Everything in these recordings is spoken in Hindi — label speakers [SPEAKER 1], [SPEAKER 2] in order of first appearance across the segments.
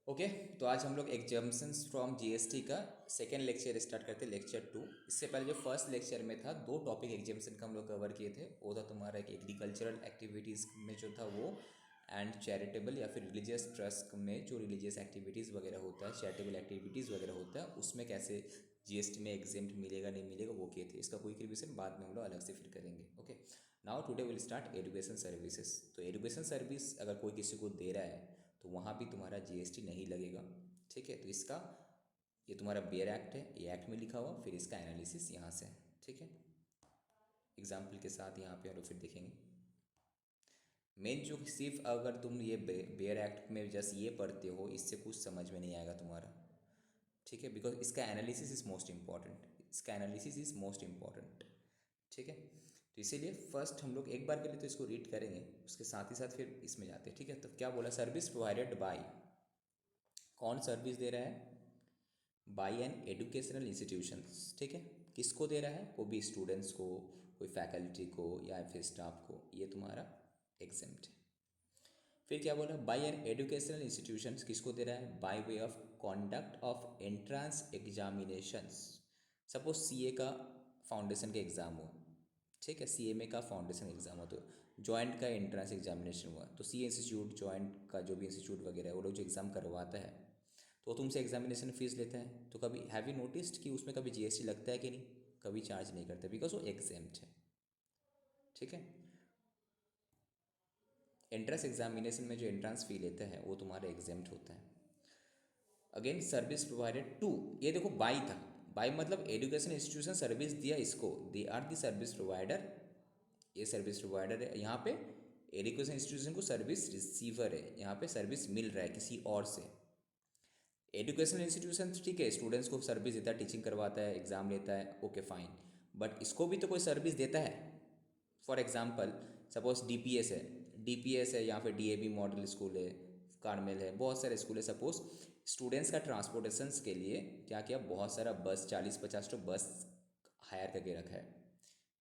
[SPEAKER 1] ओके। तो आज हम लोग एग्जाम्पन्स फ्रॉम जीएसटी का सेकेंड लेक्चर स्टार्ट करते हैं, लेक्चर 2। इससे पहले जो फर्स्ट लेक्चर में था, दो टॉपिक एग्जाम्पन का हम लोग कवर किए थे। वो था तुम्हारा एक एग्रीकल्चरल एक्टिविटीज़ में जो था वो, एंड चैरिटेबल या फिर रिलीजियस ट्रस्ट में जो रिलीजियस एक्टिविटीज़ वगैरह होता है, चैरिटेबल एक्टिविटीज़ वगैरह होता है, उसमें कैसे जीएसटी में एग्जेम्प्ट मिलेगा नहीं मिलेगा वो किए थे। इसका कोई रिविजन बाद में हम लोग अलग से फिर करेंगे। Okay, now today will start education services. तो एजुकेशन सर्विस अगर कोई किसी को दे रहा है तो वहाँ भी तुम्हारा जीएसटी नहीं लगेगा। ठीक है, तो इसका ये तुम्हारा बेयर एक्ट है, ये एक्ट में लिखा हुआ, फिर इसका एनालिसिस यहाँ से। ठीक है, एग्जाम्पल के साथ यहाँ पे हम लोग फिर देखेंगे। मेन जो सिर्फ अगर तुम ये बेयर एक्ट में जस्ट ये पढ़ते हो, इससे कुछ समझ में नहीं आएगा तुम्हारा। ठीक है, बिकॉज इसका एनालिसिस इज़ मोस्ट इम्पॉर्टेंट, इसका एनालिसिस इज़ मोस्ट इम्पॉर्टेंट। ठीक है, तो इसीलिए फर्स्ट हम लोग एक बार के लिए तो इसको रीड करेंगे, उसके साथ ही साथ फिर इसमें जाते हैं। ठीक है, तो क्या बोला, सर्विस प्रोवाइडेड बाय, कौन सर्विस दे रहा है? By N educational institutions. ठीक है, किसको दे रहा है? कोई भी स्टूडेंट्स को, कोई फैकल्टी को या फिर स्टाफ को, ये तुम्हारा एग्जेम्प्ट है। फिर क्या बोला, बाई एन एजुकेशनल इंस्टीट्यूशंस किसको दे रहा है? Bye way of conduct of entrance examinations. Suppose CA का फाउंडेशन का एग्ज़ाम हुआ, ठीक है, सीएमए का फाउंडेशन एग्ज़ाम हुआ, तो जॉइंट का एंट्रेंस एग्जामिनेशन हुआ, तो सी इंस्टीट्यूट, जॉइंट का जो भी इंस्टीट्यूट वगैरह है, वो लोग जो एग्ज़ाम करवाता है तो वो तुमसे एग्जामिनेशन फ़ीस लेता है। तो कभी हैव यू नोटिस्ड कि उसमें कभी जीएसटी लगता है कि नहीं? कभी चार्ज नहीं करता, बिकॉज वो एग्जेम्प्ट है। ठीक है, एंट्रेंस एग्जामिनेशन में जो एंट्रेंस फ़ी लेता है वो तुम्हारा एग्जेम्प्ट होता है। अगेन सर्विस प्रोवाइडेड टू, ये देखो बाई था, बाई मतलब एजुकेशन इंस्टीट्यूशन सर्विस दिया इसको, they are the service provider, ये सर्विस प्रोवाइडर है। यहाँ पे एजुकेशन इंस्टीट्यूशन को सर्विस रिसीवर है, यहाँ पे सर्विस मिल रहा है किसी और से। एजुकेशनल इंस्टीट्यूशन ठीक है, स्टूडेंट्स को सर्विस देता है, टीचिंग करवाता है, एग्ज़ाम लेता है, ओके फाइन, बट इसको भी तो कोई सर्विस देता है। फॉर एग्जांपल सपोज डीपीएस है, डीपीएस है, या फिर डीएवी मॉडल स्कूल है, कार्मेल है, बहुत सारे स्कूल है। सपोज स्टूडेंट्स का ट्रांसपोर्टेशन के लिए क्या किया, बहुत सारा बस, 40-50 तो बस हायर करके रखा है।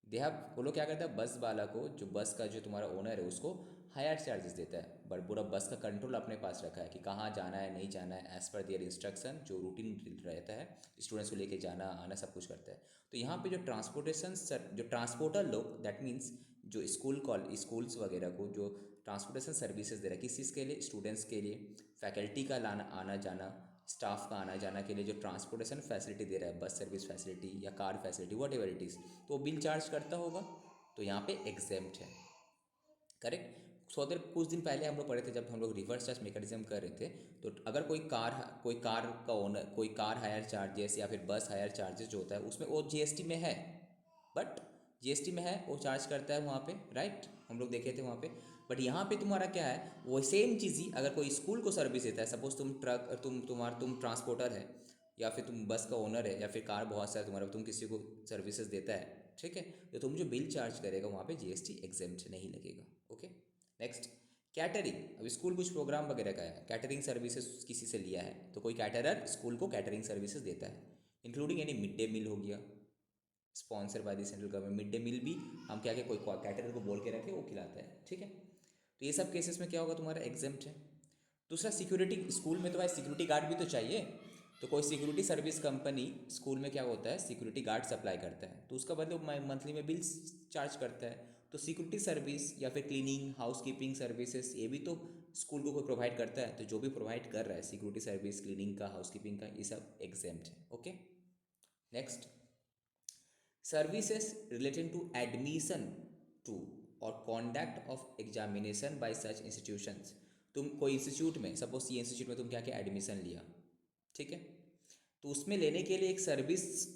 [SPEAKER 1] दे हैव, वो लोग क्या करता है, बस वाला को, जो बस का जो तुम्हारा ओनर है उसको हायर चार्जेस देता है, बट पूरा बस का कंट्रोल अपने पास रखा है कि कहाँ जाना है नहीं जाना है, एज़ पर देयर इंस्ट्रक्शन, जो रूटीन रहता है स्टूडेंट्स को लेके जाना आना सब कुछ करता है। तो यहाँ पे जो ट्रांसपोर्टेशन जो ट्रांसपोर्टर लोग, दैट मीन्स जो स्कूल्स वगैरह को जो ट्रांसपोर्टेशन सर्विसेज दे रहा है, किस चीज़ के लिए? स्टूडेंट्स के लिए, फैकल्टी का लाना आना जाना, स्टाफ का आना जाना के लिए जो ट्रांसपोर्टेशन फैसिलिटी दे रहा है, बस सर्विस फैसिलिटी या car facility, what ever it is, तो वो बिल चार्ज करता होगा, तो यहाँ पे एग्जेम्प्ट है। करेक्ट। सो अगर कुछ दिन पहले हम लोग पढ़े थे, जब हम लोग रिवर्स चार्ज मेकनिज्म कर रहे थे, तो अगर कोई कार का ओनर, कोई कार हायर चार्जेस या फिर बस हायर चार्जेस जो होता है उसमें वो जीएसटी में है, बट जीएसटी में है, वो चार्ज करता है वहाँ पे, राइट, हम लोग देखे थे वहाँ पे। बट यहाँ पे तुम्हारा क्या है, वो सेम चीज़ ही अगर कोई स्कूल को सर्विस देता है, सपोज तुम ट्रक, तुम ट्रांसपोर्टर है, या फिर तुम बस का ओनर है, या फिर कार बहुत सारा तुम्हारा, तुम किसी को सर्विसेज देता है, ठीक है, तो तुम जो बिल चार्ज करेगा वहाँ पे जीएसटी एग्जेम्प्ट नहीं लगेगा। Okay, next, catering. अब स्कूल कुछ प्रोग्राम वगैरह का है, कैटरिंग सर्विसेज किसी से लिया है, तो कोई कैटरर स्कूल को कैटरिंग सर्विसेज देता है, इंक्लूडिंग यानी मिड डे मील हो गया, sponsor by the central government. Mid day meal भी हम क्या, कोई कैटरर को बोल के रखे, वो खिलाता है। ठीक है, तो ये सब केसेस में क्या होगा, तुम्हारा एग्जेम्प्ट है। दूसरा, सिक्योरिटी। स्कूल में तो भाई सिक्योरिटी गार्ड भी तो चाहिए, तो कोई सिक्योरिटी सर्विस कंपनी स्कूल में क्या होता है, सिक्योरिटी गार्ड सप्लाई करता है, तो उसका बदले मंथली में बिल्स चार्ज करता है। तो सिक्योरिटी सर्विस या फिर क्लीनिंग, हाउस कीपिंग सर्विसेज, ये भी तो स्कूल को कोई प्रोवाइड करता है, तो जो भी प्रोवाइड कर रहा है सिक्योरिटी सर्विस, क्लीनिंग का, हाउस कीपिंग का, ये सब एग्जेम्प्ट है। Okay, next, services related to admission to और conduct of examination by such institutions. तुम कोई इंस्टीट्यूट में, सपोज सी इंस्टीट्यूट में तुम क्या क्या एडमिशन लिया, ठीक है, तो उसमें लेने के लिए एक सर्विस,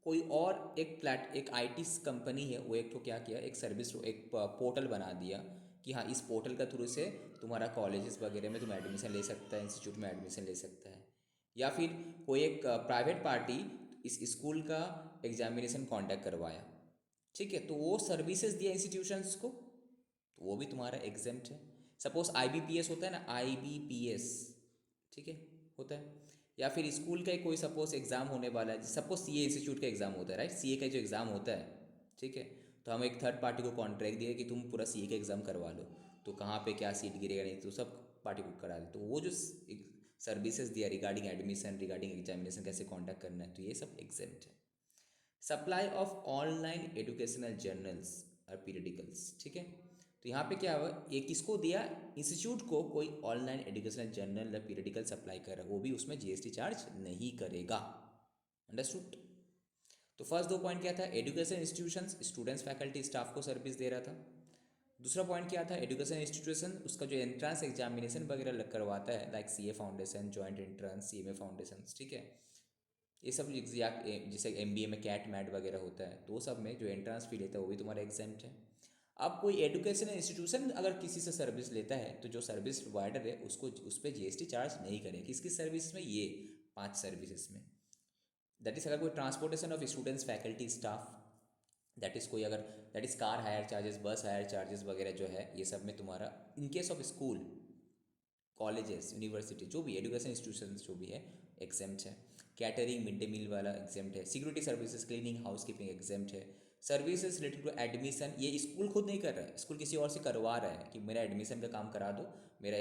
[SPEAKER 1] कोई और एक आईटी कंपनी है, वो एक तो क्या किया, एक सर्विस, एक पोर्टल बना दिया कि हाँ, इस पोर्टल का थ्रू से तुम्हारा कॉलेजेस वगैरह में तुम एडमिशन ले सकता है, इंस्टीट्यूट में एडमिशन ले सकता है। या फिर कोई एक प्राइवेट पार्टी इस स्कूल का एग्जामिनेशन कॉन्डक्ट करवाया, ठीक है, तो वो सर्विसेज दिया इंस्टीट्यूशंस को, तो वो भी तुम्हारा एग्जेम्प्ट है। सपोज आईबीपीएस होता है ना, आईबीपीएस, ठीक है, होता है। या फिर स्कूल का कोई सपोज एग्ज़ाम होने वाला है, सपोज सीए इंस्टीट्यूट का एग्ज़ाम होता है, राइट, सीए का जो एग्ज़ाम होता है, ठीक है, तो हम एक थर्ड पार्टी को कॉन्ट्रैक्ट दिए कि तुम पूरा सीए का एग्ज़ाम करवा लो, तो कहाँ पे क्या सीट गिरेगा नहीं, तो सब पार्टी को करा दे, तो वो जो सर्विसेज दिया रिगार्डिंग एडमिशन, रिगार्डिंग एग्जामिनेशन, कैसे कॉन्टैक्ट करना है, तो ये सब एग्जेम्प्ट है। Supply of online educational journals और पीरियडिकल्स, ठीक है। तो यहाँ पे क्या हुआ, ये किसको दिया, इंस्टीट्यूट को कोई ऑनलाइन एजुकेशनल जर्नल या पीरियडिकल सप्लाई कर रहा है, वो भी उसमें जीएसटी चार्ज नहीं करेगा। अंडरस्टूड। तो फर्स्ट दो पॉइंट क्या था, education institutions students faculty staff को सर्विस दे रहा था। दूसरा पॉइंट क्या था, एजुकेशन इंस्टीट्यूशन उसका जो एंट्रेंस एग्जामिनेशन वगैरह करवाता है, like CA foundation, joint entrance, CMA foundation, ठीक है, ये सब जैसे एमबीए में कैट मैट वगैरह होता है, तो वो सब में जो एंट्रेंस फी लेता है वो भी तुम्हारा एग्जाम्प्ट है। अब कोई एजुकेशन इंस्टीट्यूशन अगर किसी से सर्विस लेता है तो जो सर्विस प्रोवाइडर है उसको उस पर जीएसटी चार्ज नहीं करेगा। किसकी सर्विस में, ये 5 सर्विसेज में। दैट इज़ अगर कोई transportation of students faculty staff, that is कोई अगर that is car hire charges, बस हायर चार्जेस वगैरह जो है, ये सब में तुम्हारा इन case of school, colleges, university, जो भी एजुकेशन इंस्टीट्यूशन जो भी है एग्जेम्प्ट है। कैटरिंग, मिड डे मील वाला एग्जेम्प्ट है। Security services, cleaning, house keeping exempt है। सर्विसेज रिलेटेड टू एडमिशन, ये स्कूल खुद नहीं कर रहा है, स्कूल किसी और से करवा रहा है कि मेरा एडमिशन का काम करा दो, मेरा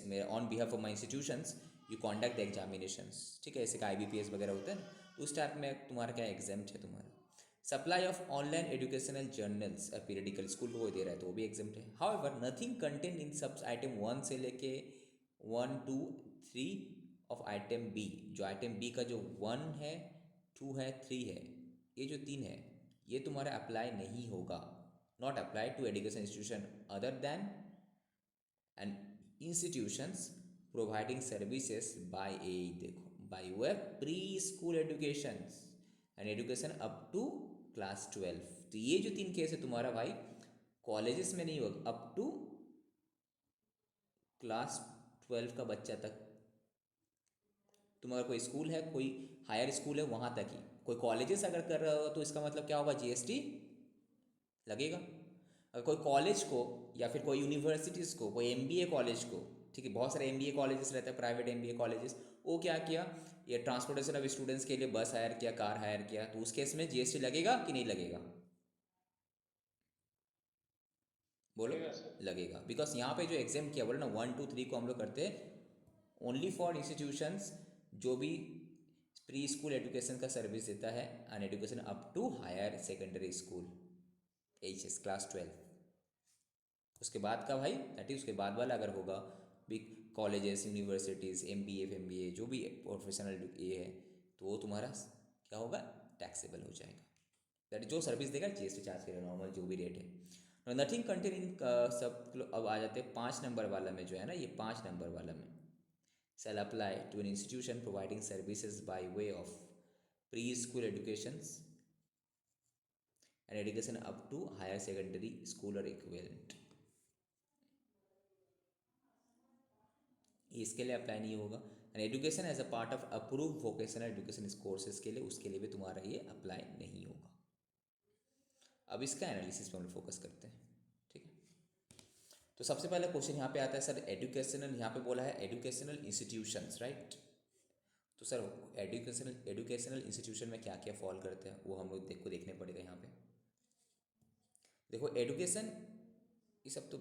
[SPEAKER 1] मेरा on behalf of my institutions you conduct the examinations, ठीक है, ऐसे का IBPS वगैरह होता है ना, तो उस टाइप में तुम्हारा क्या एग्जेम्प्ट है तुम्हारा। Supply of online educational journals periodical school को दे रहा है तो वो भी एग्जेम्प्ट है। हाउएवर नथिंग कंटेन इन सब आइटम 1 से लेके 1, 2, 3 ऑफ आइटम बी, जो आइटम बी का जो 1 है, 2 है, 3 है, ये जो 3 है ये तुम्हारा अप्लाई नहीं होगा। Not apply to education institution other than and institutions providing services by a, देखो, by way pre school education and education up to class 12। तो ये जो 3 केस है तुम्हारा भाई, कॉलेजेस में नहीं होगा, अप टू क्लास 12 का बच्चा तक। तुम्हारा कोई स्कूल है, कोई हायर स्कूल है, वहाँ तक ही। कोई कॉलेजेस अगर कर रहा हो तो इसका मतलब क्या होगा, जीएसटी लगेगा। अगर कोई कॉलेज को या फिर कोई यूनिवर्सिटीज़ को, कोई एमबीए कॉलेज को, ठीक है, बहुत सारे एमबीए कॉलेजेस रहते हैं, प्राइवेट एमबीए कॉलेजेस, वो क्या किया, ये ट्रांसपोर्टेशन ऑफ स्टूडेंट्स के लिए बस हायर किया, कार हायर किया, तो उस केस में जीएसटी लगेगा कि नहीं लगेगा, बोलो। लगेगा, बिकॉज यहाँ पे जो एग्जाम किया बोलो ना, 1, 2, 3 को हम लोग करते हैं ओनली फॉर इंस्टीट्यूशंस जो भी प्री स्कूल एजुकेशन का सर्विस देता है and education up to higher secondary school, HS class 12। उसके बाद का भाई दैट इज उसके बाद वाला अगर होगा big colleges, universities, MBA, FMBA, जो भी प्रोफेशनल ये है, तो वो तुम्हारा क्या होगा, टैक्सेबल हो जाएगा। दैट जो सर्विस देगा GST चार्ज करेगा, नॉर्मल जो भी रेट है। नथिंग कंटेन इन सब। अब आ जाते हैं 5 नंबर वाला में, जो है ना ये 5 नंबर वाला में, shall apply to an institution providing services by way of preschool educations and education up to higher secondary school or equivalent। इसके लिए अप्लाई नहीं होगा। And education as a part of approve vocational education courses के लिए, उसके लिए भी तुम्हारा ये अप्लाई नहीं होगा। अब इसका एनालिसिस पे हम लोग फोकस करते हैं, ठीक है। तो सबसे पहला क्वेश्चन यहाँ पे आता है, सर एजुकेशनल, यहाँ पे बोला है एजुकेशनल इंस्टीट्यूशंस, राइट। तो सर एजुकेशनल इंस्टीट्यूशन में क्या क्या फॉल करते हैं वो हम लोग देखने पड़ेगा यहाँ पे। देखो एजुकेशन ये सब तो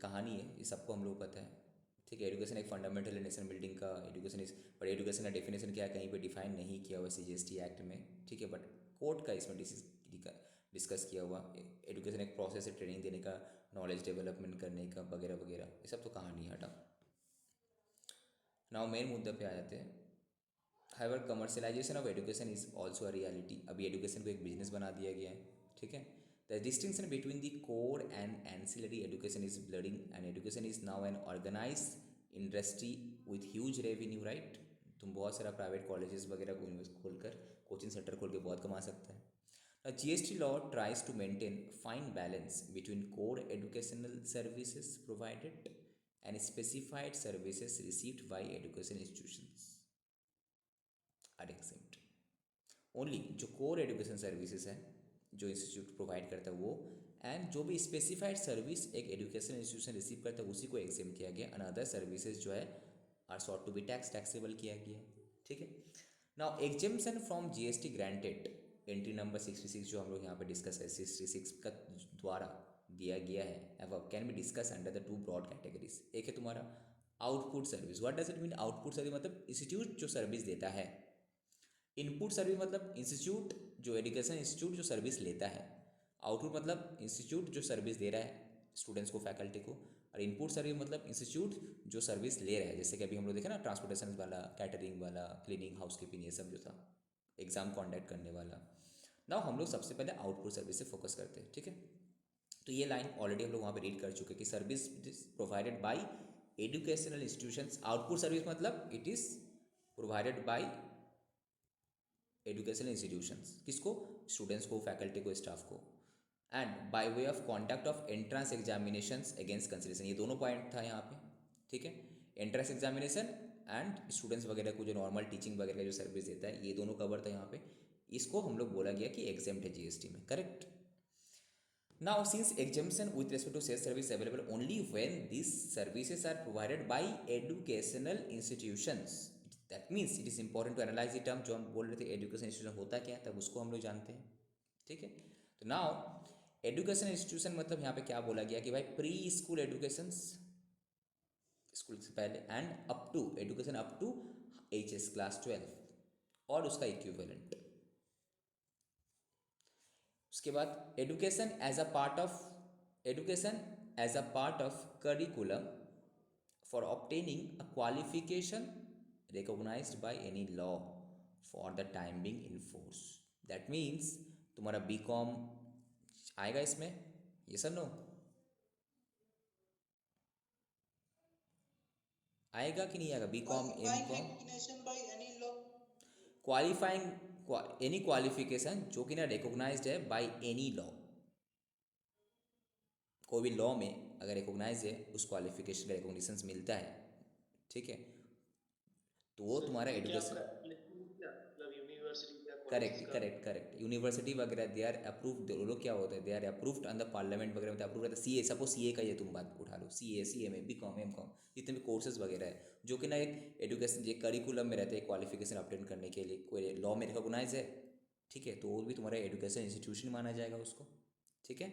[SPEAKER 1] कहानी है, ये सबको हम लोग पता है, ठीक है। एजुकेशन एक फंडामेंटल है नेशन बिल्डिंग का, एजुकेशन इस, बट एजुकेशन का डेफिनेशन क्या है कहीं पे डिफाइन नहीं किया हुआ CGST एक्ट में, ठीक है, बट कोर्ट का इसमें डिस्कस किया हुआ। एजुकेशन एक प्रोसेस है ट्रेनिंग देने का, नॉलेज डेवलपमेंट करने का वगैरह वगैरह, ये सब तो कहानी है, हटा। नाउ मेन मुद्दे पे आ जाते हैं। Hyper commercialisation of education is also a reality. अभी एजुकेशन को एक बिजनेस बना दिया गया है, ठीक है। The distinction between the core and ancillary education is blurring and education is now an organise industry with huge revenue, right. तुम बहुत सारा प्राइवेट कॉलेजेस वगैरह को खोल कर, कोचिंग सेंटर खोल के बहुत कमा सकते हैं। GST law tries to maintain fine balance between core educational services provided and specified services received by education institutions are exempt। Only जो कोर एजुकेशन सर्विसेज है जो इंस्टीट्यूट प्रोवाइड करता है वो, एंड जो भी स्पेसिफाइड सर्विस एक एजुकेशन इंस्टीट्यूशन रिसीव करता है उसी को एग्जेम्प्ट किया गया। एंड अदर सर्विसेज जो है are sought to be taxable किया गया, ठीक है। Now exemption from GST granted, entry number 66 जो हम लोग यहाँ पे डिस्कस है, 66 का द्वारा दिया गया है, अब can be discuss under the 2 broad categories. एक है तुम्हारा output service, what does it mean output service मतलब इंस्टीट्यूट जो सर्विस देता है। इनपुट सर्विस मतलब इंस्टीट्यूट जो एजुकेशन इंस्टीट्यूट जो सर्विस लेता है। आउटपुट मतलब इंस्टीट्यूट जो सर्विस दे रहा है स्टूडेंट्स को, फैकल्टी को। और इनपुट सर्विस मतलब इंस्टीट्यूट जो सर्विस ले रहा है, जैसे कि अभी हम लोग देखे ना ट्रांसपोर्टेशन वाला, कैटरिंग वाला, क्लीनिंग, हाउसकीपिंग, ये सब जो था, एग्जाम कॉन्डक्ट करने वाला। नाउ हम लोग सबसे पहले आउटपुट सर्विस से फोकस करते हैं, ठीक है। तो ये लाइन ऑलरेडी हम लोग वहाँ पे रीड कर चुके हैं कि service provided by educational institutions. Output service मतलब it is provided by educational institutions, किसको, स्टूडेंट्स को, फैकल्टी को, स्टाफ को। And by way of conduct of entrance examinations against consideration, ये दोनों पॉइंट था यहाँ पे, ठीक है। एंट्रेंस एग्जामिनेशन एंड स्टूडेंट्स वगैरह को जो नॉर्मल टीचिंग वगैरह का जो सर्विस देता है, ये दोनों कवर था यहाँ पे। इसको हम लोग बोला गया कि एग्जेम्प्ट है जीएसटी में, correct. Now, since exemption with respect to sales service available only when these services are provided by educational institutions, that means it is important to analyze the term, जो हम बोल रहे थे एजुकेशन इंस्टीट्यूशन होता क्या है, तब उसको हम लोग जानते हैं, ठीक है। तो नाउ एजुकेशन इंस्टीट्यूशन मतलब यहाँ पे क्या बोला गया कि भाई प्री स्कूल एजुकेशन, स्कूल से पहले, and up to education up to HS class 12 और उसका इक्विवेलेंट। उसके बाद education as a part of curriculum for obtaining a qualification recognised by any law for the time being in force. That means तुम्हारा बीकॉम आएगा इसमें, ये सब नो आएगा कि नहीं आएगा, BCom,
[SPEAKER 2] Qualifying
[SPEAKER 1] MCom,
[SPEAKER 2] recognition by any law.
[SPEAKER 1] Qualifying any qualification जो कि ना रिकॉग्नाइज्ड है बाय एनी लॉ। कोई भी लॉ में अगर रिकॉग्नाइज है, उस क्वालिफिकेशन का रिकॉग्निशन मिलता है, ठीक है, तो वो
[SPEAKER 2] सर
[SPEAKER 1] तुम्हारा
[SPEAKER 2] ये क्या
[SPEAKER 1] एजुकेशन।
[SPEAKER 2] प्लेसमेंट, क्या मतलब यूनिवर्सिटी या कॉलेजेस
[SPEAKER 1] करेक्ट
[SPEAKER 2] का?
[SPEAKER 1] करेक्ट करेक्ट, यूनिवर्सिटी वगैरह दे आर अप्रूव्ड, वो लोग क्या होता है, they are approved on the parliament वगैरह में अप्रूव रहता है। CA, सपोज CA का ये तुम बात उठा लो, CA में BCom, MCom, जितने भी कोर्सेज वगैरह है जो कि ना एक एजुकेशन एक करिकुलम में रहते हैं, क्वालिफिकेशन अपडेट करने के लिए, कोई लॉ में रिकॉग्नाइज है, ठीक है, तो वो भी तुम्हारा एजुकेशन इंस्टीट्यूशन माना जाएगा उसको, ठीक है।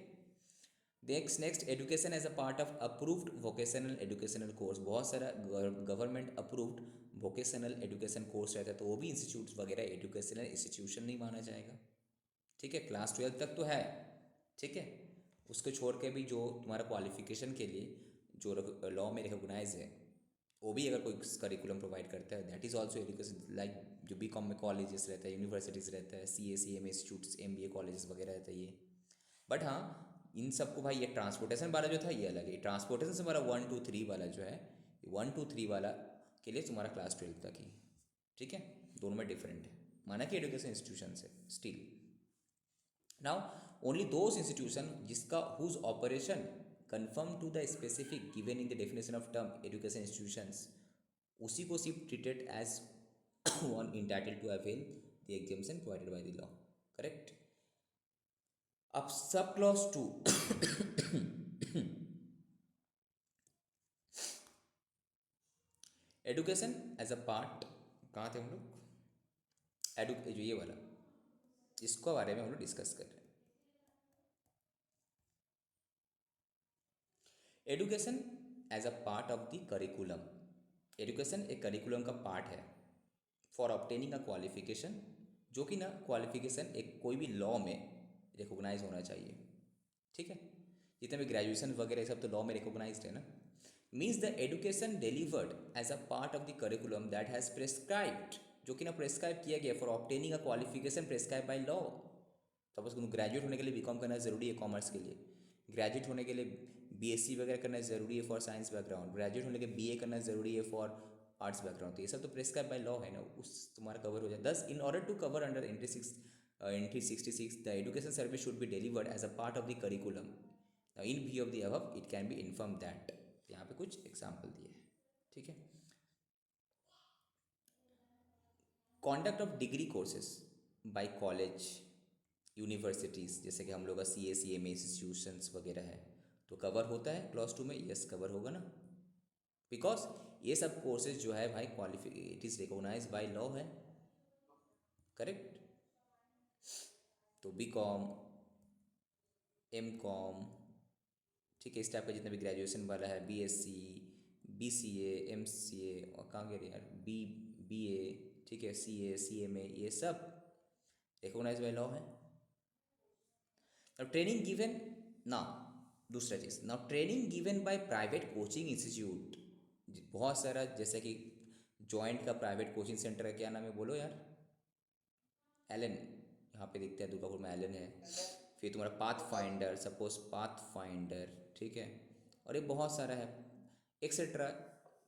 [SPEAKER 1] Next education as a part of approved vocational educational course, बहुत सारा government approved vocational education course रहता है, तो वो भी इंस्टीट्यूट वगैरह एजुकेशनल इंस्टीट्यूशन नहीं माना जाएगा, ठीक है। क्लास 12 तक तो है, ठीक है। उसको छोड़ के भी जो तुम्हारा क्वालिफिकेशन के लिए जो लॉ में रिकॉग्नाइज है, वो भी अगर कोई करिकुलम प्रोवाइड करता है, that is also education. Like जो BCom में कॉलेजेस रहता है, यूनिवर्सिटीज़ रहता है, CA में इंस्टीट्यूट्स, MBA कॉलेजेस वगैरह रहता है ये। बट हाँ, इन सबको भाई ये ट्रांसपोर्टेशन वाला जो था ये अलग है, ट्रांसपोर्टेशन से हमारा 1 2 3 वाला जो है, 1 2 3 वाला के लिए तुम्हारा क्लास 12 तक ही, ठीक है। दोनों में डिफरेंट है, माना कि एजुकेशन इंस्टीट्यूशन से still. Now only those institution जिसका whose operation confirm to the specific given in the definition of term education institutions, उसी को सिर्फ treated as one entitled to avail the exemption provided by the law, correct. अब sub clause 2, education as a part, कहाँ थे हम लोग, जो ये वाला, इसको बारे में हम लोग डिस्कस कर रहे हैं। Education as a part of the curriculum, education एक करिकुलम का पार्ट है फॉर ऑब्टेनिंग अ क्वालिफिकेशन, जो कि ना क्वालिफिकेशन एक कोई भी लॉ में रिकॉग्नाइज होना चाहिए, ठीक है। जितने भी ग्रेजुएशन वगैरह सब तो लॉ में रिकॉग्नाइज्ड है ना। Means the education delivered as a part of the curriculum that has prescribed, जो कि ना प्रेस्क्राइब किया गया for obtaining a qualification prescribe by law. Suppose graduate होने के लिए BCom करना ज़रूरी है कॉमर्स के लिए, ग्रेजुएट होने के लिए BSc वगैरह करना ज़रूरी है फॉर साइंस बैकग्राउंड, ग्रेजुएट होने के BA करना ज़रूरी है फॉर आर्ट्स बैकग्राउंड, तो ये सब तो प्रेस्क्राइब बाय लॉ है ना, उस तुम्हारा कवर हो जाए। Thus in order to cover under entry 66 the education service should be delivered as a part of the curriculum. In view of the above it can be inform that, यहाँ पे कुछ एग्जाम्पल दिए हैं, ठीक है। Conduct of degree courses by college universities, जैसे कि हम लोग का CA में इंस्टीट्यूशंस वगैरह है, तो कवर होता है क्लॉज 2 में, यस कवर होगा ना, बिकॉज ये सब कोर्सेज जो है भाई qualify it is recognise by law है, करेक्ट। तो BCom, MCom, ठीक है, इस टाइप का जितना भी ग्रेजुएशन वाला है, BSc, BCA, MCA और कहाँ गए यार, BA, ठीक है, CA, CMA, ये सब रिकॉग्नाइज बाय लॉ है। अब ट्रेनिंग गिवन ना, दूसरा चीज़ ना, training given by private coaching institute, बहुत सारा, जैसे कि जॉइंट का प्राइवेट कोचिंग सेंटर है, क्या नाम है बोलो यार, एलन, यहाँ पे दिखता है दुर्गापुर में एलन है। फिर तुम्हारा path finder, suppose path finder, ठीक है, और ये बहुत सारा है एक्सेट्रा,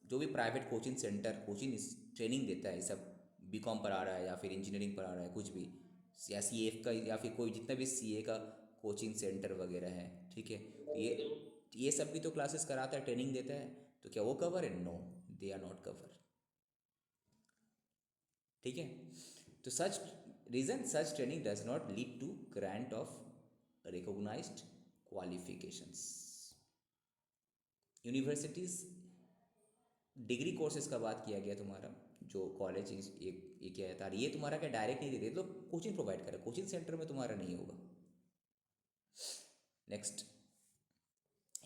[SPEAKER 1] जो भी private coaching centre coaching training देता है, ये सब BCom पर आ रहा है या फिर इंजीनियरिंग पर आ रहा है, कुछ भी, या CF का, या फिर कोई जितना भी CA का कोचिंग सेंटर वगैरह है, ठीक है, तो ये सब भी तो क्लासेस कराता है, ट्रेनिंग देता है, तो क्या वो कवर है? No, they are not cover, ठीक है। तो such reason, such training does not lead to grant of recognised qualifications. Universities degree courses का बात किया गया, तुम्हारा जो कॉलेज ये क्या था, ये तुम्हारा क्या डायरेक्ट नहीं देते, तो कोचिंग प्रोवाइड करे, कोचिंग सेंटर में तुम्हारा नहीं होगा। Next,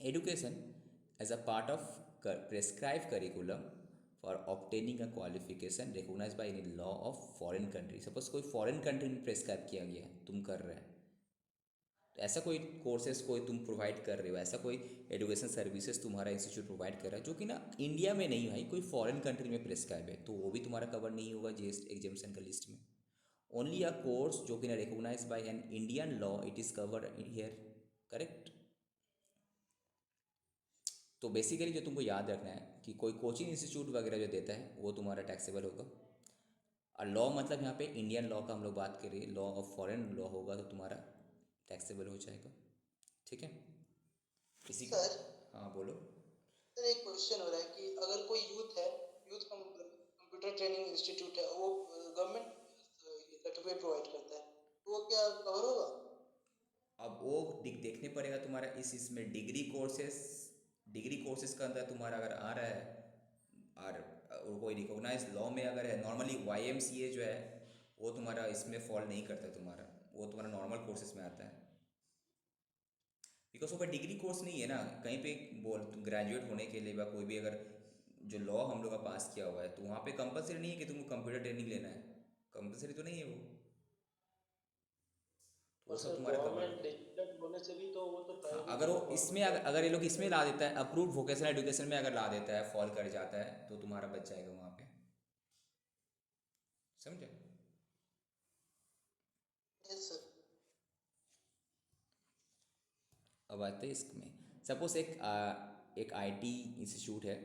[SPEAKER 1] education as a part of prescribe curriculum for obtaining a qualification recognise by in law of foreign country. Suppose कोई फॉरेन कंट्री में प्रेस्क्राइब किया गया है, तुम कर रहे हैं, तो ऐसा कोई कोर्सेज कोई तुम प्रोवाइड कर रहे हो, ऐसा कोई एजुकेशन सर्विसेज तुम्हारा इंस्टीट्यूट प्रोवाइड कर रहा है जो कि ना इंडिया में नहीं भाई, कोई फॉरेन कंट्री में प्रेस्क्राइब है, तो वो भी तुम्हारा कवर नहीं होगा जीएसटी एग्जामिनेशन का लिस्ट में। ओनली अ कोर्स जो कि ना recognise by an Indian law, it is covered here, correct. तो बेसिकली जो तुमको याद रखना है कि कोई कोचिंग इंस्टीट्यूट वगैरह जो देता है वो तुम्हारा टैक्सेबल होगा, और लॉ मतलब यहाँ पे इंडियन लॉ का हम लोग बात करें, लॉ ऑफ फॉरेन लॉ होगा तो तुम्हारा टैक्सेबल हो जाएगा, ठीक है। इसी का,
[SPEAKER 2] सर
[SPEAKER 1] हाँ बोलो।
[SPEAKER 2] सर एक क्वेश्चन हो रहा है कि अगर कोई यूथ है, यूथ कंप्यूटर ट्रेनिंग इंस्टीट्यूट है, वो गवर्नमेंट सर्टिफिकेट प्रोवाइड करता है, तो वो क्या कवर होगा?
[SPEAKER 1] अब वो देखने पड़ेगा तुम्हारा इस इसमें डिग्री कोर्सेज का अंदर तुम्हारा अगर आ रहा है, और कोई रिकॉग्नाइज लॉ में अगर है, नॉर्मली YMCA जो है वो तुम्हारा इसमें फॉल नहीं करता, तुम्हारा वो तुम्हारा नॉर्मल कोर्सेज में आता है, बिकॉज वो कोई डिग्री कोर्स नहीं है ना, कहीं पे बोल तुम ग्रेजुएट होने के लिए या कोई भी अगर जो लॉ हम लोग का पास किया हुआ है, तो वहाँ पे कंपलसरी नहीं है कि तुमको कंप्यूटर ट्रेनिंग लेना है, कंपलसरी तो नहीं है वो, तो वो
[SPEAKER 2] और
[SPEAKER 1] सब
[SPEAKER 2] सर
[SPEAKER 1] तुम्हारा कवर
[SPEAKER 2] गवर्नमेंट
[SPEAKER 1] होगा।
[SPEAKER 2] रजिस्टर्ड होने से भी तो वो तो
[SPEAKER 1] हाँ,
[SPEAKER 2] प्राइवेट
[SPEAKER 1] अगर वो
[SPEAKER 2] तो
[SPEAKER 1] इसमें अगर ये लोग इसमें ला देता है, अप्रूव्ड वोकेशनल एजुकेशन में अगर ला देता है, फॉल कर जाता है, तो तुम्हारा बच जाएगा वहाँ पे, समझे।
[SPEAKER 2] Yes sir.
[SPEAKER 1] अब आते हैं इसमें, सपोज एक IT इंस्टीट्यूट है,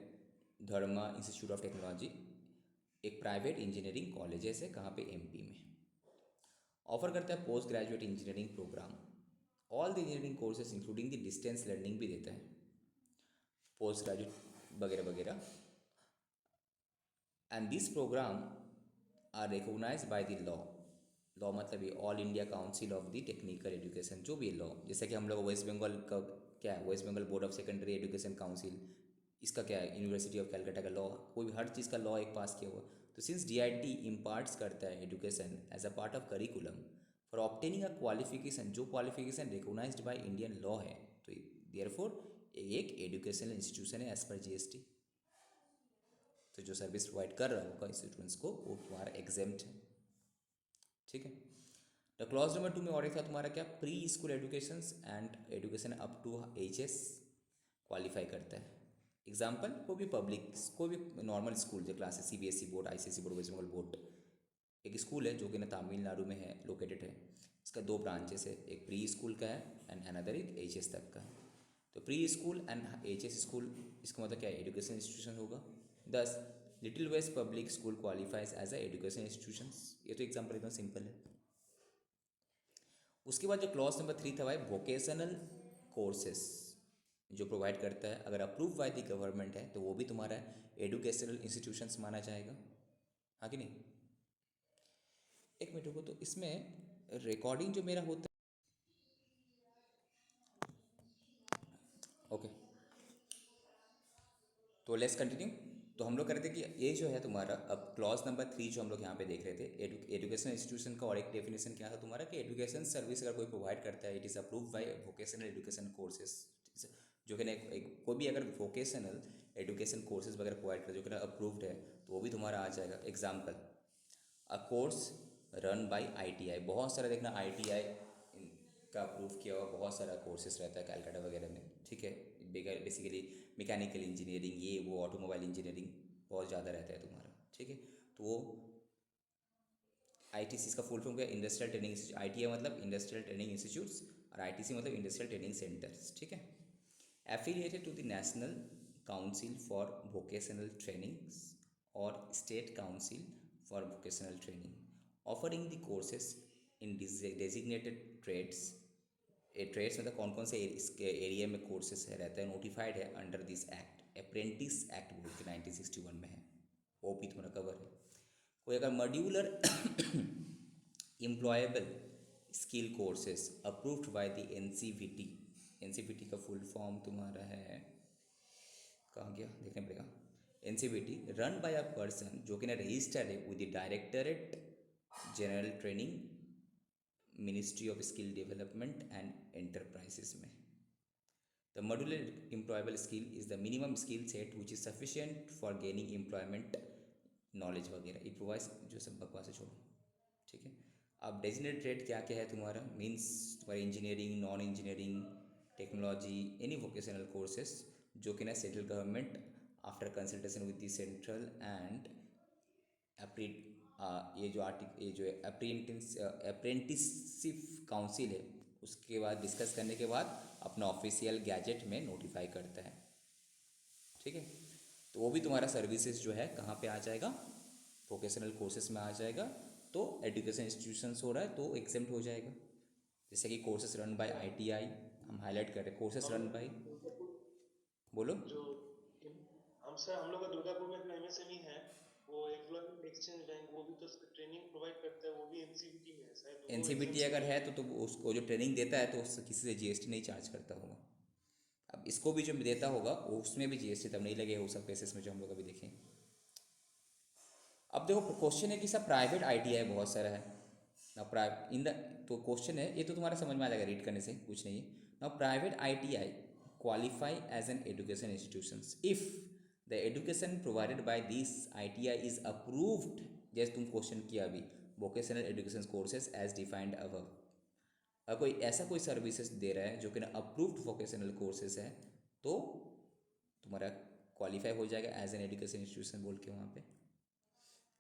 [SPEAKER 1] धर्मा इंस्टीट्यूट ऑफ टेक्नोलॉजी, एक प्राइवेट इंजीनियरिंग कॉलेजेस है, कहाँ पे, MP में, ऑफर करता है post graduate engineering programme, all the engineering courses including the distance learning भी देता है, पोस्ट ग्रेजुएट वगैरह वगैरह, and this programme are recognise by the law, law मतलब ये all India council of the technical education, जो भी है लॉ, जैसे कि हम लोग वेस्ट बंगाल का क्या है, West Bengal board of secondary education council, इसका क्या है, यूनिवर्सिटी ऑफ कैलकाटा का लॉ, कोई भी हर चीज़ का लॉ एक पास किया हुआ, तो सिंस DIT इम्पार्ट्स करता है education as a part of curriculum for obtaining a qualification, जो qualification recognised by Indian law है, तो देयरफॉर एक एजुकेशनल इंस्टीट्यूशन है एज पर GST, तो जो सर्विस प्रोवाइड कर रहा होगा स्टूडेंट्स को वो तुम्हारा एग्जेम्प्ट है, ठीक है। तो क्लॉज नंबर 2 में और एक था तुम्हारा क्या, pre school education and education up to HS qualify करता है। एग्जाम्पल, कोई भी पब्लिक, कोई भी नॉर्मल स्कूल जो classes CBSE board, ICSE board, West Bengal board, एक स्कूल है जो कि ना तमिलनाडु में है, लोकेटेड है, इसका 2 ब्रांचेस है, एक प्री स्कूल का है एंड अनदर एक HS तक का है। तो pre school and HS school, इसका मतलब क्या है, एजुकेशन इंस्टीट्यूशन होगा। 10 Little West Public School qualifies as a education institution, ये तो एग्जाम्पल एकदम सिंपल है। उसके बाद जो क्लॉज नंबर 3 था भाई, वोकेशनल कोर्सेस जो प्रोवाइड करता है, अगर अप्रूव बाय द गवर्नमेंट है तो वो भी तुम्हारा एजुकेशनल इंस्टीट्यूशंस माना जाएगा, हाँ कि नहीं। एक मिनट रुको, तो इसमें रिकॉर्डिंग जो मेरा होता है, ओके, तो लेट्स कंटिन्यू। तो हम लोग कर रहे थे कि ये जो है तुम्हारा, अब क्लॉज नंबर 3 जो हम लोग यहाँ पे देख रहे थे, एजुकेशन इंस्टीट्यूशन का, और एक डेफिनेशन क्या था तुम्हारा कि एजुकेशन सर्विस अगर कोई प्रोवाइड करता है, it is approve by vocational education courses, जो कि कोई भी अगर वोकेशनल एजुकेशन कोर्सेज वगैरह प्रोवाइड कर जो कि ना अप्रूव्ड है, तो वो भी तुम्हारा आ जाएगा। Example, a course run by ITI, बहुत सारा देखना ITI का अप्रूव किया हुआ बहुत सारा कोर्सेज रहता है कैलकाटा वगैरह में, ठीक है। बेसिकली मैकेनिकल इंजीनियरिंग, ये वो ऑटोमोबाइल इंजीनियरिंग बहुत ज़्यादा रहता है तुम्हारा, ठीक है। तो वो ITC इसका फुल फॉर्म क्या है, इंडस्ट्रियल ट्रेनिंग इंस्टीट्यूट। ITI मतलब इंडस्ट्रियल ट्रेनिंग इंस्टीट्यूट्स और ITC मतलब इंडस्ट्रियल ट्रेनिंग सेंटर्स, ठीक है। Affiliated to the national council for vocational trainings और state council for vocational training, offering the courses in designated trades. Trades मतलब कौन कौन से इसके एरिया में कोर्सेस है रहता है, नोटिफाइड है under this act. Apprentice act बोल के 1961 में है, वो भी तुम्हारा कवर है। कोई अगर modular employable skill courses approved by the NCVT, NCVT का फुल फॉर्म तुम्हारा है, कहाँ गया देखने पड़ेगा, NCVT run by a person जो कि ना रजिस्टर है with the directorate general training, ministry of skill development and enterprises में। The modular employable skill is the minimum skill set which is sufficient for gaining employment knowledge वगैरह। it provides, जो सब बकवास है छोड़ो, ठीक है। अब डेजिग्नेटेड ट्रेड क्या क्या है तुम्हारा, मीन्स तुम्हारी engineering, non engineering, technology, any vocational courses जो कि ना central government after consultation with the central and ये जो अप्रेंटिसशिप काउंसिल है उसके बाद डिस्कस करने के बाद अपना ऑफिशियल गैजेट में नोटिफाई करता है, ठीक है। तो वो भी तुम्हारा सर्विसेज जो है कहाँ पे आ जाएगा, वोकेशनल कोर्सेज में आ जाएगा। तो एजुकेशन इंस्टीट्यूशंस हो रहा है तो एग्जेम्प्ट हो जाएगा। जैसे कि कोर्सेज रन बाय ITI हम हाईलाइट कर रहे हैं, कोर्सेज रन बाय,
[SPEAKER 3] दुर्गापुर
[SPEAKER 1] बोलो।
[SPEAKER 3] जो हम लोग का दुर्गापुर में जो MSME है, वो एम्प्लॉयमेंट एक्सचेंज बैंक, वो भी तो ट्रेनिंग प्रोवाइड करता है, वो भी NCVT में है शायद, वो
[SPEAKER 1] NCVT
[SPEAKER 3] एग्जाम्स
[SPEAKER 1] अगर
[SPEAKER 3] नहीं
[SPEAKER 1] है
[SPEAKER 3] है।
[SPEAKER 1] तो उसको जो ट्रेनिंग देता है तो किसी से GST नहीं चार्ज करता होगा। अब इसको भी जो देता होगा वो उसमें भी GST तब नहीं लगेगा, वो सब केसेस में जो हम लोग अभी देखें। अब देखो क्वेश्चन है कि सब प्राइवेट ITI बहुत सारा है ना, प्राइवेट इन द, तो क्वेश्चन है ये तो तुम्हारा समझ में आ जाएगा रीड करने से, कुछ नहीं है ना। Private ITI qualify as an education institutions if the education provided by this ITI is approved, जैसे तुम क्वेश्चन किया अभी, vocational education courses as defined above. अगर कोई ऐसा कोई सर्विसेज दे रहा है जो कि ना अप्रूव्ड वोकेशनल कोर्सेज है तो तुम्हारा क्वालिफाई हो जाएगा एज एन एजुकेशन इंस्टीट्यूशन बोल के वहाँ पे।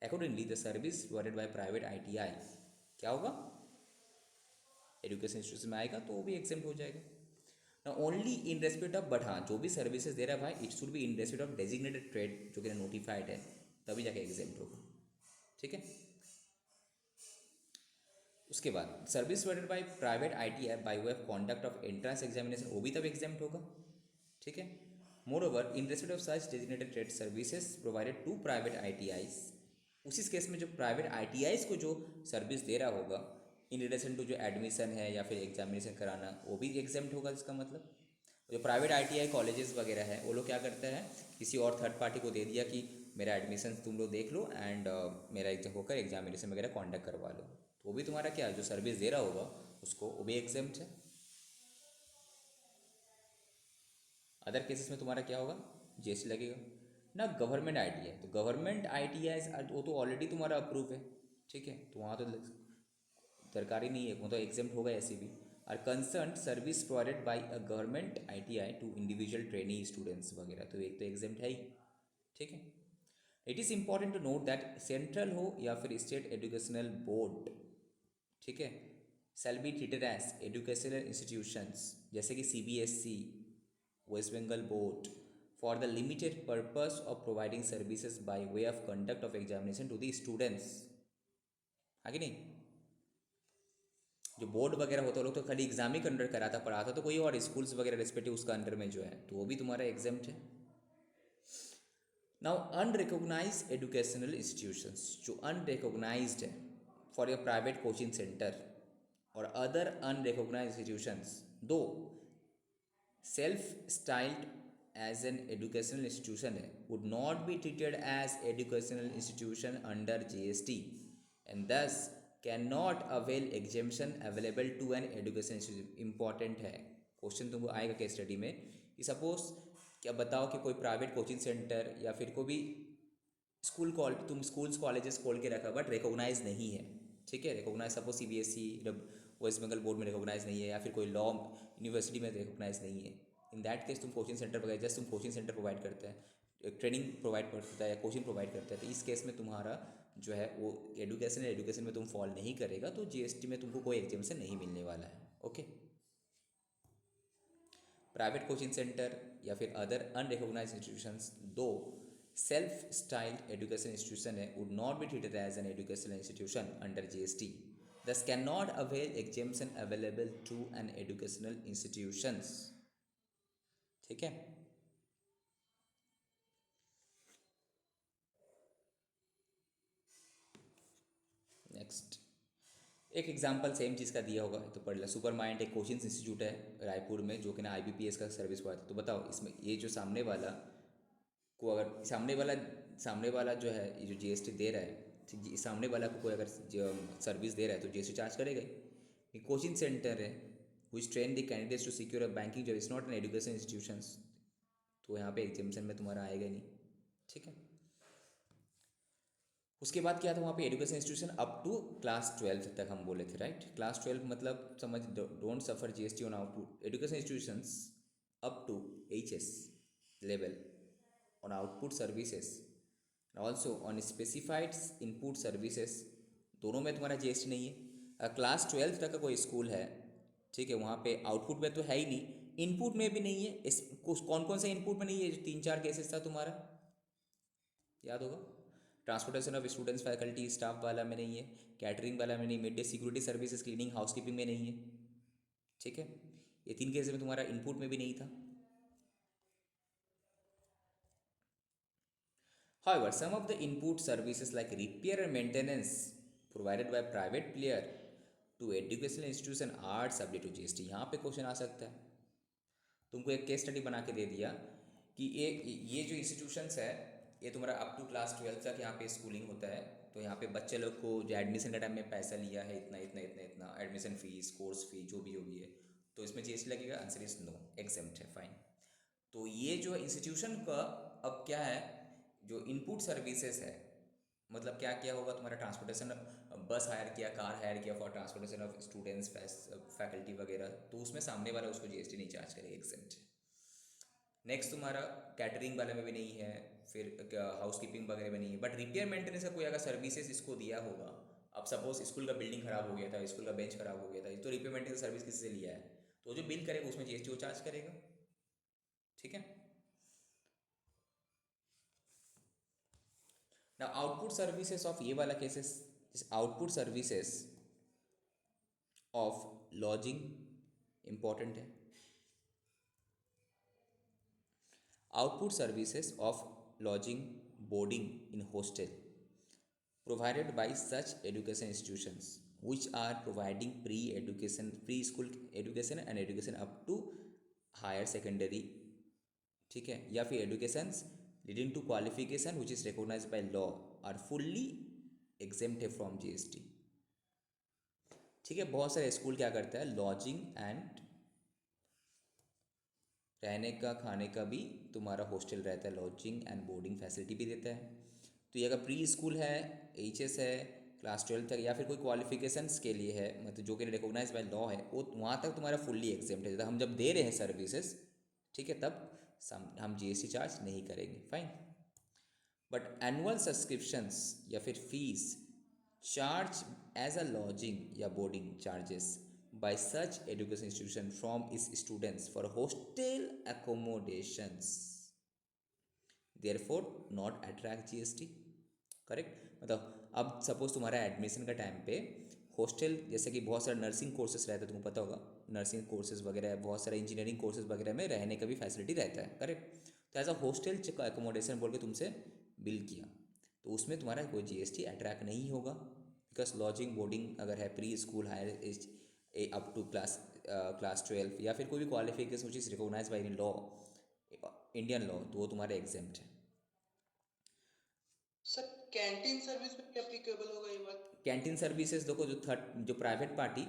[SPEAKER 1] Accordingly the service provided by private ITI क्या होगा, एजुकेशन इंस्टीट्यूशन में आएगा तो वो भी एग्जेम्प्ट हो जाएगा ना, only in respect of, but हाँ जो भी सर्विसेज दे रहा है भाई it should be in respect of designated trade जो कि नोटिफाइड है, तभी जाके एग्जेम्प्ट होगा, ठीक है। उसके बाद service provided by private ITI by way of conduct of entrance examination, वो भी तब एग्जाम्प्ट होगा, ठीक है। Moreover in respect of such designated trade services provided to private ITIs, उसी केस में जो प्राइवेट ITIs को जो सर्विस दे रहा होगा इन रिलेशन टू जो एडमिशन है या फिर एग्जामिनेशन कराना, वो भी एग्जाम्प्ट होगा। इसका मतलब जो प्राइवेट ITI कॉलेजेस वगैरह है वो लोग क्या करते हैं, किसी और थर्ड पार्टी को दे दिया कि मेरा एडमिशन तुम लोग देख लो एंड मेरा एग्जाम होकर एग्जामिनेशन वगैरह कॉन्डक्ट करवा लो, तो वो भी तुम्हारा क्या जो सर्विस दे रहा होगा उसको वो भी एग्जाम्प्ट है। अदर केसेस में तुम्हारा क्या होगा, GST लगेगा ना। गवर्नमेंट ITI, तो गवर्नमेंट ITI वो तो ऑलरेडी तुम्हारा अप्रूव है, ठीक है, तो वहाँ तो दरकार ही नहीं है, वो तो एग्जाम्प्ट होगा ऐसे भी। और concern service provided by a government ITI to individual trainee students वगैरह, तो एक तो एग्जाम्प्ट है ही, ठीक है। It is important to note that central हो या फिर स्टेट एजुकेशनल बोर्ड, ठीक है, shall be treated as educational institutions, जैसे कि CBSE, West Bengal board, for the limited purpose of providing services by way of conduct of examination to the students, आगे नहीं। जो बोर्ड वगैरह होता है लोग तो खाली एग्जाम ही कंडक्ट कराता पढ़ाता, तो कोई और स्कूल्स वगैरह रिस्पेक्टिव उसका अंडर में जो है तो वो भी तुम्हारा एग्जाम्प्ट है। नाउ अनरिकॉग्नाइज्ड एजुकेशनल इंस्टीट्यूशंस, जो अनरिकॉग्नाइज्ड है for your private coaching centre और other unrecognised institutions, though self styled as an educational institution है, would not be treated as educational institution under GST and thus can not avail exemption available to an education institution. Important है क्वेश्चन तुमको आएगा केस स्टडी में कि सपोज क्या बताओ कि कोई प्राइवेट कोचिंग सेंटर या फिर कोई भी स्कूल कॉल, तुम स्कूल्स कॉलेजेस खोल के रखा बट रिकॉग्नाइज नहीं है, ठीक है, recognise suppose CBSE West Bengal board में रिकॉग्नाइज नहीं है, या फिर कोई लॉ यूनिवर्सिटी में रिकॉग्नाइज नहीं है, इन दैट केस तुम कोचिंग सेंटर वगैरह, जस्ट तुम कोचिंग सेंटर प्रोवाइड करते हैं, ट्रेनिंग प्रोवाइड करता है या कोचिंग प्रोवाइड करता है, तो इस केस में तुम्हारा जो है वो एजुकेशन में तुम फॉल नहीं करेगा, तो GST में तुमको कोई एग्जामेशन नहीं मिलने वाला है। ओके, प्राइवेट कोचिंग सेंटर या फिर other unrecognised institutions though self styled education institution है would not be treated as an educational institution under GST, thus cannot avail exemption available to an educational institutions। ठीक है, नेक्स्ट एक एग्जांपल सेम चीज़ का दिया होगा तो पढ़ लो। सुपर माइंड एक कोचिंग इंस्टीट्यूट है रायपुर में जो कि ना IBPS का सर्विस प्रोवाइड है। तो बताओ इसमें ये जो सामने वाला को अगर सामने वाला जो है ये जो GST दे रहा है, ठीक, सामने वाला को कोई अगर सर्विस दे रहा है तो GST चार्ज करेगा ही। कोचिंग सेंटर है which train the candidates to secure a banking job, is not an education institutions, तो यहाँ पे एग्जामिशन में तुम्हारा आएगा नहीं। ठीक है, उसके बाद क्या था वहाँ पे education institution up to class 12 तक हम बोले थे, राइट। क्लास 12 मतलब समझ, don't suffer GST on output. Education institutions up to HS level on output services and also on specified input services, दोनों में तुम्हारा GST नहीं है। क्लास 12 तक का कोई स्कूल है, ठीक है, वहाँ पे आउटपुट में तो है ही नहीं, इनपुट में भी नहीं है। इस कौन कौन से इनपुट में नहीं है, जो 3-4 केसेस था तुम्हारा याद होगा। Transportation of students faculty staff वाला में नहीं है, कैटरिंग वाला में नहीं, mid day security services cleaning housekeeping में नहीं है। ठीक है, ये 3 केसेस में तुम्हारा इनपुट में भी नहीं था। However, some of the input services like repair and maintenance provided by private player to educational institution are subject to GST। यहाँ पे क्वेश्चन आ सकता है, तुमको एक केस स्टडी बना के दे दिया कि ये जो इंस्टीट्यूशंस है ये तुम्हारा अप टू क्लास 12 तक यहाँ पे स्कूलिंग होता है, तो यहाँ पे बच्चे लोग को जो एडमिशन के टाइम में पैसा लिया है इतना इतना इतना इतना एडमिशन फीस कोर्स फी जो भी होगी है, तो इसमें GST लगेगा। आंसर इज नो, एग्जेम्प्ट है, फाइन। तो ये जो इंस्टीट्यूशन का अब क्या है, जो इनपुट सर्विसेज है, मतलब क्या क्या होगा तुम्हारा, ट्रांसपोर्टेशन, बस हायर किया, कार हायर किया for transportation of students faculty वगैरह, तो उसमें सामने वाला उसको GST नहीं चार्ज करेगा, एग्जेम्प्ट। नेक्स्ट तुम्हारा कैटरिंग वाले में भी नहीं है, फिर हाउसकीपिंग वगैरह में नहीं है, बट रिपेयर मेंटेनेंस का कोई अगर सर्विसेज इसको दिया होगा, अब सपोज स्कूल का बिल्डिंग खराब हो गया था, स्कूल का बेंच खराब हो गया था, तो रिपेयर मेंटेनेंस सर्विस किसी से लिया है, तो जो बिल करेगा उसमें GST वो चार्ज करेगा। ठीक है, ना आउटपुट सर्विसेज ऑफ ये वाला cases, output services of lodging important है। Output services of lodging boarding in hostel provided by such education institutions which are providing pre-school education and education up to higher secondary, ठीक है, या फिर educations leading to qualification which is recognized by law are fully exempt from GST। ठीक है, बहुत सारे स्कूल क्या करता है, लॉजिंग एंड रहने का खाने का भी तुम्हारा हॉस्टल रहता है, लॉजिंग एंड बोर्डिंग फैसिलिटी भी देता है। तो ये अगर प्री स्कूल है, HS है, क्लास 12 तक, या फिर कोई क्वालिफिकेशंस के लिए है, मतलब जो कि रिकॉग्नाइज बाय लॉ है, वो वहाँ तक तुम्हारा फुल्ली एग्जेम्प्ट है। हम जब दे रहे हैं सर्विसेज, ठीक है, तब हम GST चार्ज नहीं करेंगे, फाइन। बट एनुअल सब्सक्रिप्शंस या फिर fees charge as a lodging या boarding charges by such education institution from its students for hostel accommodations therefore not attract GST। Correct, मतलब अब सपोज तुम्हारा एडमिशन का टाइम पे हॉस्टल, जैसे कि बहुत सारे नर्सिंग कोर्सेज रहते हैं, तुमको पता होगा, नर्सिंग कोर्सेज वगैरह, बहुत सारे इंजीनियरिंग कोर्सेज वगैरह में रहने का भी फैसिलिटी रहता है, करेक्ट। तो एज अ हॉस्टल एकोमोडेशन बोल के तुमसे बिल किया, तो उसमें तुम्हारा कोई GST अट्रैक्ट नहीं होगा, बिकॉज लॉजिंग बोर्डिंग अगर है pre school higher as up to class 12 या फिर कोई भी qualification which is recognise by law, Indian law, तो वो तुम्हारा एग्जेम्प्ट है।
[SPEAKER 2] सर कैंटीन सर्विस में भी एप्लीकेबल होगा ये बात?
[SPEAKER 1] कैंटीन सर्विसेज देखो, जो प्राइवेट पार्टी,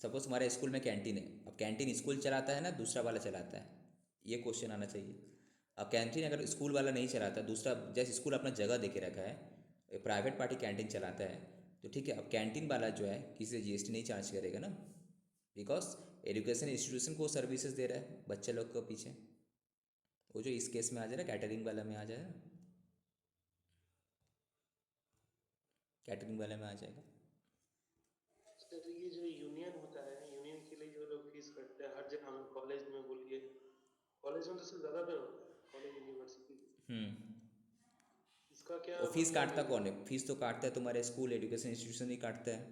[SPEAKER 1] सपोज तुम्हारे स्कूल में कैंटीन है, अब कैंटीन स्कूल चलाता है ना दूसरा वाला चलाता है, ये क्वेश्चन आना चाहिए। अब कैंटीन अगर स्कूल वाला नहीं चलाता, दूसरा जैसे स्कूल अपना जगह दे के रखा है, प्राइवेट पार्टी कैंटीन चलाता है, तो ठीक है, अब कैंटीन वाला जो है किसी से जीएसटी नहीं चार्ज करेगा ना, बिकॉज एजुकेशन इंस्टीट्यूशन को सर्विसेज दे रहा है बच्चे लोग को पीछे। वो जो इस केस में आ जाए ना, कैटरिंग वाला में आ जाए ना, कैटरिंग वाले में आ जाएगा।
[SPEAKER 3] सर ये जो यूनियन होता है, यूनियन के लिए जो लोग फीस कटते हैं हर जगह में, कॉलेज में बोलिए, कॉलेज में तो सर ज़्यादातर होता है, कॉलेज यूनिवर्सिटी, इसका क्या
[SPEAKER 1] वो फीस काटता
[SPEAKER 3] मतलब?
[SPEAKER 1] कौन है? फीस तो काटता है तुम्हारे स्कूल एजुकेशन इंस्टीट्यूशन ही काटता है,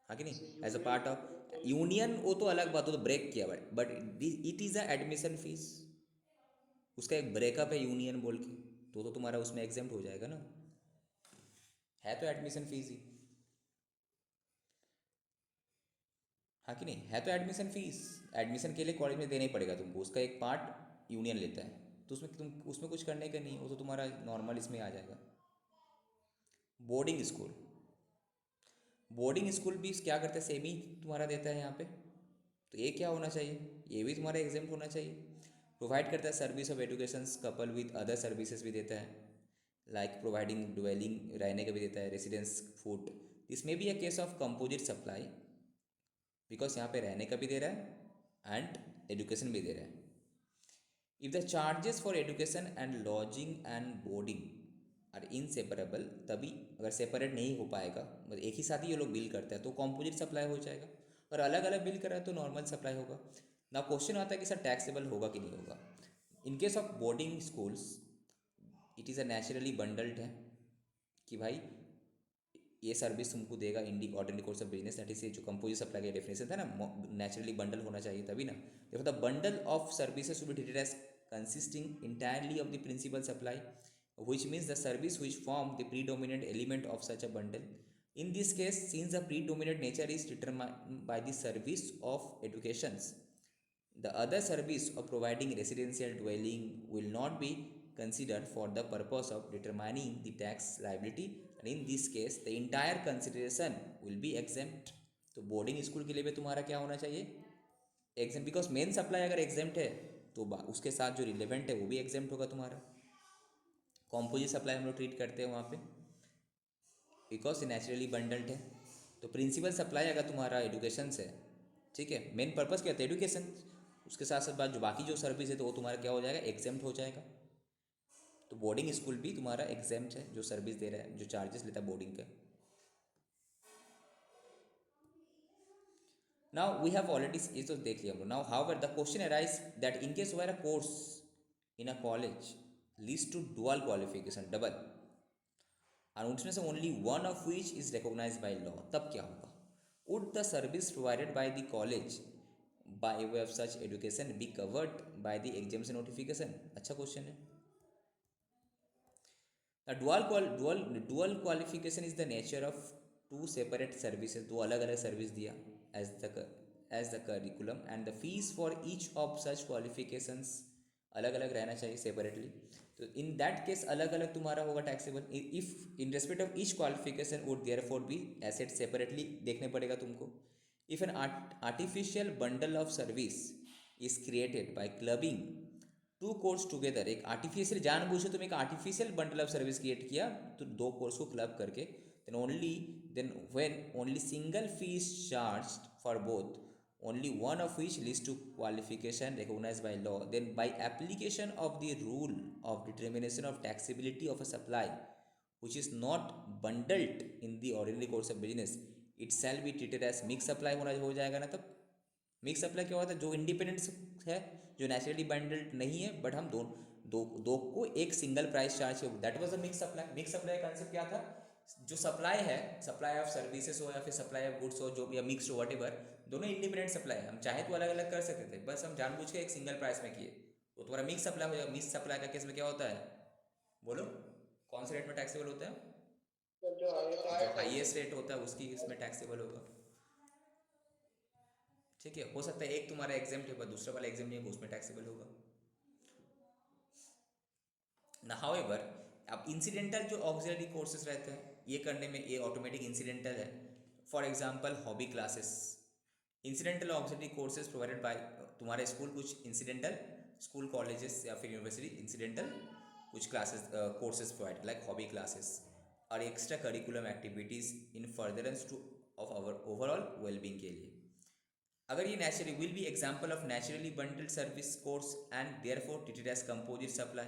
[SPEAKER 1] हाँ कि
[SPEAKER 3] जैसे
[SPEAKER 1] नहीं, as a
[SPEAKER 3] union
[SPEAKER 1] part of
[SPEAKER 3] college,
[SPEAKER 1] union. वो तो अलग बात हो, तो ब्रेक किया, but it is a admission fees, उसका एक ब्रेकअप है यूनियन बोल के, तो तुम्हारा उसमें एग्जाम्प्ट हो जाएगा ना, है तो एडमिशन फीस ही, हाँ कि नहीं, है तो एडमिशन फीस। एडमिशन के लिए कॉलेज में देना ही पड़ेगा तुमको, उसका एक पार्ट यूनियन लेता है, तो उसमें कुछ करने का नहीं, वो तो तुम्हारा नॉर्मल इसमें आ जाएगा। बोर्डिंग स्कूल, बोर्डिंग स्कूल भी क्या करता है, सेमी तुम्हारा देता है यहाँ पे, तो ये क्या होना चाहिए, ये भी तुम्हारा एग्जाम्प्ट होना चाहिए। प्रोवाइड करता है service of education couple with other services भी देता है, लाइक प्रोवाइडिंग ड्वेलिंग, रहने का भी देता है, रेसिडेंस, फूड। इसमें भी a case of composite supply, because यहाँ पे रहने का भी दे रहा है एंड एजुकेशन भी दे रहा है। If the charges for education and lodging and boarding are inseparable, तभी अगर सेपरेट नहीं हो पाएगा, मतलब एक ही साथ ही ये लोग बिल करते हैं, तो कॉम्पोजिट सप्लाई हो जाएगा, और अलग अलग बिल करा है तो नॉर्मल सप्लाई होगा ना। क्वेश्चन आता है कि सर टैक्सेबल होगा कि नहीं होगा। In case of boarding schools it is a naturally bundled है, कि भाई ये सर्विस तुमको देगा in the ordinary course of business, that is जो कंपोजिट सप्लाई का डेफिनेशन था ना, नेचुरली बंडल होना चाहिए तभी ना। देखो the bundle of services to be treated as consisting entirely of the principal supply, which means the service which form the predominant element of such a bundle. In this case, since the predominant nature is determined by the service of educations, the other service of providing residential dwelling will not be considered for the purpose of determining the tax liability, and in this case the entire consideration will be exempt. तो बोर्डिंग स्कूल के लिए भी तुम्हारा क्या होना चाहिए, एग्जाम, बिकॉज मेन सप्लाई अगर एग्जाम्प्ट है तो उसके साथ जो रिलेवेंट है वो भी एग्जाम्प्ट होगा तुम्हारा। कॉम्पोजिट सप्लाई हम लोग ट्रीट करते हैं वहाँ पे, बिकॉज नेचुरली बंडल्ड है। तो प्रिंसिपल सप्लाई अगर तुम्हारा एजुकेशन से, ठीक है, मेन पर्पस क्या होता है एजुकेशन, उसके साथ साथ बात जो बाकी जो सर्विस है तो वो तुम्हारा क्या हो जाएगा, एग्जाम्प्ट हो जाएगा। तो बोर्डिंग स्कूल भी तुम्हारा एग्जाम्प्ट है, जो सर्विस दे रहा है, जो चार्जेस लेता है बोर्डिंग का। नाउ वी हैव ऑलरेडी, ये तो देख लिया हम लोग। Now however the question arise that in case where a course in a college leads to dual qualification, double, और उसमें से only one of which is recognised by law, तब क्या होगा। Would the service provided by the college by way of such education be covered by the exams notification. अच्छा क्वेश्चन है। Dual qualification is the nature of two separate services, दो अलग अलग सर्विस दिया as the curriculum, and the fees for each of such qualifications अलग अलग रहना चाहिए सेपरेटली। तो इन दैट केस अलग अलग तुम्हारा होगा taxable, if in respect of each qualification would therefore be assessed separately देखने पड़ेगा तुमको। If an artificial bundle of service is created by clubbing two course together, एक आर्टिफिशियल जानबूझ तुम एक artificial bundle of service create किया, तो दो कोर्स को क्लब करके, then when only single fee is charged for both, only one of which leads to qualification recognized by law, then by application of the rule of determination of taxability of a supply which is not bundled in the ordinary course of business, it shall be treated as mixed supply होना हो जाएगा ना। तब मिक्स सप्लाई क्या होता है, जो इंडिपेंडेंट है, जो नेचुरली बंडल्ड नहीं है, बट हम दो को एक सिंगल प्राइस चार्ज किया, that was a mix supply. Mix supply का कांसेप्ट क्या था, जो सप्लाई है, सप्लाई ऑफ सर्विसेज हो या फिर सप्लाई ऑफ गुड्स हो, जो या मिक्स हो व्हाटएवर, दोनों इंडिपेंडेंट सप्लाई है, हम चाहे तो अलग अलग कर सकते थे, बस हम जानबूझ के एक सिंगल प्राइस में किए, तो तुम्हारा मिक्स सप्लाई हो जाएगा। मिक्स सप्लाई का केस में क्या होता है, बोलो कौन से रेट में टैक्सेबल होता है,
[SPEAKER 2] जो
[SPEAKER 1] जो
[SPEAKER 2] हायर
[SPEAKER 1] हाईएस्ट रेट होता है उसकी इसमें टैक्सेबल होगा। ठीक है, हो सकता है एक तुम्हारा एग्जाम्प्ट है दूसरा वाला एग्जाम नहीं है, उसमें टैक्सेबल होगा ना। हाउएवर अब इंसिडेंटल जो ऑक्सिलरी कोर्सेज रहते हैं, ये करने में ये ऑटोमेटिक इंसिडेंटल है। For example hobby classes, incidental auxiliary courses provided by, तुम्हारा स्कूल कुछ इंसिडेंटल स्कूल कॉलेजेस या फिर यूनिवर्सिटी इंसिडेंटल कुछ classes courses provide like hobby classes और extra curriculum activities in furtherance to of our overall wellbeing के लिए। अगर ये naturally will be example of naturally bundled service course and therefore treated as composite supply.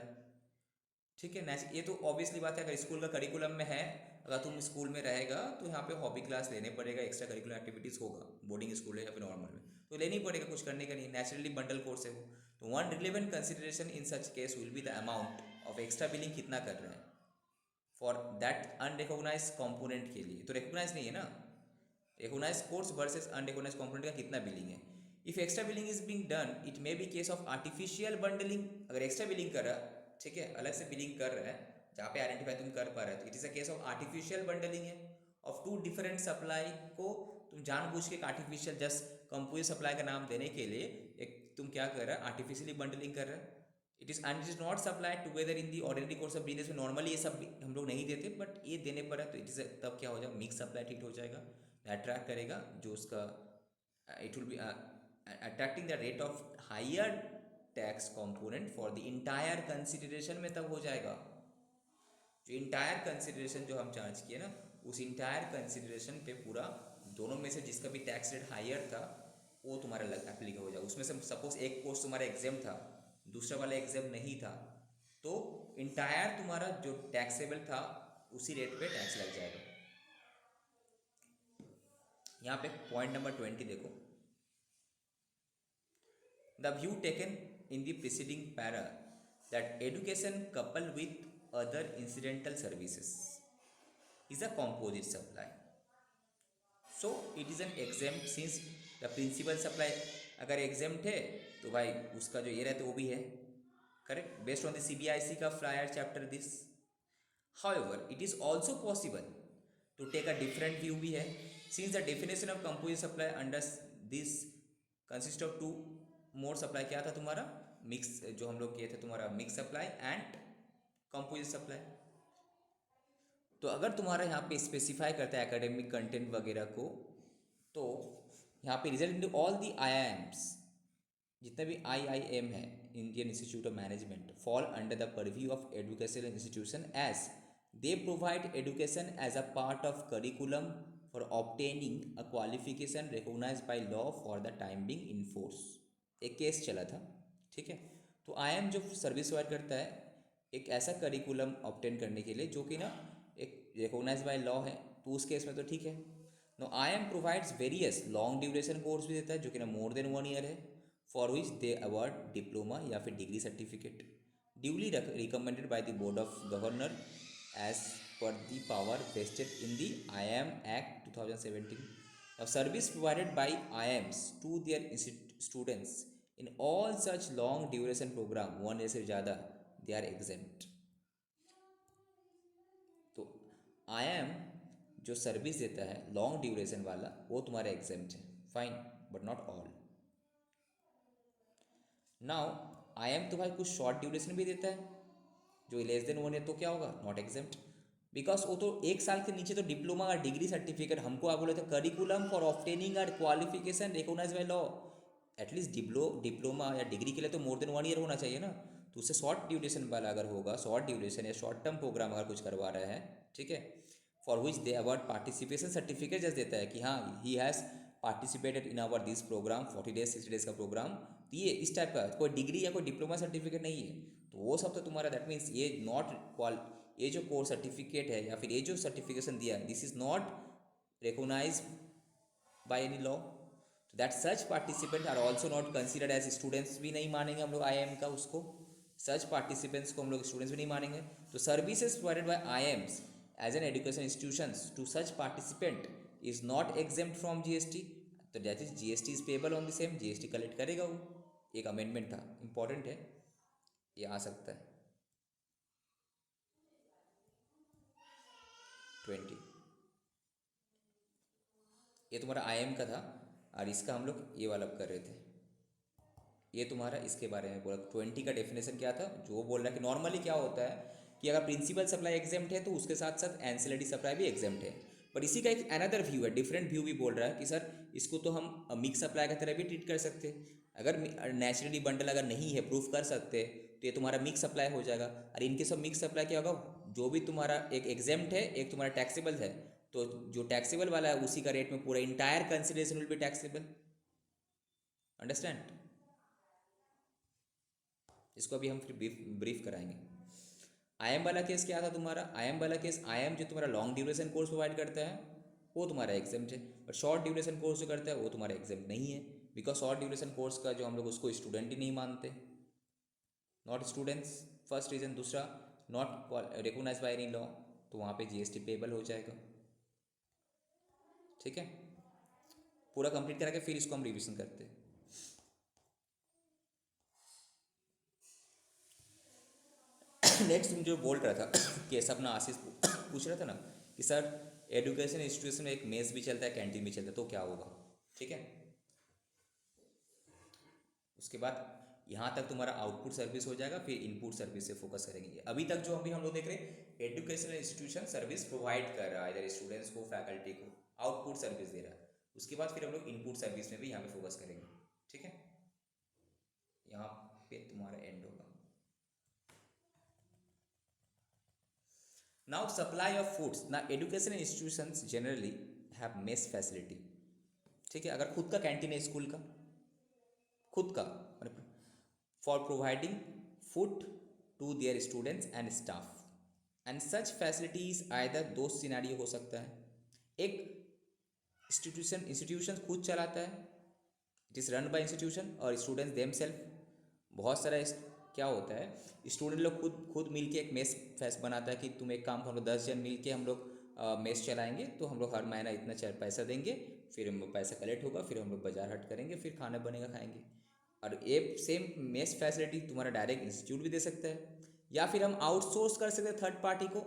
[SPEAKER 1] ठीक है, ये तो ऑब्वियसली बात है, अगर स्कूल का करिकुलम में है, अगर तुम स्कूल में रहेगा तो यहाँ पे हॉबी क्लास लेने पड़ेगा, एक्स्ट्रा करिकुलर एक्टिविटीज़ होगा, बोर्डिंग स्कूल है या फिर नॉर्मल में तो लेनी पड़ेगा, कुछ करने का नहीं, नेचुरली बंडल कोर्स है वो। तो one relevant consideration in such case will be the amount of extra billing कितना कर रहा है फॉर दैट अनरिकॉग्नाइज कॉम्पोनेंट के लिए। तो रिकॉग्नाइज नहीं है ना, recognise course versus unrecognise component का कितना बिलिंग है। If extra billing is being done it may be case of artificial bundling. अगर एक्स्ट्रा बिलिंग कर रहा, ठीक है, अलग से बिलिंग कर रहा है जहाँ पे आइडेंटिफाई तुम कर पा रहे हो, तो it is a case of artificial bundling है ऑफ टू डिफरेंट सप्लाई को तुम जानबूझ के आर्टिफिशियल जस्ट कंपोजिट सप्लाई का नाम देने के लिए एक तुम क्या कर रहा है, आर्टिफिशियली बंडलिंग कर रहा है। It is and it is not supplied together in the ordinary course of business में। नॉर्मली ये सब हम लोग नहीं देते, बट ये देने पर है तो इट इज़ तब क्या हो जाएगा, मिक्स सप्लाई ट्रीट हो जाएगा, अट्रैक्ट करेगा जो उसका it will be attracting the rate of higher tax component for the entire consideration में तब हो जाएगा। जो इंटायर कंसिडरेशन जो हम चार्ज किए ना, उस इंटायर कंसिडरेशन पे पूरा दोनों में से जिसका भी टैक्स रेट हायर था वो तुम्हारा एप्लीकेबल हो जाएगा। उसमें से सपोज एक कोर्स तुम्हारा एग्जाम था, दूसरा वाला एग्जाम नहीं था, तो इंटायर तुम्हारा जो टैक्सेबल था उसी रेट पे टैक्स लग जाएगा। यहाँ पे पॉइंट नंबर 20 देखो, the view taken in the preceding para that education couple with other incidental services is a composite supply, so it is an exempt since the principal supply अगर exempt है तो भाई उसका जो ये रहता है वो भी है, correct, based on the CBIC का prior chapter this। however it is also possible to take a different view भी है, since the definition of composite supply under this consist of two more supply, क्या था तुम्हारा मिक्स, जो हम लोग किए थे तुम्हारा mix supply and composite supply. तो अगर तुम्हारा यहाँ पे स्पेसिफाई करता है एकेडमिक कंटेंट वगैरह को, तो यहाँ पे result into all the IIMs, जितना भी IIM है, Indian Institute of Management, fall under the purview of educational institution as they provide education as a part of curriculum for obtaining a qualification recognised by law for the time being in force. एक केस चला था, ठीक है, तो IIM जो सर्विस प्रोवाइड करता है एक ऐसा करिकुलम ऑब्टेन करने के लिए जो कि ना एक रिकॉग्नाइज बाय लॉ है, तो उस केस में तो ठीक है। No IIM provides various long duration course भी देता है जो कि ना मोर देन 1 ईयर है, for which they award diploma या फिर degree certificate duly recommended by the board of governor as per the power vested in the IIM act 2017। Now service provided by IIMs to their students in all such long duration program 1 year से ज़्यादा they are exempt। तो IIM जो सर्विस देता है लॉन्ग ड्यूरेशन वाला वो तुम्हारा exempt है, fine, but not all. Now IIM तो भाई कुछ शॉर्ट ड्यूरेशन भी देता है जो लेस देन 1 ईयर, तो क्या होगा, नॉट exempt, बिकॉज वो तो 1 साल के नीचे तो डिप्लोमा और डिग्री सर्टिफिकेट हमको आप बोले थे करिकुलम फॉर ऑब्टेनिंग और qualification recognise by law, at least diploma या डिग्री के लिए तो मोर देन 1 ईयर होना चाहिए ना। तो उससे शॉर्ट ड्यूरेशन वाला अगर होगा, शॉर्ट ड्यूरेशन या शॉर्ट टर्म प्रोग्राम अगर कुछ करवा रहा है, ठीक है, for which they award participation certificate just देता है कि हाँ he has participated in our this programme 40 days 60 days का प्रोग्राम, तो ये इस टाइप का कोई डिग्री या कोई डिप्लोमा सर्टिफिकेट नहीं है, तो वो सब तो तुम्हारा दैट मीन्स ये ये जो कोर्स सर्टिफिकेट है या फिर ये जो सर्टिफिकेशन दिया है this is not recognise by any law, तो that such participant are also not considered as students भी नहीं मानेंगे हम लोग IIM का, उसको सच पार्टिसिपेंट्स को हम लोग स्टूडेंट्स भी नहीं मानेंगे। तो services provided by IIMs as an education institutions to such participant is not exempt from GST, तो that is GST is payable on the same, GST collect करेगा वो। एक अमेंडमेंट था, इंपॉर्टेंट है, ये आ सकता है 20। ये तुम्हारा IIM का था और इसका हम लोग ये वाला कर रहे थे, ये तुम्हारा इसके बारे में बोला 20 का डेफिनेशन क्या था, जो वो बोल रहा है कि नॉर्मली क्या होता है कि अगर प्रिंसिपल सप्लाई एग्जेम्प्ट है तो उसके साथ साथ एंसिलरी सप्लाई भी एग्जेम्प्ट है, पर इसी का एक अनदर व्यू है, डिफरेंट व्यू भी बोल रहा है कि सर इसको तो हम मिक्स सप्लाई की तरह भी ट्रीट कर सकते हैं। अगर नेचुरली बंडल अगर नहीं है, प्रूफ कर सकते, तो ये तुम्हारा मिक्स सप्लाई हो जाएगा। और इनके सब मिक्स सप्लाई क्या होगा, जो भी तुम्हारा एक एग्जेम्प्ट है, एक तुम्हारा टैक्सेबल है, तो जो टैक्सेबल वाला है उसी का रेट में पूरा entire consideration will be taxable. Understand? इसको अभी हम फिर ब्रीफ कराएंगे। IIM वाला केस क्या था तुम्हारा? IIM वाला केस, IIM जो तुम्हारा लॉन्ग ड्यूरेशन कोर्स प्रोवाइड करता है वो तुम्हारा एग्जाम्प्ट है, और शॉर्ट ड्यूरेशन कोर्स जो करता है वो तुम्हारा एग्जाम्प्ट नहीं है, बिकॉज शॉर्ट ड्यूरेशन कोर्स का जो हम लोग उसको स्टूडेंट ही नहीं मानते, नॉट स्टूडेंट्स, फर्स्ट रीज़न। दूसरा, not recognise by any law, तो वहाँ पे GST पेबल हो जाएगा। ठीक है, पूरा कंप्लीट करा के फिर इसको हम रिविजन करते हैं। नेक्स्ट तुम जो बोल रहा था केस अपना आशीष पूछ रहा था ना कि सर एजुकेशन इंस्टीट्यूशन में एक मेस भी चलता है, कैंटीन भी चलता है, तो क्या होगा? ठीक है, उसके बाद यहाँ तक तुम्हारा आउटपुट सर्विस हो जाएगा, फिर इनपुट सर्विस से फोकस करेंगे। अभी तक जो हम लोग देख रहे हैं, एजुकेशनल इंस्टीट्यूशन सर्विस प्रोवाइड कर रहा है इधर स्टूडेंट्स को, फैकल्टी को, आउटपुट सर्विस दे रहा है। उसके बाद फिर हम लोग इनपुट सर्विस में भी यहाँ पे फोकस करेंगे। ठीक है, यहाँ पे तुम्हारा एंड होगा। Now supply of foods. Now educational institutions generally have mess facility. ठीक है, अगर खुद का कैंटीन है स्कूल का, खुद का, for providing food to their students and staff, and such facilities either दो सिनेरियो हो सकता है। एक इंस्टीट्यूशन खुद चलाता है, it is run by institution, और स्टूडेंट्स देम सेल्फ। बहुत सारा क्या होता है, स्टूडेंट लोग खुद मिल के एक मेस फैस बनाता है कि तुम एक काम करो, हम लोग 10 जन मिल के हम लोग मेस चलाएंगे, तो हम लोग हर महीना इतना पैसा देंगे, फिर हम पैसा कलेक्ट होगा, फिर हम लोग बाजार हट करेंगे, फिर खाना बनेगा, खाएंगे। और ये सेम मेस फैसिलिटी तुम्हारा डायरेक्ट इंस्टीट्यूट भी दे सकता है, या फिर हम आउटसोर्स कर सकते हैं थर्ड पार्टी को,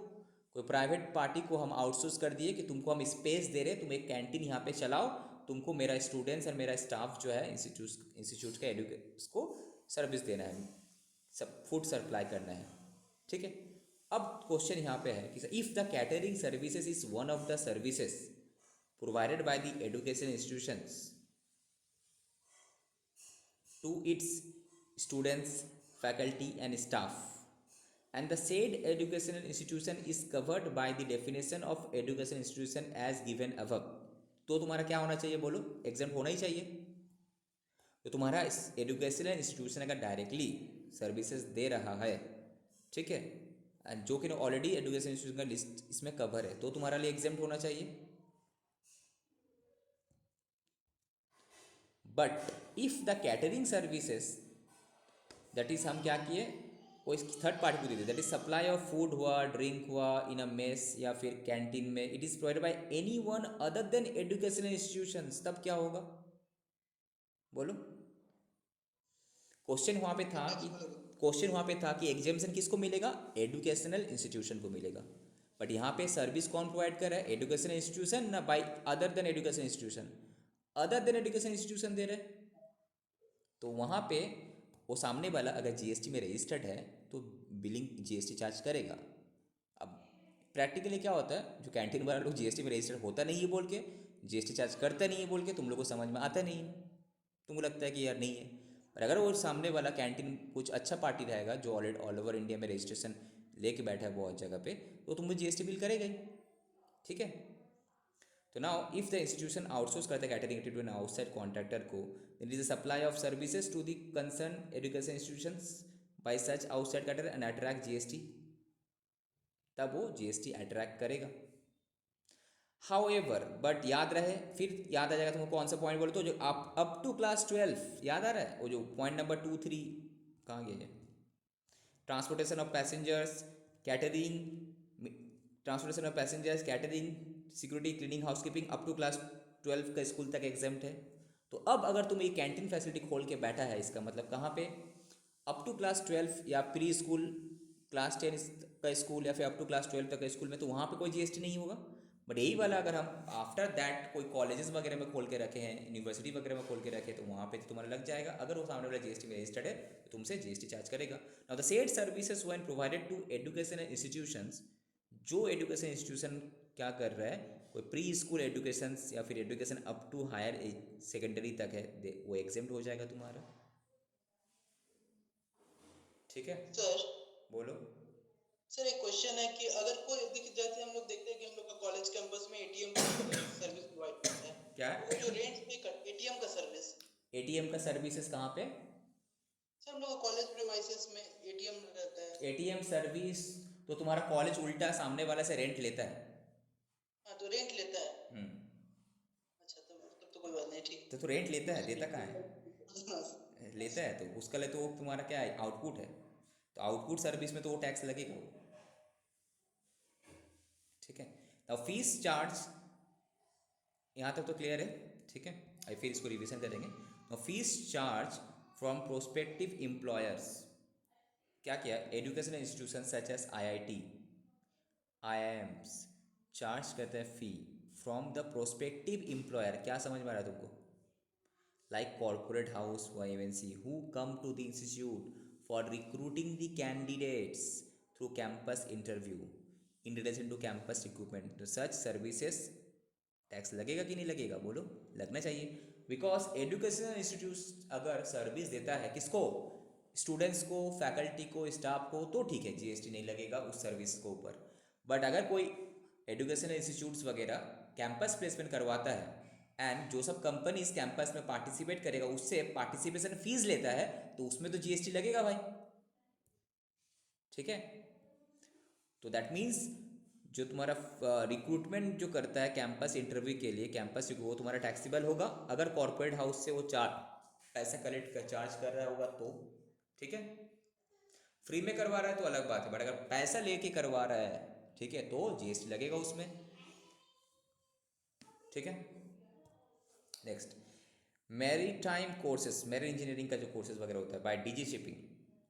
[SPEAKER 1] कोई प्राइवेट पार्टी को हम आउटसोर्स कर दिए कि तुमको हम स्पेस दे रहे, तुम एक कैंटीन यहाँ पे चलाओ, तुमको मेरा स्टूडेंट्स और मेरा स्टाफ जो है इंस्टीट्यूट का उसको सर्विस देना है, सब फूड सप्लाई करना है। ठीक है, अब क्वेश्चन यहाँ पे है कि if the catering services is one of the services provided by the education institutions to its students, faculty and staff, and the said educational institution is covered by the definition of education institution as given above, तो तुम्हारा क्या होना चाहिए बोलो? एग्जाम्प्ट होना ही चाहिए। तो तुम्हारा एजुकेशनल इंस्टीट्यूशन अगर डायरेक्टली सर्विसेज दे रहा है, ठीक है, जो कि ऑलरेडी एजुकेशन इंस्टीट्यूशन का लिस्ट इसमें कवर है, तो तुम्हारा लिए एग्जाम्प्ट होना चाहिए। But if the catering services, that is हम क्या किए, वो इस थर्ड पार्टी को दे दिए, that is supply of food हुआ, ड्रिंक हुआ इन अ मेस या फिर कैंटीन में, it is provided by any one other than educational institutions, तब क्या होगा बोलो? क्वेश्चन वहाँ पे था कि एग्जाम्पशन किसको मिलेगा? एजुकेशनल इंस्टीट्यूशन को मिलेगा। बट यहाँ पे सर्विस कौन प्रोवाइड कर रहा है? एजुकेशनल इंस्टीट्यूशन ना by other than education institution? Other then education institution they रहे, तो वहाँ पे वो सामने वाला अगर GST में रजिस्टर्ड है तो बिलिंग GST चार्ज करेगा। अब प्रैक्टिकली क्या होता है, जो कैंटीन वाला लोग GST में रजिस्टर्ड होता नहीं है बोल के GST चार्ज करता नहीं है बोल के तुम लोग को समझ में आता नहीं है, तुमको लगता है कि यार नहीं है। पर अगर वो सामने वाला कैंटीन कुछ अच्छा पार्टी रहेगा जो ऑल ओवर इंडिया में रजिस्ट्रेशन लेके बैठा है बहुत जगह पे, तो तुमको GST बिल करेगा ही। ठीक है, तो now if the institution outsource करता है catering activity to an outside contractor को, then it is a supply of services to the concern education institutions by such outside cater and attract GST, तब वो GST अट्रैक्ट करेगा। हाउएवर, बट याद रहे, फिर याद आ जाएगा तुमको कौन सा पॉइंट बोले तो, जो आप अप टू क्लास 12 याद आ रहा है, वो जो पॉइंट नंबर 2-3 कहाँ गया है? Transportation of passengers, catering, transportation of passengers, catering, security, cleaning, housekeeping, up to class 12 का स्कूल तक एग्जाम्प्ट है। तो अब अगर तुम ये कैंटीन फैसिलिटी खोल के बैठा है, इसका मतलब कहाँ पे? अप टू क्लास 12 या प्री स्कूल क्लास 10 का स्कूल या फिर अप टू क्लास 12 तक का स्कूल में, तो वहाँ पे कोई GST नहीं होगा। बट यही वाला अगर हम आफ्टर दैट कोई कॉलेजेस वगैरह में खोल के रखे हैं, यूनिवर्सिटी वगैरह में खोल के रखे, तो वहाँ पे तो तुम्हारा लग जाएगा। अगर वो सामने वाला GST में रजिस्टर्ड है तो तुमसे GST चार्ज करेगा। Now the said services when provided to educational institutions, जो एजुकेशन इंस्टीट्यूशन क्या कर रहा है, कोई प्री स्कूल एजुकेशन या फिर education up to higher secondary तक है, वो एग्जाम्प्ट हो जाएगा तुम्हारा। ठीक है,
[SPEAKER 2] सर
[SPEAKER 1] बोलो।
[SPEAKER 2] सर एक क्वेश्चन है कि अगर कोई देखिए जैसे हम लोग देखते हैं कि हम लोग का कॉलेज कैंपस में एटीएम का सर्विस प्रोवाइड करता है,
[SPEAKER 1] क्या?
[SPEAKER 2] तो वो जो रेंट पे कर एटीएम का सर्विस,
[SPEAKER 1] एटीएम का सर्विसेज कहाँ पे?
[SPEAKER 2] सर हम लोग का कॉलेज प्रीमाइसेस में एटीएम रहता है।
[SPEAKER 1] एटीएम सर्विस तो तुम्हारा कॉलेज उल्टा सामने वाला से रेंट लेता है।
[SPEAKER 2] हाँ तो रेंट लेता है।
[SPEAKER 1] हम्म।
[SPEAKER 2] अच्छा तब तो कोई बात नहीं, ठीक।
[SPEAKER 1] तो रेंट लेता है, देता कहाँ
[SPEAKER 2] हाँ,
[SPEAKER 1] है? लेता है तो उसका लिए तो वो तुम्हारा क्या है, आउटपुट है। तो आउटपुट सर्विस में तो वो टैक्स लगेगा वो। ठीक है, अब फीस चार्ज यहाँ तक तो क्लियर है। ठीक है, आई फिर इसको रिवीजन करेंगे। Fees charge from prospective employers, क्या किया, educational institution such as IIT, IIMs charge करते हैं फी फ्रॉम द प्रोस्पेक्टिव एम्प्लॉयर। क्या समझ में आ रहा है तुमको? like corporate house or MNC who come to the institute for recruiting the candidates through campus interview in relation to campus recruitment, तो such services टैक्स लगेगा कि नहीं लगेगा? बोलो, लगना चाहिए। बिकॉज एजुकेशनल इंस्टीट्यूट अगर सर्विस देता है किसको, स्टूडेंट्स को, फैकल्टी को, स्टाफ को, तो ठीक है, जीएसटी नहीं लगेगा उस सर्विस को ऊपर। बट अगर कोई एजुकेशनल इंस्टीट्यूट्स वगैरह कैंपस प्लेसमेंट करवाता है एंड जो सब कंपनी इस कैंपस में पार्टिसिपेट करेगा उससे पार्टिसिपेशन फीस लेता है, तो उसमें तो जीएसटी लगेगा भाई। ठीक है, तो दैट मीन्स जो तुम्हारा रिक्रूटमेंट जो करता है कैंपस इंटरव्यू के लिए, कैंपस वो तुम्हारा टैक्सेबल होगा। अगर कॉर्पोरेट हाउस से वो पैसा कलेक्ट कर चार्ज कर रहा होगा तो। ठीक है, फ्री में करवा रहा है तो अलग बात है, बट अगर पैसा लेके करवा रहा है, ठीक है, तो जीएसटी लगेगा उसमें। ठीक है, next, maritime courses, marine engineering का जो कोर्सेज वगैरह होता है बाय डीजी शिपिंग,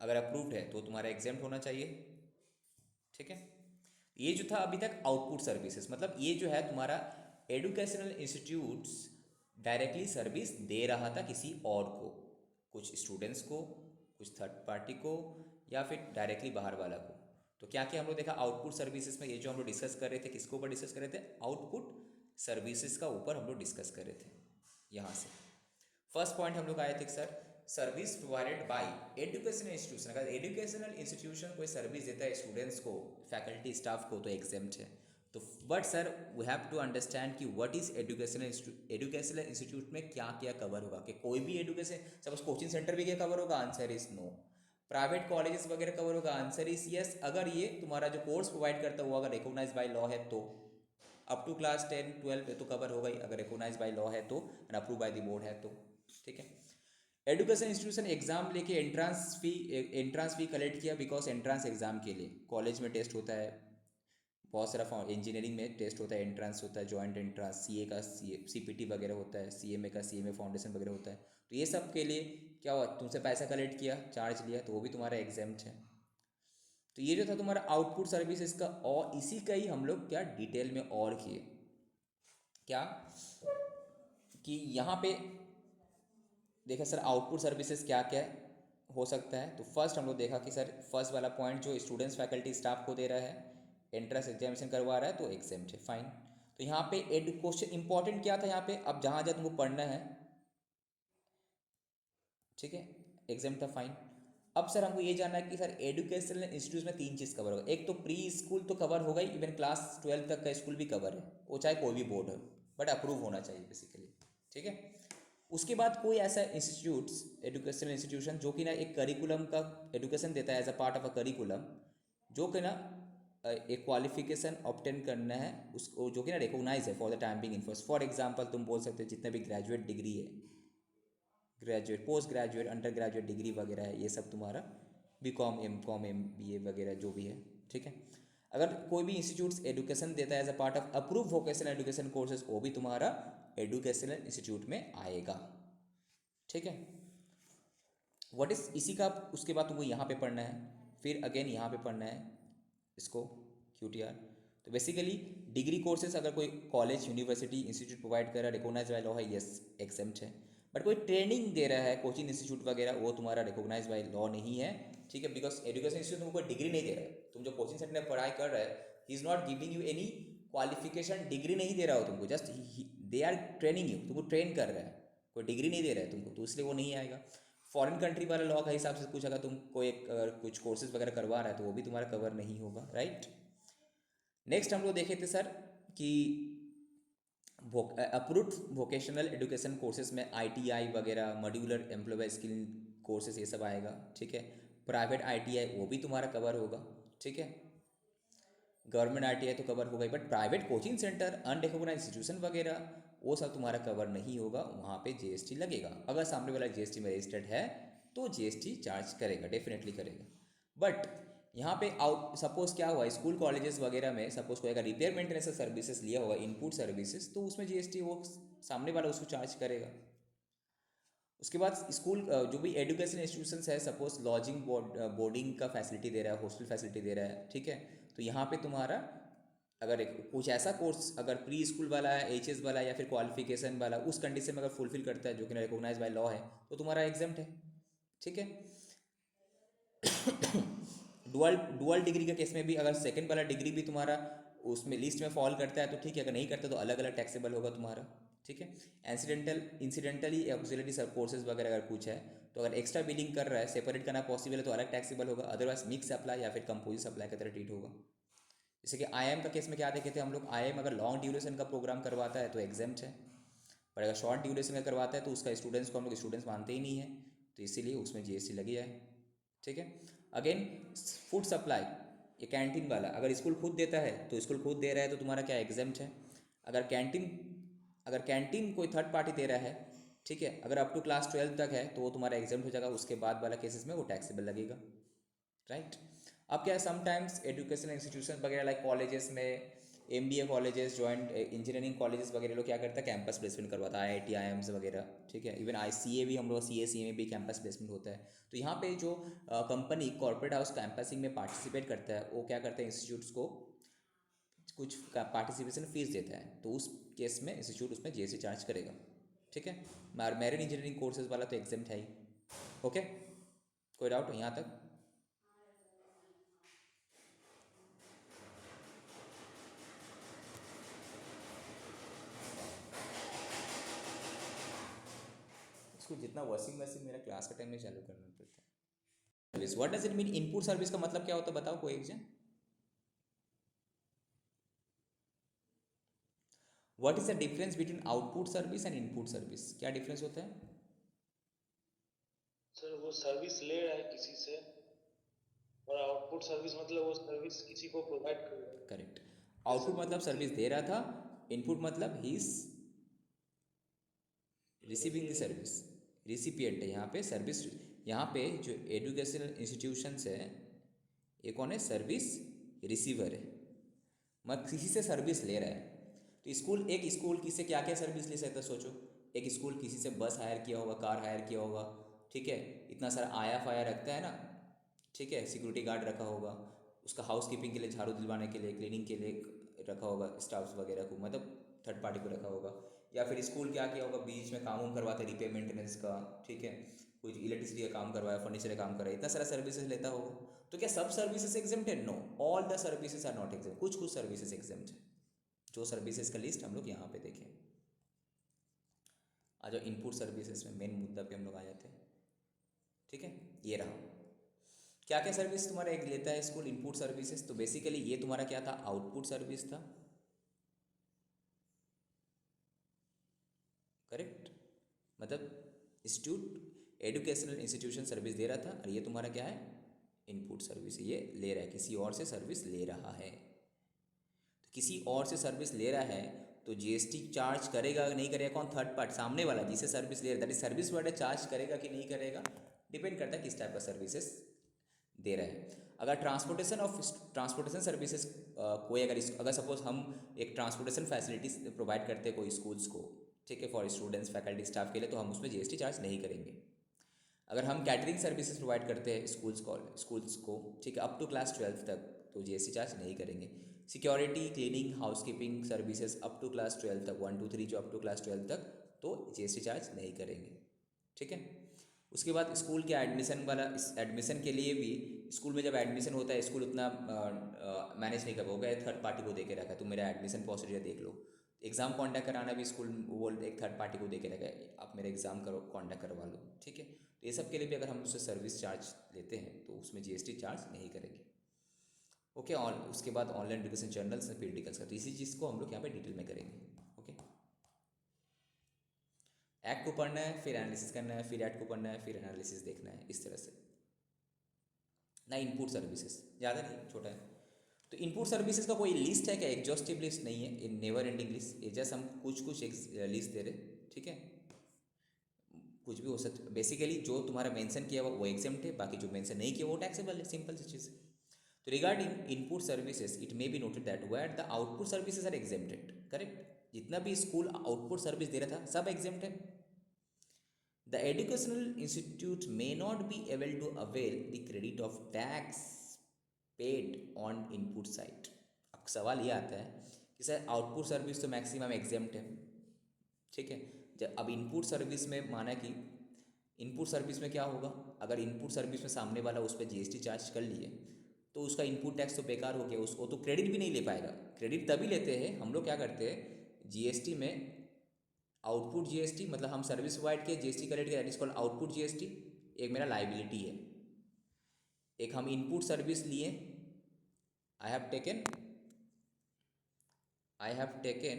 [SPEAKER 1] अगर अप्रूव्ड है तो तुम्हारा एग्जाम्प्ट होना चाहिए। ठीक है, ये जो था अभी तक आउटपुट सर्विसेज, मतलब ये जो है तुम्हारा एजुकेशनल इंस्टीट्यूट्स डायरेक्टली सर्विस दे रहा था किसी और को, कुछ स्टूडेंट्स को, कुछ थर्ड पार्टी को, या फिर डायरेक्टली बाहर वाला को। तो क्या क्या हम लोग देखा आउटपुट सर्विसेज में, ये जो हम लोग डिस्कस कर रहे थे, किसके ऊपर डिस्कस कर रहे थे, आउटपुट सर्विसेज का ऊपर हम लोग डिस्कस कर रहे थे। यहाँ से फर्स्ट पॉइंट हम लोग आए थे sir, service provided by educational institution. अगर एजुकेशनल इंस्टीट्यूशन कोई सर्विस देता है स्टूडेंट्स को, फैकल्टी स्टाफ को, तो एग्जेम्प्ट है। तो but sir we have to understand कि व्हाट इज एजुकेशनल इंस्टीट्यूट में क्या क्या कवर होगा, कि कोई भी एजुकेशन, सपोज कोचिंग सेंटर भी क्या कवर होगा, answer is no. Private colleges वगैरह कवर होगा, आंसर इज यस, अगर ये तुम्हारा जो कोर्स प्रोवाइड करता है वो अगर रिकॉग्नाइज बाय लॉ है तो। अप टू क्लास 10-12 पे तो कवर होगा ही, अगर रिकॉग्नाइज बाय लॉ है तो, and approve by the board है तो। ठीक है, एजुकेशन इंस्टीट्यूशन एग्जाम लेके एंट्रांस फी कलेक्ट किया, बिकॉज एंट्रांस एग्जाम के लिए कॉलेज में टेस्ट होता है, बहुत सारा इंजीनियरिंग में टेस्ट होता है, एंट्रांस होता है, जॉइंट एंट्रांस, सीए का सीपीटी वगैरह होता है, सीएमए का सीएमए फाउंडेशन वगैरह होता है। तो ये सब के लिए क्या हुआ, तुमसे पैसा कलेक्ट किया, चार्ज लिया, तो वो भी तुम्हारा एग्जाम्प्ट है। तो ये जो था तुम्हारा आउटपुट सर्विस इसका, और इसी का ही हम लोग क्या डिटेल में और किए, क्या कि यहाँ पे देखा सर आउटपुट सर्विसेज क्या क्या हो सकता है। तो फर्स्ट हम लोग देखा कि सर फर्स्ट वाला पॉइंट जो स्टूडेंट्स फैकल्टी स्टाफ को दे रहा है, एंट्रेंस एग्जामिनेशन करवा रहा है, तो एग्जाम्प्ट है, फाइन। तो यहाँ पे क्वेश्चन इंपॉर्टेंट क्या था यहाँ पे, अब जहाँ जहाँ तुमको पढ़ना है, ठीक है, एग्जाम था, फाइन। अब सर हमको ये जानना है कि सर एजुकेशनल इंस्टीट्यूट में 3 चीज़ कवर होगा। एक तो प्री स्कूल तो कवर होगा ही, इवन क्लास 12 तक का स्कूल भी कवर है, वो चाहे कोई भी बोर्ड हो, बट अप्रूव होना चाहिए बेसिकली। ठीक है, उसके बाद कोई ऐसा इंस्टीट्यूट्स, एजुकेशनल इंस्टीट्यूशन जो कि ना एक करिकुलम का एजुकेशन देता है as a part of a curriculum, जो कि ना एक क्वालिफिकेशन ऑब्टेन करना है उसको, जो कि ना रिकॉग्नाइज है for the time being in. For example तुम बोल सकते हो जितने भी ग्रेजुएट डिग्री है, graduate, post graduate, under graduate degree वगैरह है, ये सब तुम्हारा बीकॉम, एमकॉम, एमबीए वगैरह जो भी है। ठीक है, अगर कोई भी इंस्टीट्यूट्स एजुकेशन देता है as a part of approve vocational education courses, वो भी तुम्हारा एजुकेशनल इंस्टीट्यूट में आएगा। ठीक है, व्हाट इज इसी का, उसके बाद तुमको यहाँ पे पढ़ना है, फिर अगेन यहाँ पे पढ़ना है इसको, QTR। तो बेसिकली डिग्री कोर्सेज अगर कोई कॉलेज, यूनिवर्सिटी, इंस्टीट्यूट प्रोवाइड कर रहा है, रिकॉग्नाइज बाय लॉ है, यस एग्जाम्प्ट है। बट कोई ट्रेनिंग दे रहा है, कोचिंग इंस्टीट्यूट वगैरह, वो तुम्हारा रिकॉग्नाइज बाय लॉ नहीं है। ठीक है, बिकॉज एजुकेशन इंस्टीट्यूट तुमको कोई डिग्री नहीं दे रहा है, तुम जो कोचिंग सेंटर में पढ़ाई कर रहे हैं, he is not giving you any qualification, degree नहीं दे रहा हो तुमको, just they are training you, तुमको ट्रेन कर रहा है, कोई डिग्री नहीं दे रहा है तुमको, तो इसलिए वो नहीं आएगा। फॉरेन कंट्री वाला लॉ का हिसाब से कुछ अगर तुम कोई अगर कुछ कोर्सेज वगैरह करवा रहा है तो वो भी तुम्हारा कवर नहीं होगा, राइट। नेक्स्ट हम लोग देखे थे सर कि अप्रूव्ड वोकेशनल एजुकेशन कोर्सेज में ITI वगैरह, मॉड्यूलर एम्प्लॉय स्किल कोर्सेज, ये सब आएगा, ठीक है। प्राइवेट ITI वो भी तुम्हारा कवर होगा, ठीक है। गवर्नमेंट ITI तो कवर होगा ही, but private coaching centre, unrecognised institution वगैरह वो सब तुम्हारा कवर नहीं होगा, वहाँ पे GST लगेगा। अगर सामने वाला GST में रजिस्टर्ड है तो GST चार्ज करेगा, डेफिनेटली करेगा। बट यहाँ पे आउट सपोज क्या हुआ, स्कूल कॉलेजेस वगैरह में सपोज कोई अगर रिपेयर मेंटेनेंस सर्विसेज लिया होगा, इनपुट सर्विसेज, तो उसमें GST वो सामने वाला उसको चार्ज करेगा। उसके बाद स्कूल जो भी एजुकेशन इंस्टीट्यूशंस है, सपोज लॉजिंग बोर्डिंग का फैसिलिटी दे रहा है, हॉस्टल फैसिलिटी दे रहा है, ठीक है, तो यहाँ पे तुम्हारा अगर एक कुछ ऐसा कोर्स अगर प्री स्कूल वाला है, HS वाला या फिर क्वालिफिकेशन वाला उस कंडीशन में अगर फुलफिल करता है जो कि रिकॉग्नाइज बाय लॉ है, तो तुम्हारा एग्जाम्प्ट है, ठीक है। डुअल डिग्री के केस में भी अगर सेकंड वाला डिग्री भी तुम्हारा उसमें लिस्ट में फॉल करता है तो ठीक है, अगर नहीं करता तो अलग अलग टैक्सेबल होगा तुम्हारा, ठीक है। इंसिडेंटली ऑक्सिलरी सब कोर्सेज वगैरह अगर कुछ है तो अगर एक्स्ट्रा बिलिंग कर रहा है, सेपरेट करना पॉसिबल है तो अलग टैक्सेबल होगा, अदरवाइज मिक्स अप्लाई या फिर कंपोजिट सप्लाई की तरह ट्रीट होगा। जैसे कि IIM का केस में क्या देखे थे हम लोग, IIM अगर लॉन्ग ड्यूरेशन का प्रोग्राम करवाता है तो एग्जाम्प्ट है, पर अगर शॉर्ट ड्यूरेशन का करवाता है तो उसका स्टूडेंट्स को हम लोग स्टूडेंट्स मानते ही नहीं है, तो इसीलिए उसमें GST लगी है, ठीक है। अगेन फूड सप्लाई, ये कैंटीन वाला अगर स्कूल खुद देता है तो स्कूल खुद दे रहा है तो तुम्हारा क्या एग्जाम्प्ट है। अगर कैंटीन कोई थर्ड पार्टी दे रहा है, ठीक है, अगर अप टू क्लास 12 तक है तो वो तुम्हारा एग्जाम्प्ट हो जाएगा, उसके बाद वाला केसेस में वो टैक्सेबल लगेगा, राइट। अब क्या है, समटाइम्स एजुकेशन इंस्टीट्यूशन वगैरह लाइक कॉलेजेस में, MBA colleges, joint engineering colleges वगैरह लोग क्या करता है, कैंपस प्लेसमेंट करवाता है, IIT IIMs वगैरह, ठीक है। इवन ICA भी हम लोग CA में भी कैंपस प्लेसमेंट होता है। तो यहाँ पे जो कंपनी कॉर्पोरेट हाउस कैंपसिंग में पार्टिसिपेट करता है वो क्या करता है, इंस्टीट्यूट्स को कुछ पार्टिसिपेशन फीस देता है, तो उस केस में इंस्टीट्यूट उसमें GST चार्ज करेगा, ठीक है। मैरिन इंजीनियरिंग कोर्सेज वाला तो एग्जाम्प्ट है ही, ओके। कोई डाउट यहाँ तक? इसको जितना वॉशिंग मशीन मेरा क्लास का टाइम में चालू करना पड़ता है। Service, what does it mean, input service का मतलब क्या होता है बताओ कोई एक जन। What is the difference between output service and input service, क्या डिफरेंस होता है?
[SPEAKER 3] सर वो सर्विस ले रहा है किसी से, और आउटपुट सर्विस मतलब वो सर्विस किसी को प्रोवाइड कर रहा है।
[SPEAKER 1] करेक्ट।
[SPEAKER 3] जैसे
[SPEAKER 1] आउटपुट मतलब सर्विस दे रहा था, इनपुट मतलब he is receiving the service, recipient है यहाँ पे सर्विस। यहाँ पे जो एजुकेशनल इंस्टीट्यूशंस है ये कौन है, सर्विस रिसीवर है, मतलब किसी से सर्विस ले रहा है। तो स्कूल किसी से क्या क्या सर्विस ले सकता है सोचो। एक स्कूल किसी से बस हायर किया होगा, कार हायर किया होगा, ठीक है, इतना सारा आया फाया रखता है ना, ठीक है, सिक्योरिटी गार्ड रखा होगा, उसका हाउस कीपिंग के लिए, झाड़ू दिलवाने के लिए, क्लीनिंग के लिए रखा होगा स्टाफ्स वगैरह को, मतलब थर्ड पार्टी को रखा होगा। या फिर स्कूल क्या किया होगा, बीच में काम वाम करवाते, रिपेयर मेंटेनेंस का, ठीक है, कुछ इलेक्ट्रिसिटी का काम करवाया, फर्नीचर का काम कराया, इतना सारा सर्विसेज लेता होगा। तो क्या सब सर्विसेज एग्जाम्प्ट है? No, all the services are not exempt, कुछ कुछ सर्विसेज एग्जाम्प्ट है। जो सर्विसेज का लिस्ट हम लोग यहाँ पे देखें। आ जाओ इनपुट सर्विसेज में, मेन मुद्दा पे हम लोग आ जाते हैं, ठीक है। ये रहा, क्या क्या सर्विस तुम्हारा एक लेता है स्कूल, इनपुट सर्विसेज। तो बेसिकली ये तुम्हारा क्या था, आउटपुट सर्विस था, करेक्ट, मतलब इंस्टीट्यूट एजुकेशनल इंस्टीट्यूशन सर्विस दे रहा था, और ये तुम्हारा क्या है, इनपुट सर्विस, ये ले रहा है, किसी और से सर्विस ले रहा है। तो किसी और से सर्विस ले रहा है तो GST चार्ज करेगा नहीं करेगा कौन, थर्ड पार्टी, सामने वाला जिसे सर्विस ले रहा है, that is service provider, charge करेगा कि नहीं करेगा, डिपेंड करता है किस टाइप का सर्विसेज दे रहा है। अगर ट्रांसपोर्टेशन सर्विसेज कोई अगर सपोज हम एक ट्रांसपोर्टेशन फैसिलिटीज प्रोवाइड करते हैं कोई स्कूल्स को, ठीक है, फॉर स्टूडेंट्स फैकल्टी स्टाफ के लिए, तो हम उसमें GST चार्ज नहीं करेंगे। अगर हम कैटरिंग सर्विसेज प्रोवाइड करते हैं स्कूल्स को, ठीक है, अप टू क्लास 12 तक, तो GST चार्ज नहीं करेंगे। Security, cleaning, housekeeping services up to class 12 तक, 1 2 3 जो अप टू क्लास 12 तक, तो GST चार्ज नहीं करेंगे, ठीक है। उसके बाद स्कूल के एडमिशन वाला, एडमिशन के लिए भी स्कूल में जब एडमिशन होता है स्कूल उतना मैनेज नहीं कर पाओगे, थर्ड पार्टी को दे के रखा है, तुम मेरा एडमिशन प्रोसीजर देख लो। एग्ज़ाम कॉन्टैक्ट कराना भी स्कूल वो एक थर्ड पार्टी को दे के रखा है, आप मेरा एग्ज़ाम करो, कॉन्टैक्ट करवा लो, ठीक है। तो ये सब के लिए भी अगर हम उससे सर्विस चार्ज लेते हैं तो उसमें जीएसटी चार्ज नहीं करेंगे। ओके, और उसके बाद online education journals and periodicals का, तो इसी चीज़ को हम लोग यहाँ पे डिटेल में करेंगे। ओके, एक्ट को पढ़ना है, फिर एनालिसिस करना है, फिर एक्ट को पढ़ना है, फिर एनालिसिस देखना है, इस तरह से ना। इनपुट सर्विसेज ज़्यादा नहीं, छोटा है। तो इनपुट सर्विसेज का कोई लिस्ट है क्या? एग्जॉस्टिव लिस्ट नहीं है, इन नेवर एंडिंग लिस्ट, ये जस्ट हम कुछ कुछ लिस्ट दे रहे, ठीक है। कुछ भी हो सकता, बेसिकली जो तुम्हारा मेंशन किया हुआ वो एग्जेम्प्ट है, बाकी जो मेंशन नहीं किया वो टैक्सेबल है, सिंपल सी चीज़ है। तो regarding input services it may be noted that where the output services are exempted, correct. जितना भी स्कूल आउटपुट सर्विस दे रहा था सब एग्जेम्प्ट है। The educational institute may not be able to avail the credit of tax paid on input side. अब सवाल ये आता है कि सर आउटपुट सर्विस तो मैक्सिमम एग्जेम्प्ट है, ठीक है। जब अब इनपुट सर्विस में माना कि इनपुट सर्विस में क्या होगा, अगर इनपुट सर्विस में सामने वाला उस पर जीएसटी चार्ज कर लिए तो उसका इनपुट टैक्स तो बेकार हो गया, उसको तो क्रेडिट भी नहीं ले पाएगा। क्रेडिट तभी लेते हैं हम लोग, क्या करते हैं जीएसटी में आउटपुट जीएसटी, मतलब हम सर्विस प्रोवाइड किए, जीएसटी कलेक्ट किया, that is called output GST. एक मेरा लाइबिलिटी है, एक हम इनपुट सर्विस लिए, I have taken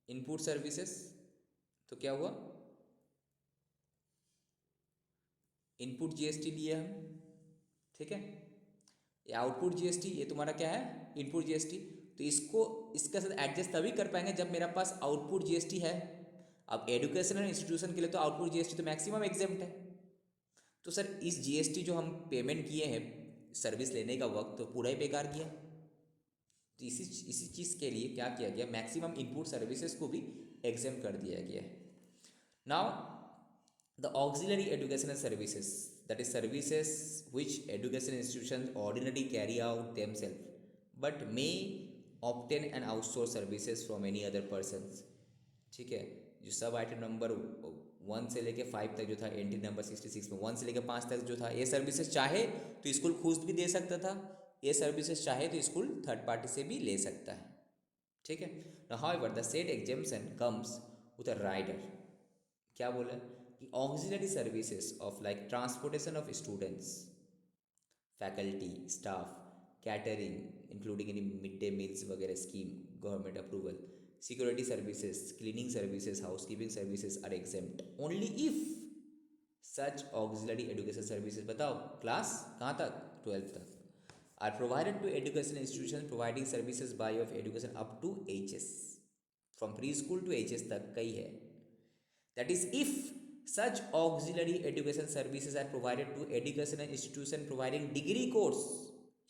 [SPEAKER 1] input services, तो क्या हुआ, इनपुट जीएसटी लिए हम, ठीक है। ये आउटपुट जीएसटी, ये तुम्हारा क्या है, इनपुट जीएसटी। तो इसको इसके साथ एडजस्ट तभी कर पाएंगे जब मेरा पास आउटपुट जीएसटी है। अब एजुकेशनल इंस्टीट्यूशन के लिए तो आउटपुट जीएसटी तो मैक्सिमम एग्जेम्प्ट है। तो सर इस जीएसटी जो हम पेमेंट किए हैं सर्विस लेने का वक्त, तो पूरा ही बेकार किया। तो इसी चीज़ के लिए क्या किया गया, मैक्सिमम इनपुट सर्विसेज को भी एग्जेम्प्ट कर दिया गया है। Now the auxiliary educational services, that is services which education institutions ordinarily carry out themselves but may obtain and outsource services from any other persons, ठीक है। जो सब आइटम नंबर 1 से लेके 5 तक जो था, एंट्री नंबर 66 में 1 से लेके 5 तक जो था, ये सर्विसेज चाहे तो स्कूल खुद भी दे सकता था, ये सर्विसेज चाहे तो स्कूल थर्ड पार्टी से भी ले सकता है, ठीक है। however the said exemption comes with a rider, क्या बोला कि auxiliary services of like transportation of students, faculty, staff, catering including any mid day meals वगैरह scheme, government approval, security services, cleaning services, housekeeping services are exempt only if such auxiliary education services, बताओ क्लास कहाँ तक, 12th तक, are provided to education institution providing services by of education up to HS, from pre school to HS तक कई है। That is if such auxiliary education services are provided to educational institution providing degree course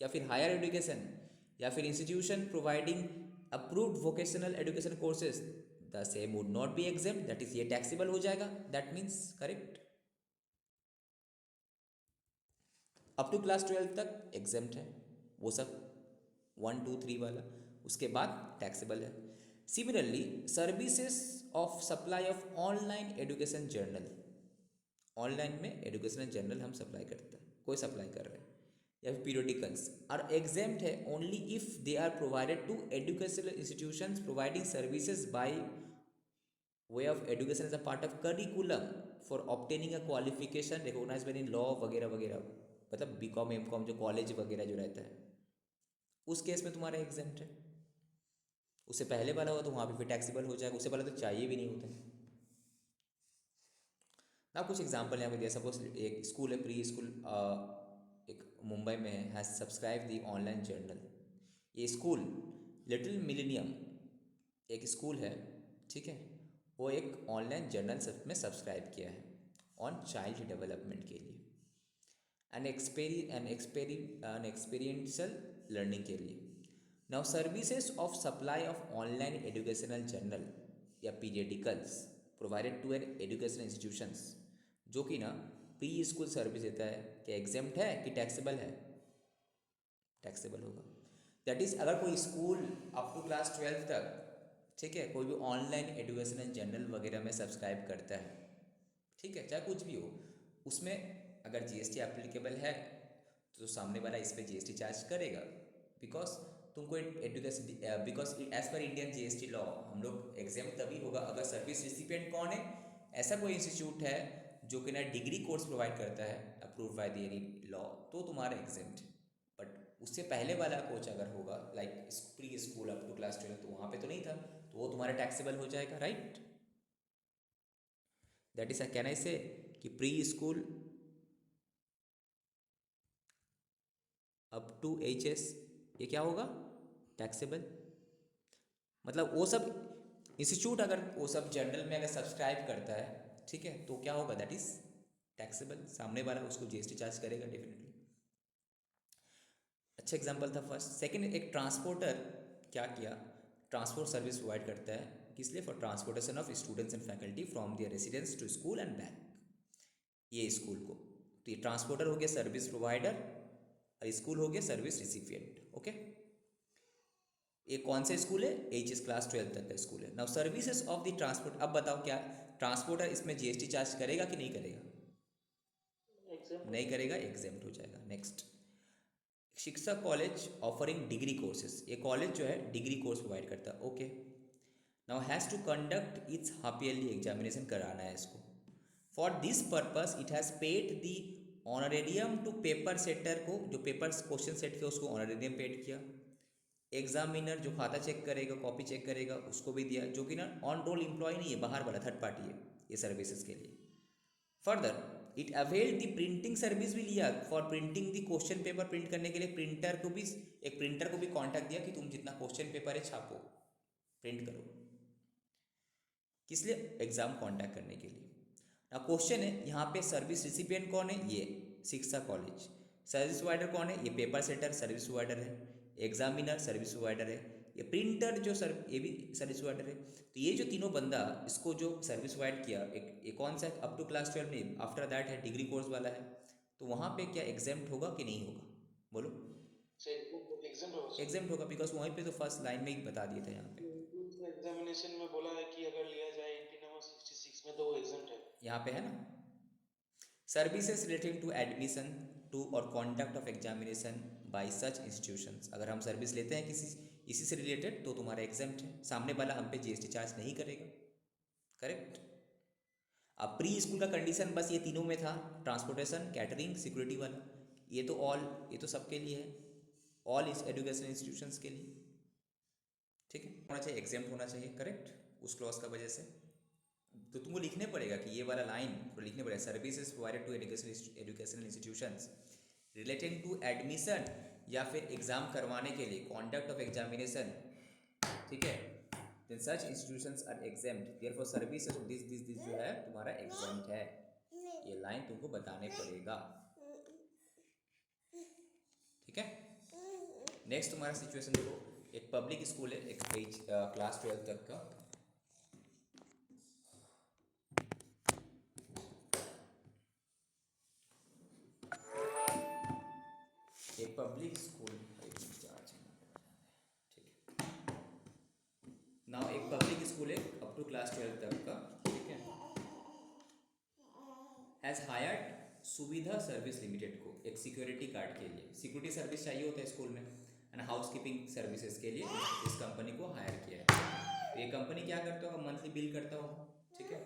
[SPEAKER 1] या फिर higher education या फिर institution providing approved vocational education courses, the same would not be exempt, that is ये taxable हो जाएगा, that means correct। up to class 12 तक exempt है वो सब 1 2 3 वाला, उसके बाद taxable है। Similarly services of supply of online education journal, online में एजुकेशनल जर्नल हम सप्लाई करते हैं, कोई सप्लाई कर रहे हैं, या फिर पीरियडिकल्स आर एग्जेम्प्ट है only if they are provided to educational institutions providing services by way of education as a part of curriculum for obtaining a qualification recognised by in law वगैरह वगैरह, मतलब BCom MCom जो कॉलेज वगैरह जो रहता है, उस केस में तुम्हारा एग्जेम्प्ट है। उससे पहले वाला हो तो वहाँ पे फिर टैक्सेबल हो जाएगा, उससे पहले तो चाहिए भी नहीं होता है ना। कुछ एग्जांपल यहाँ पे दिया, सपोज एक स्कूल है, प्री स्कूल एक मुंबई में है, has subscribe the online journal. ये स्कूल लिटिल मिलेनियम एक स्कूल है, ठीक है, वो एक ऑनलाइन जर्नल में सब्सक्राइब किया है ऑन चाइल्ड डेवलपमेंट के लिए, एन एक्सपीरियंशियल लर्निंग के लिए। Now services of supply of online educational journal या periodicals provided to an educational institutions, जो कि ना प्री स्कूल सर्विस देता है, क्या एग्जेम्प्ट है कि टैक्सेबल है, टैक्सेबल होगा। दैट इज़ अगर कोई स्कूल अप टू क्लास 12 तक, ठीक है, कोई भी ऑनलाइन एजुकेशनल जर्नल वगैरह में सब्सक्राइब करता है, ठीक है, चाहे कुछ भी हो, उसमें अगर GST एप्लीकेबल है तो सामने वाला इस पर GST चार्ज करेगा, बिकॉज तुमको education, because as per Indian GST law हम लोग एग्जाम तभी होगा अगर सर्विस रिसिपिएंट कौन है, ऐसा कोई इंस्टीट्यूट है जो कि ना डिग्री कोर्स प्रोवाइड करता है approved by the any law, तो तुम्हारा एग्जेम्प्ट। बट उससे पहले वाला कोच अगर होगा like pre school up to class 12, तो वहाँ पे तो नहीं था, तो वो तुम्हारा टैक्सेबल हो जाएगा, right. That is can I say कि pre school up to HS ये क्या होगा, टैक्सेबल। मतलब वो सब इंस्टीट्यूट अगर वो सब जनरल में अगर सब्सक्राइब करता है, ठीक है, तो क्या होगा, दैट इज टैक्सेबल। सामने वाला उसको GST चार्ज करेगा डेफिनेटली। अच्छा एग्जांपल था फर्स्ट। सेकंड, एक ट्रांसपोर्टर क्या किया, ट्रांसपोर्ट सर्विस प्रोवाइड करता है, किस लिए, for transportation of students and faculty from their residence to school and back, ये स्कूल को। तो ये ट्रांसपोर्टर हो गया सर्विस प्रोवाइडर और स्कूल हो गया सर्विस रिसिपिएंट। ओके, ये कौन सा स्कूल है, HS क्लास 12 तक का स्कूल है। Now services of the transport, अब बताओ क्या ट्रांसपोर्टर इसमें GST चार्ज करेगा कि नहीं करेगा, नहीं करेगा, एग्जेम्प्ट हो जाएगा। Next, Shiksha college offering degree courses, ये कॉलेज जो है डिग्री कोर्स प्रोवाइड करता है। Okay, now has to conduct its half yearly examination, कराना है इसको। For this purpose it has paid the honorarium to paper setter को, जो पेपर क्वेश्चन सेट किया उसको ऑनरेरियम पेड किया। एग्जामिनर जो खाता चेक करेगा, कॉपी चेक करेगा, उसको भी दिया, जो कि ना ऑन रोल एम्प्लॉय नहीं है, बाहर वाला थर्ड पार्टी है ये सर्विसेज के लिए। Further it avail the printing service भी लिया, for printing the question paper, print करने के लिए प्रिंटर को भी, एक प्रिंटर को भी कॉन्टैक्ट दिया कि तुम जितना क्वेश्चन पेपर है छापो, प्रिंट करो, किस लिए, एग्जाम कॉन्टैक्ट करने के लिए। ना क्वेश्चन है यहाँ पे सर्विस रिसिपिएंट कौन है, ये शिक्षा कॉलेज। सर्विस प्रोवाइडर कौन है, ये पेपर सेटर सर्विस प्रोवाइडर है। एग्जामिनर सर्विस प्रोवाइडर है। ये प्रिंटर जो ये भी सर्विस प्रोवाइडर है। तो ये जो तीनों बंदा इसको जो सर्विस प्रोवाइड किया, एक कौन सा अप टू क्लास 12 में, आफ्टर दैट है डिग्री कोर्स वाला है, तो वहाँ पे क्या एग्जेम्प्ट होगा कि नहीं होगा, बोलो। एग्जेम्प्ट होगा, बिकॉज वहीं पे तो फर्स्ट लाइन में ही बता दिया था यहाँ पे।
[SPEAKER 3] एग्जामिनेशन में बोला है कि अगर लिया जाए 18 नंबर 66 में तो वो एग्जाम्प्ट है,
[SPEAKER 1] यहाँ पे है ना। Services relating to admission to और conduct of examination by such institutions, अगर हम सर्विस लेते हैं किसी इसी से रिलेटेड तो तुम्हारा एग्जाम्प्ट है, सामने वाला हम पे GST चार्ज नहीं करेगा, करेक्ट। अब प्री स्कूल का कंडीशन बस ये तीनों में था, ट्रांसपोर्टेशन, कैटरिंग, सिक्योरिटी वाला, ये तो ऑल, ये तो सबके लिए है, ऑल इस एजुकेशन इंस्टीट्यूशंस के लिए, ठीक है। होना चाहिए, एग्जाम्प्ट होना चाहिए, करेक्ट, उस क्लॉज का वजह से। तो तुमको लिखने पड़ेगा कि ये वाला लाइन तो लिखने पड़ेगा, services provided to educational institutions relating to admission या फिर एग्जाम करवाने के लिए, कॉन्डक्ट ऑफ एग्जामिनेशन, ठीक है, then such institutions are exempt, therefore services this जो है तुम्हारा एग्जेम्प्ट है, ये लाइन तुमको बताने पड़ेगा, ठीक है। नेक्स्ट तुम्हारा सिचुएशन देखो, एक पब्लिक स्कूल है, एक क्लास 12 तक का, एक पब्लिक स्कूल, ठीक है, नाउ एक पब्लिक स्कूल है अप टू क्लास 12 तक का, ठीक है, हैज़ हायर्ड सुविधा सर्विस लिमिटेड को एक सिक्योरिटी गार्ड के लिए, सिक्योरिटी सर्विस चाहिए होता है स्कूल में एंड हाउस कीपिंग सर्विसेज के लिए इस कंपनी को हायर किया है। तो ये कंपनी क्या करता होगा, मंथली बिल करता होगा, ठीक है।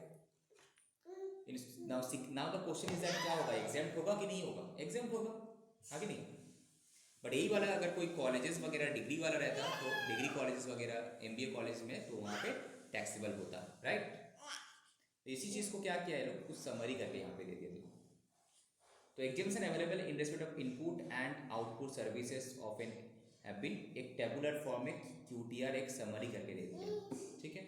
[SPEAKER 1] Now the question is that क्या होगा, एग्जाम्प्ट होगा कि नहीं होगा, एग्जाम्प्ट होगा, आगे नहीं। बट यही वाला अगर कोई कॉलेजेस वगैरह डिग्री वाला रहता तो डिग्री कॉलेजेस वगैरह MBA कॉलेज में तो वहाँ पे टैक्सेबल होता, राइट। तो इसी चीज़ को क्या किया है लोग, कुछ समरी करके यहाँ पे दे दिया देखो। तो exemption available in respect of input and output services of an have been, एक टेबुलर फॉर्म में QTR एक समरी करके दे दिया, ठीक है।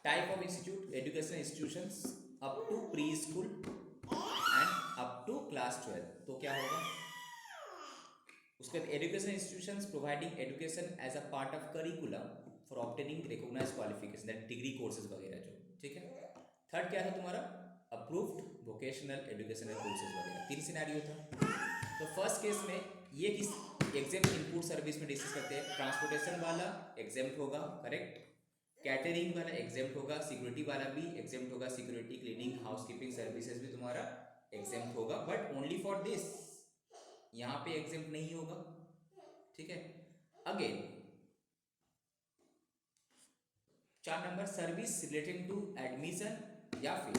[SPEAKER 1] Type of institute, education institutions up to pre school and up to class 12, तो क्या होगा उसके बाद, education institutions providing education as a part of curriculum for obtaining recognise qualification, that degree courses वगैरह जो, ठीक है। थर्ड क्या था तुम्हारा, अप्रूव्ड वोकेशनल एजुकेशनल कोर्सेज वगैरह, 3 सिनेरियो था। तो फर्स्ट केस में ये किस एग्जाम इनपुट सर्विस में डिस्कस करते हैं, ट्रांसपोर्टेशन वाला एग्जाम्प्ट होगा, करेक्ट, कैटरिंग वाला एग्जाम्प्ट होगा, सिक्योरिटी वाला भी एग्जाम्प्ट होगा, सिक्योरिटी, क्लीनिंग, हाउसकीपिंग सर्विसेज भी तुम्हारा एग्जाम्प्ट होगा, बट ओनली फॉर दिस, यहाँ पे एग्जाम्प्ट नहीं होगा, ठीक है। Again 4 number, service relating to admission या फिर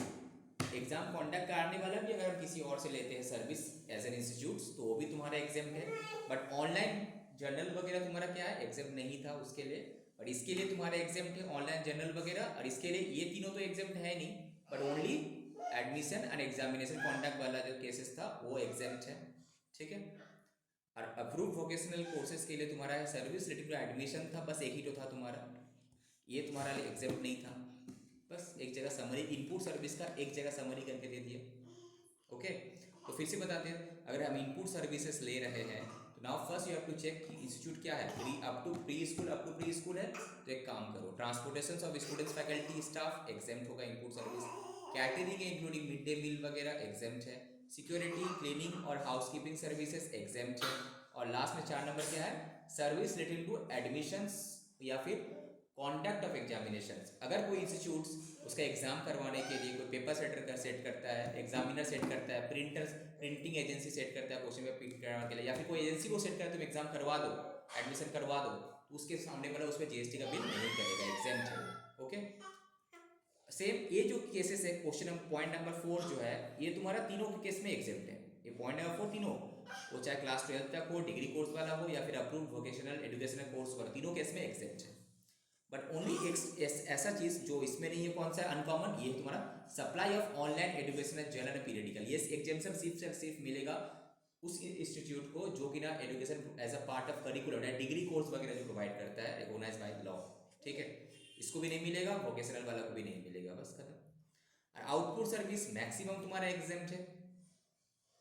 [SPEAKER 1] एग्जाम कॉन्डक्ट कराने वाला भी अगर हम किसी और से लेते हैं सर्विस एज एन इंस्टीट्यूट तो वो भी तुम्हारा एग्जाम है। बट ऑनलाइन जर्नल वगैरह तुम्हारा क्या है, एग्जाम नहीं था उसके लिए। और इसके लिए तुम्हारा एग्जाम है ऑनलाइन जर्नल वगैरह, और इसके लिए ये तीनों तो एग्जाम है नहीं, but only admission and examination conduct वाला जो केसेस था वो एग्जाम है। ठीक है। और अप्रूव वोकेशनल कोर्सेज के लिए तुम्हारा सर्विस रिलेटेड एडमिशन था, बस एक ही तो था तुम्हारा, ये तुम्हारा एग्जाम नहीं था। बस एक जगह समरी, इनपुट सर्विस का एक जगह समरी करके दे दिया। ओके, तो फिर से बताते हैं, अगर हम इनपुट सर्विसेज ले रहे हैं तो now first you have to check कि इंस्टीट्यूट क्या है, अप टू प्री स्कूल है तो एक काम करो, transportation of students faculty staff exempt होगा input service, catering including mid day meal वगैरह एग्जाम्प्ट है, सिक्योरिटी क्लीनिंग और हाउसकीपिंग सर्विसेज एग्जाम्प्ट है, और लास्ट में 4 नंबर क्या है, सर्विस रिलेटेड टू एडमिशंस या फिर कॉन्डक्ट ऑफ एग्जामिनेशंस। अगर कोई इंस्टीट्यूट उसका एग्जाम करवाने के लिए कोई पेपर सेटर का सेट करता है, एग्जामिनर सेट करता है, प्रिंटिंग एजेंसी सेट करता है क्वेश्चन पेपर प्रिंट करवाने के लिए, या फिर कोई एजेंसी को सेट करता है तुम एग्जाम करवा दो, एडमिशन करवा दो, तो उसके सामने वाला उस पर जीएसटी का बिल नहीं करेगा, एग्जाम्प्ट है। ओके, सेम ये जो केसेस है, क्वेश्चन पॉइंट नंबर 4 जो है, ये तुम्हारा तीनों के केस में एग्जाम्प्ट है। ये पॉइंट नंबर 4 तीनों, वो चाहे क्लास 12 तक हो, डिग्री कोर्स वाला हो, या फिर अप्रूव वोकेशनल एजुकेशनल कोर्स वाला, तीनों केस में एग्जाम्प्ट है। बट ओनली एक ऐसा चीज जो इसमें नहीं है, कौन सा अनकॉमन, ये तुम्हारा supply of online educational journal periodical, ये एग्जाम्शन सिर्फ मिलेगा उस इंस्टीट्यूट को जो कि ना education as a part of curriculum है, डिग्री कोर्स वगैरह जो प्रोवाइड करता है रिकॉग्नाइज्ड बाय लॉ। ठीक है, इसको भी नहीं मिलेगा, वोकेशनल वाला को भी नहीं मिलेगा, बस खत्म। और आउटपुट सर्विस मैक्सिमम तुम्हारा एग्जाम्प्ट है,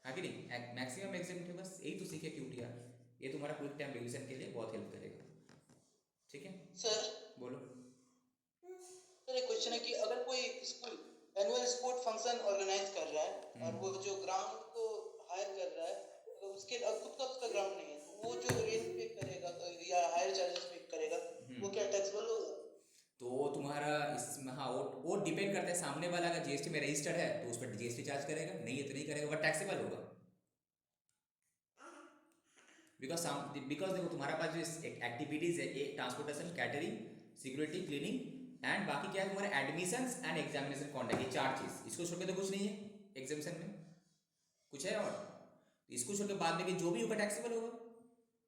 [SPEAKER 1] हाँ कि नहीं, मैक्सिमम एग्जाम्प्ट है, बस यही तो सीखे क्यूटीआर, ये तुम्हारा क्विक टाइम रिवीजन के लिए बहुत हेल्प करेगा। ठीक है,
[SPEAKER 2] सर
[SPEAKER 1] बोलो।
[SPEAKER 2] सर एक क्वेश्चन है कि अगर कोई school annual sport function organise कर रहा है और वो जो ग्राउंड को हायर कर रहा है, अगर उसके खुद का उसका ग्राउंड नहीं है, तो वो जो रेंट पे करेगा या हायर चार्जेस पे करेगा, वो क्या टैक्सेबल होगा?
[SPEAKER 1] तो तुम्हारा इसमें हाँ, वो डिपेंड करता है, सामने वाला अगर जीएसटी में रजिस्टर्ड है तो उस पर जीएसटी चार्ज करेगा, नहीं है तो नहीं करेगा, वह टैक्सेबल होगा। बिकॉज देखो तुम्हारे पास जो एक्टिविटीज है, एक transportation, catering, security, cleaning and बाकी क्या है तुम्हारे एडमिशंस एंड एग्जामिनेशन कॉन्डक्ट, ये 4 चीज, इसको छोड़ के तो कुछ नहीं है एग्जामिशन में, कुछ है और इसको छोड़ के बाद में भी जो भी होगा टैक्सेबल होगा,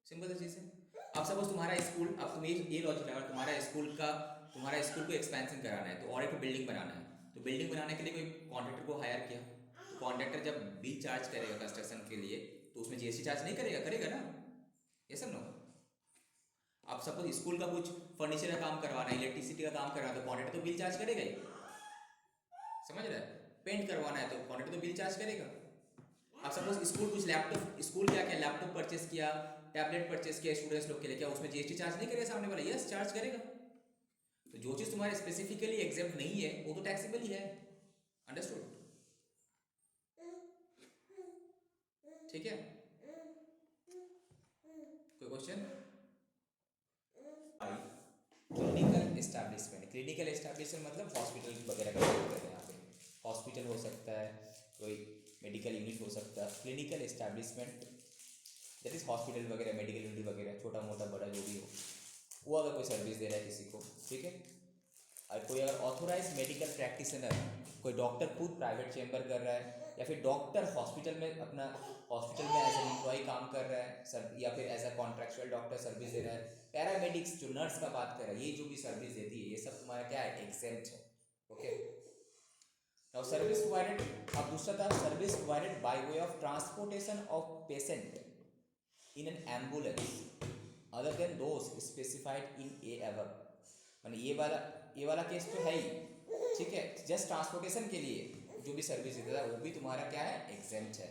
[SPEAKER 1] सिंपल सी चीज है। अब सपोज तुम्हारा स्कूल, अब तुम ये लॉजिक लगा, तुम्हारा स्कूल को एक्सपेंशन कराना है तो और एक बिल्डिंग बनाना है, तो बिल्डिंग बनाने के लिए कोई कॉन्ट्रैक्टर को हायर किया, तो कॉन्ट्रैक्टर जब बिल चार्ज करेगा कंस्ट्रक्शन के लिए तो उसमें जीएसटी चार्ज नहीं करेगा, करेगा ना, ये सब नो। अब सपोज स्कूल का कुछ फर्नीचर का काम करवाना है, इलेक्ट्रिसिटी का काम करवाना है, तो कॉन्ट्रैक्टर तो बिल चार्ज करेगा ही, समझ रहे हैं, पेंट करवाना है तो कॉन्ट्रैक्टर तो बिल चार्ज करेगा। अब सपोज स्कूल कुछ लैपटॉप, स्कूल क्या क्या लैपटॉप परचेस किया, टैबलेट परचेस किया स्टूडेंट्स लोग के लिए, क्या उसमें जीएसटी चार्ज नहीं करेगा सामने वाला? यस, चार्ज करेगा। तो जो चीज तुम्हारे स्पेसिफिकली एग्जाम्प्ट नहीं है वो तो टैक्सेबल ही है, अंडरस्टूड? ठीक है, कोई क्वेश्चन? क्लिनिकल एस्टैब्लिशमेंट मतलब हॉस्पिटल वगैरह का मतलब है, यहाँ पे हॉस्पिटल हो सकता है, कोई मेडिकल यूनिट हो सकता है, clinical establishment that is hospital वगैरह, मेडिकल यूनिट वगैरह, छोटा मोटा बड़ा जो भी हो, वो अगर कोई सर्विस दे रहा है किसी को, ठीक है। और कोई अगर ऑथोराइज मेडिकल प्रैक्टिशनर, कोई डॉक्टर खुद प्राइवेट चैम्बर कर रहा है, या फिर डॉक्टर हॉस्पिटल में अपना हॉस्पिटल में एज एन एम्प्लॉय काम कर रहा है सर, या फिर as a contractual doctor service दे रहा है, पैरामेडिक्स जो नर्स का बात कर रहा है, ये जो भी सर्विस देती है ये सब तुम्हारा क्या है, एग्जेम्प्ट है। ओके, नाउ सर्विस प्रोवाइडेड, अब दूसरा था service provided bye way of transportation of patient in an ambulance other than those specified in A ever, माने ये वाला केस तो है ही, ठीक है, जस्ट ट्रांसपोर्टेशन के लिए जो भी सर्विस देता है वो भी तुम्हारा क्या है, एग्जेम्प्ट है।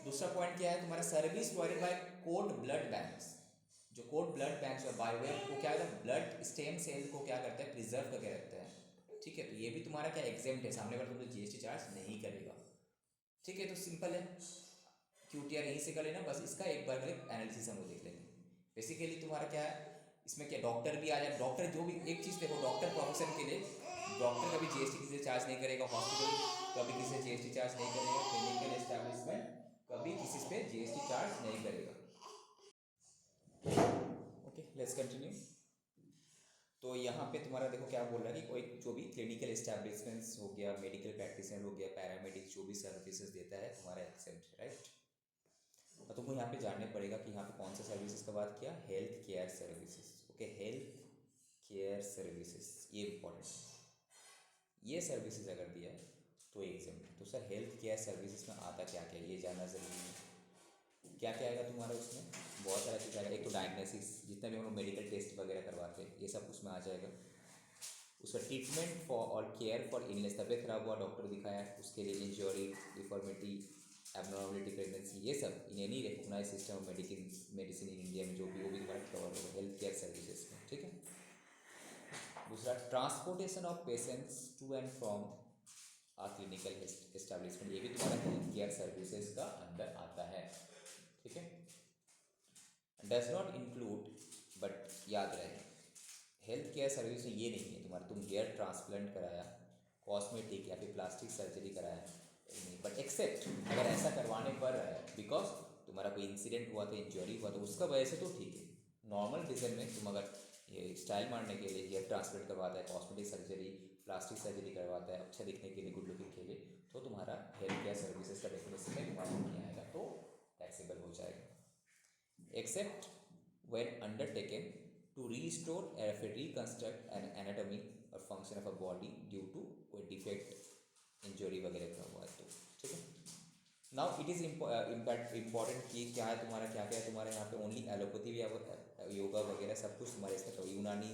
[SPEAKER 1] दूसरा पॉइंट क्या है तुम्हारा, service provided bye code blood banks, जो कोड ब्लड बैंक्स और बाय वे को क्या है, ब्लड स्टेम सेल को क्या करता है, प्रिजर्व करके रखता है, ठीक है, तो ये भी तुम्हारा क्या एग्जेम्प्ट है, सामने वाला तुमको जीएसटी चार्ज नहीं करेगा, ठीक है। तो सिंपल है, क्यूटीआर यहीं से कर लेना, बस इसका एक बार एनालिसिस हम देख लेंगे। बेसिकली तुम्हारा क्या है इसमें, क्या डॉक्टर भी आ जाए, डॉक्टर जो भी एक चीज़ देखो, डॉक्टर प्रोफेशन के लिए डॉक्टर कभी जीएसटी किसी से चार्ज नहीं करेगा, हॉस्पिटल कभी किसी से जीएसटी चार्ज नहीं करेगा, क्लिनिकल एस्टैब्लिशमेंट कभी किसी पे जीएसटी चार्ज नहीं करेगा। Okay, let's continue. तो यहाँ पे तुम्हारा देखो क्या बोल रहा है कि कोई जो भी क्लिनिकल एस्टैब्लिशमेंट्स हो गया, मेडिकल प्रैक्टिशनर हो गया, पैरामेडिक जो भी सर्विसेज देता है तुम्हारा एक्सेप्ट, राइट। तो तुमको यहाँ पे जानने पड़ेगा कि यहाँ पे कौन सा सर्विसेज का बात किया, health care services. Okay, health care services ये इंपॉर्टेंट है। ये सर्विसेज अगर दिया है तो एग्जाम है। तो सर हेल्थ केयर सर्विसेज में आता क्या क्या ये जानना ज़रूरी है। क्या क्या आएगा तुम्हारा उसमें, बहुत सारा चीज़ आएगा। एक तो डायग्नोसिस, जितना भी हम लोग मेडिकल टेस्ट वगैरह करवाते हैं ये सब उसमें आ जाएगा। उसका ट्रीटमेंट फॉर और केयर फॉर इलनेस, तबियत खराब हुआ डॉक्टर दिखाया, उसके लिए इंजरी, डिफॉर्मिटी, एबनॉर्मलिटी, प्रेगनेंसी, ये सब in any recognise system of medicine in India में जो भी वो भी तुम्हारा कवर होगा हेल्थ केयर सर्विसेज में, ठीक है। दूसरा transportation of patients to and from a clinical establishment, ये भी तुम्हारा हेल्थ केयर सर्विसेज का अंदर आता है, ठीक है। डज नॉट इंक्लूड, बट याद रहे हेल्थ केयर सर्विस में ये नहीं है तुम्हारा, तुम हेयर ट्रांसप्लांट कराया, कॉस्मेटिक या फिर प्लास्टिक सर्जरी कराया नहीं, बट एक्सेप्ट अगर ऐसा करवाने पर रहा है बिकॉज तुम्हारा कोई इंसिडेंट हुआ था, इंजरी हुआ तो उसका वजह से तो ठीक है। नॉर्मल रीज़न में तुम अगर ये स्टाइल मारने के लिए हेयर ट्रांसप्लांट करवाता है, कॉस्मेटिक सर्जरी, प्लास्टिक सर्जरी करवाता है अच्छा दिखने के लिए, गुड लुकिंग के लिए, तो तुम्हारा हेल्थ केयर सर्विसेज का डेफिनेशन में तुम्हारा नहीं आएगा, तो टैक्सेबल हो जाएगा। Except when undertaken to restore or reconstruct an anatomy or function of a body due to कोई डिफेक्ट, इंजरी वगैरह का हुआ है तो, ठीक है। नाउ इट इज़ इम्पॉर्टेंट कि क्या है तुम्हारा, क्या क्या है तुम्हारे यहाँ पे, ओनली एलोपैथी या योगा वगैरह सब कुछ तुम्हारे इसमें कवर, यूनानी,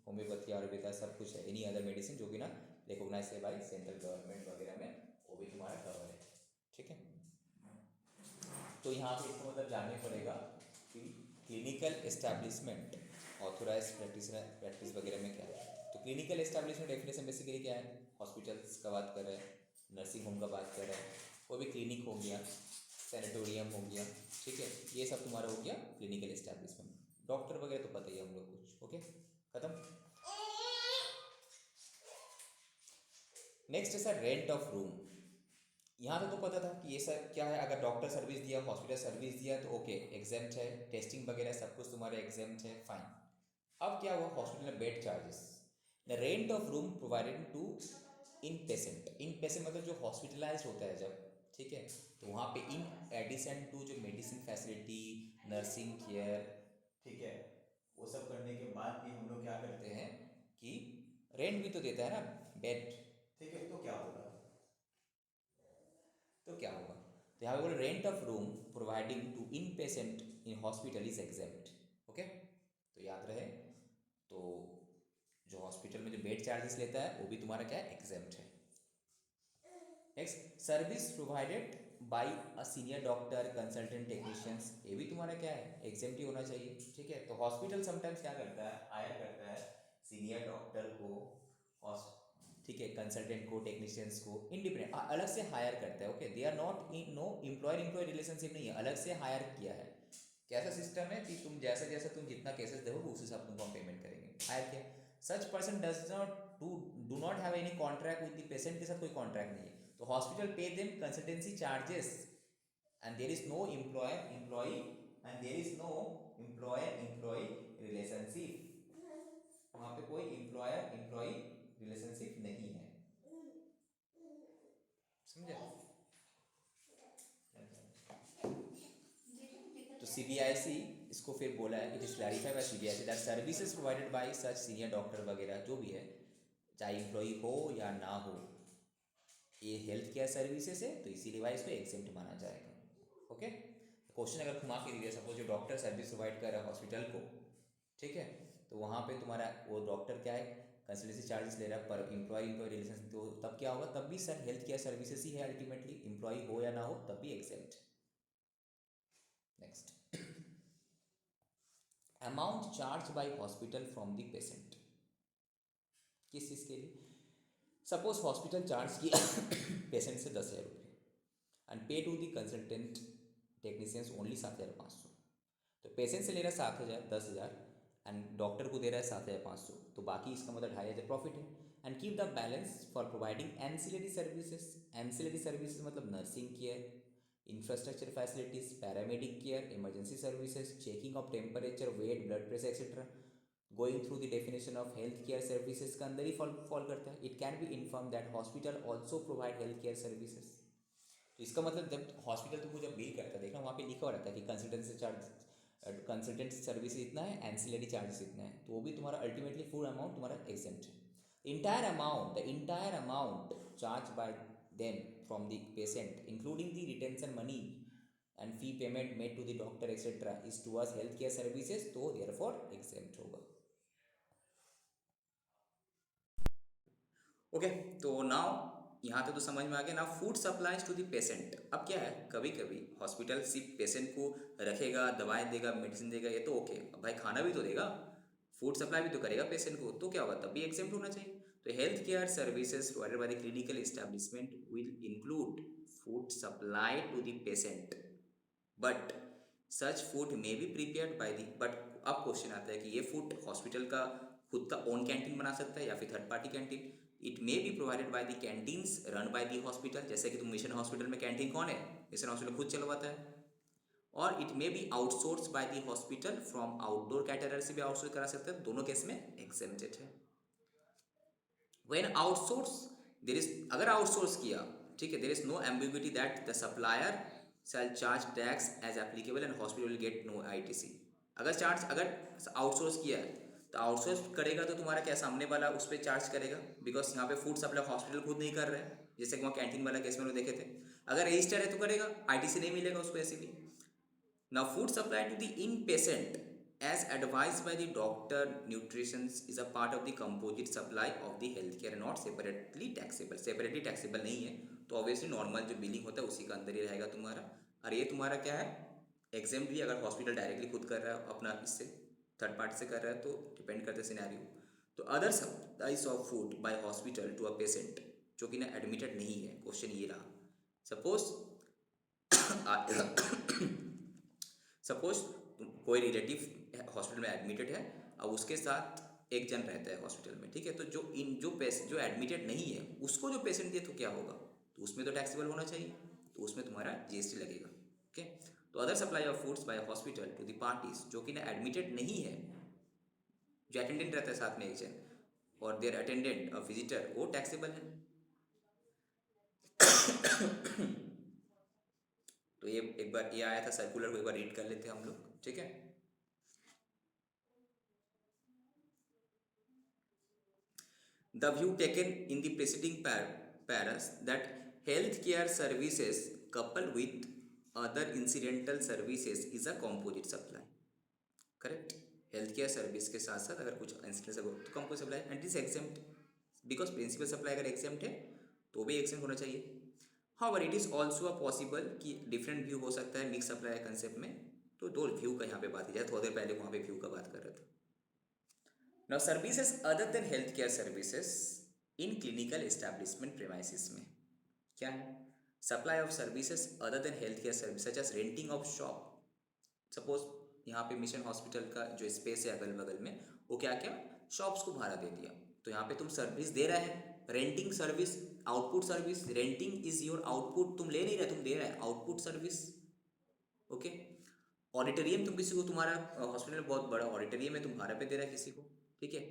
[SPEAKER 1] होम्योपैथी, आयुर्वेदा सब कुछ है। एनी अदर मेडिसिन जो कि ना रिकॉग्नाइज है बाई सेंट्रल गवर्नमेंट वगैरह में, वो भी तुम्हारा कवर है, ठीक है। तो यहाँ पे इसको मतलब जानने पड़ेगा कि क्लिनिकल एस्टैब्लिशमेंट ऑथोराइज प्रैक्टिस वगैरह में क्या है। तो क्लिनिकल एस्टैब्लिशमेंट डेफिनेशन बेसिकली क्या है, हॉस्पिटल्स का बात कर रहे हैं, नर्सिंग होम का बात कर रहे हैं, कोई भी क्लिनिक हो गया, सैनिटोरियम हो गया, ठीक है, ये सब तुम्हारा हो गया क्लिनिकल एस्टैब्लिशमेंट। डॉक्टर वगैरह तो पता ही है हम लोग कुछ, ओके खत्म। नेक्स्ट है सर रेंट ऑफ रूम। यहाँ पे तो पता था कि ये सर क्या है, अगर डॉक्टर सर्विस दिया, हॉस्पिटल सर्विस दिया तो ओके एग्जेम्प्ट है, टेस्टिंग वगैरह सब कुछ तुम्हारा एग्जेम्प्ट है, फाइन। अब क्या हुआ, हॉस्पिटल में bed charges, the rent of room provided to in patient. In patient मतलब जो हॉस्पिटलाइज होता है जब, ठीक है, तो वहाँ पे इन एडिशन टू जो मेडिसिन फैसिलिटी, नर्सिंग केयर, ठीक है, वो सब करने के बाद भी हम लोग क्या करते हैं कि रेंट भी तो देता है ना बेड, ठीक है। तो क्या होगा, तो क्या होगा, तो यहाँ पे बोले rent of room providing to in patient in hospital is exempt, okay. तो याद रहे, तो जो हॉस्पिटल में जो बेड चार्जेस लेता है वो भी तुम्हारा क्या है, एग्जेम्प्ट है। Next service provided by a senior doctor, consultant, technicians, ये भी तुम्हारा क्या है, एग्जेम्प्ट ही होना चाहिए, ठीक है। तो हॉस्पिटल समटाइम्स क्या करता है, हायर करता है सीनियर डॉक्टर को, ठीक है, कंसल्टेंट को, टेक्नीशियंस को, इंडिपेंडेंट अलग से हायर करता है, okay. They are not in no employer employ relationship नहीं है, अलग से हायर किया है। कैसा सिस्टम है कि तुम जैसा जैसा तुम जितना केसेस देखोगे उस हिसाब तुमको हम पेमेंट करेंगे, हायर किया। Such person does not do not have any contract with the patient, के साथ कोई कॉन्ट्रैक्ट नहीं है, तो hospital pay them consultancy charges and there is no employer employ and there is no employer employ relationship, वहाँ पे कोई एम्प्लॉयर एम्प्लॉय रिलेशनशिप नहीं है, समझे। तो सीबीआईसी इसको फिर बोला है, it is clarified by CBIC that services provided by such senior doctor वगैरह जो भी है, चाहे एम्प्लॉई हो या ना हो, ये हेल्थ केयर सर्विसेज है, तो इसीलिए भाई इसको एग्जेम्प्ट माना जाएगा, ओके। क्वेश्चन अगर घुमा के दिया, सपोज जो डॉक्टर सर्विस प्रोवाइड कर रहा है हॉस्पिटल को, ठीक है, तो वहाँ पे तुम्हारा वो डॉक्टर क्या है, कंसल्टेंसी चार्जेस ले रहा है पर एम्प्लॉय एम्प्लॉय रिलेशन, तो तब क्या होगा, तब भी सर हेल्थ केयर सर्विसेज ही है अल्टीमेटली, एम्प्लॉय हो या ना हो तब भी exempt. Next amount charge by hospital from the patient, किस चीज़ के लिए, सपोज हॉस्पिटल चार्ज किया पेशेंट से 10,000 रुपये and pay to the consultant technicians only 7,500, तो पेशेंट से ले रहा है 7,000 10,000 एंड डॉक्टर को दे रहा है 7,500, तो बाकी इसका मतलब 2,500 प्रॉफिट है। And keep the balance for providing ancillary services, ancillary services मतलब nursing care, infrastructure facilities, paramedic care, emergency services, checking of temperature, weight, blood pressure etcetera, going through the definition of health care services का अंदर ही फॉल करता है. It can be inform that hospital also provide health care services. तो इसका मतलब जब हॉस्पिटल तुमको जब बिल करता है, देखना वहाँ पे लिखा हुआ रहता है कि कंसल्टेंसी सर्विस इतना है, एंसिलरी चार्जेस इतना है, तो वो भी तुम्हारा अल्टीमेटली फुल अमाउंट तुम्हारा एग्जेम्प्ट है. The entire amount charge by them from the patient including the retention money and fee payment made to the doctor etcetera is towards health care services, तो देयरफॉर एग्जेम्प्ट होगा. ओके, तो नाउ यहाँ तक तो समझ में आ गया. Now food supplies to the patient. अब क्या है, कभी कभी हॉस्पिटल सिर्फ पेशेंट को रखेगा, दवाएं देगा, मेडिसिन देगा, ये तो ओके. अब भाई खाना भी तो देगा, फूड सप्लाई भी तो करेगा पेशेंट को, तो क्या होगा, तब भी एग्जेम्प्ट होना चाहिए. तो health care services provided by the clinical establishment will include food supply to the patient, but such food may be prepared by the. But अब क्वेश्चन आता है कि ये फूड हॉस्पिटल का खुद का ओन कैंटीन बना सकता है या फिर third party canteen. It may be provided by the canteens run by the hospital. जैसे कि तुम मिशन हॉस्पिटल में कैंटीन कौन है, मिशन हॉस्पिटल खुद चलवाता है. और it may B outsource by the hospital from outdoor caterer से भी आउटसोर्स करा सकते हैं. दोनों केस में एग्जेम्प्टेड है. व्हेन आउटसोर्स देर इज, अगर आउटसोर्स किया, ठीक है, there is no ambiguity that the supplier shall charge tax as applicable and hospital will get no ITC. अगर आउटसोर्स किया है तो आउटसोर्स करेगा तो तुम्हारा क्या सामने वाला उस पर चार्ज करेगा, बिकॉज यहाँ पे फूड सप्लाई हॉस्पिटल खुद नहीं कर रहे हैं, जैसे कि वहाँ कैंटीन वाला केस में लोग देखे थे. अगर रजिस्टर है तो करेगा, ITC नहीं मिलेगा उसको ऐसे भी. Now, food supply to the inpatient as advised by the doctor nutrition is a part of the composite supply of the healthcare, not separately taxable. Separately taxable नहीं है, तो obviously normal जो बिलिंग होता है उसी का अंदर ही रहेगा तुम्हारा. और ये तुम्हारा क्या है, एग्जेम्प्ट भी. अगर हॉस्पिटल डायरेक्टली खुद कर रहा है अपना इससे, थर्ड पार्टी से कर रहा है, तो डिपेंड करता है सिनेरियो. तो other supplies of food by hospital to a patient जो कि ना एडमिटेड नहीं है, क्वेश्चन ये रहा. सपोज सपोज कोई रिलेटिव हॉस्पिटल में एडमिटेड है, अब उसके साथ एक जन रहता है हॉस्पिटल में, ठीक है. तो जो एडमिटेड नहीं है उसको जो पेशेंट दिए तो क्या होगा, तो उसमें तो टैक्सेबल होना चाहिए, तो उसमें तुम्हारा GST लगेगा. ओके, तो other supply of foods by hospital to the parties जो कि ना एडमिटेड नहीं है, जो अटेंडेंट रहता है साथ में एक जन, और देयर अटेंडेंट और विजिटर, वो टैक्सेबल है. तो ये एक बार ये आया था सर्कुलर को, एक बार रीड कर लेते हैं हम लोग, ठीक है. The view taken in the preceding paras that healthcare services coupled with other incidental services is a composite supply. Correct? Healthcare service के साथ साथ अगर कुछ इंसिडेंटल हो तो composite supply and it is exempt because principal supply अगर exempt है तो भी exempt होना चाहिए. However, it is also a possible कि different view हो सकता है mix supply concept में. तो दो view का यहाँ पे बात की जाए, थोड़ी देर पहले वहाँ पे view का बात कर रहे थे. Now services other than healthcare services in clinical establishment premises में क्या है, supply of services other than healthcare services such as renting of shop. Suppose यहाँ पे मिशन हॉस्पिटल का जो स्पेस है अगल बगल में, वो क्या क्या शॉप्स को भाड़ा दे दिया, तो यहाँ पे तुम सर्विस दे रहे हैं. Renting service, output service. Renting is your output, तुम ले नहीं रहे, तुम दे रहे हैं आउटपुट सर्विस. ओके. ऑडिटोरियम तुम किसी को, तुम्हारा हॉस्पिटल बहुत बड़ा ऑडिटोरियम है, तुम भाड़ा पे दे रहा है किसी को, ठीक है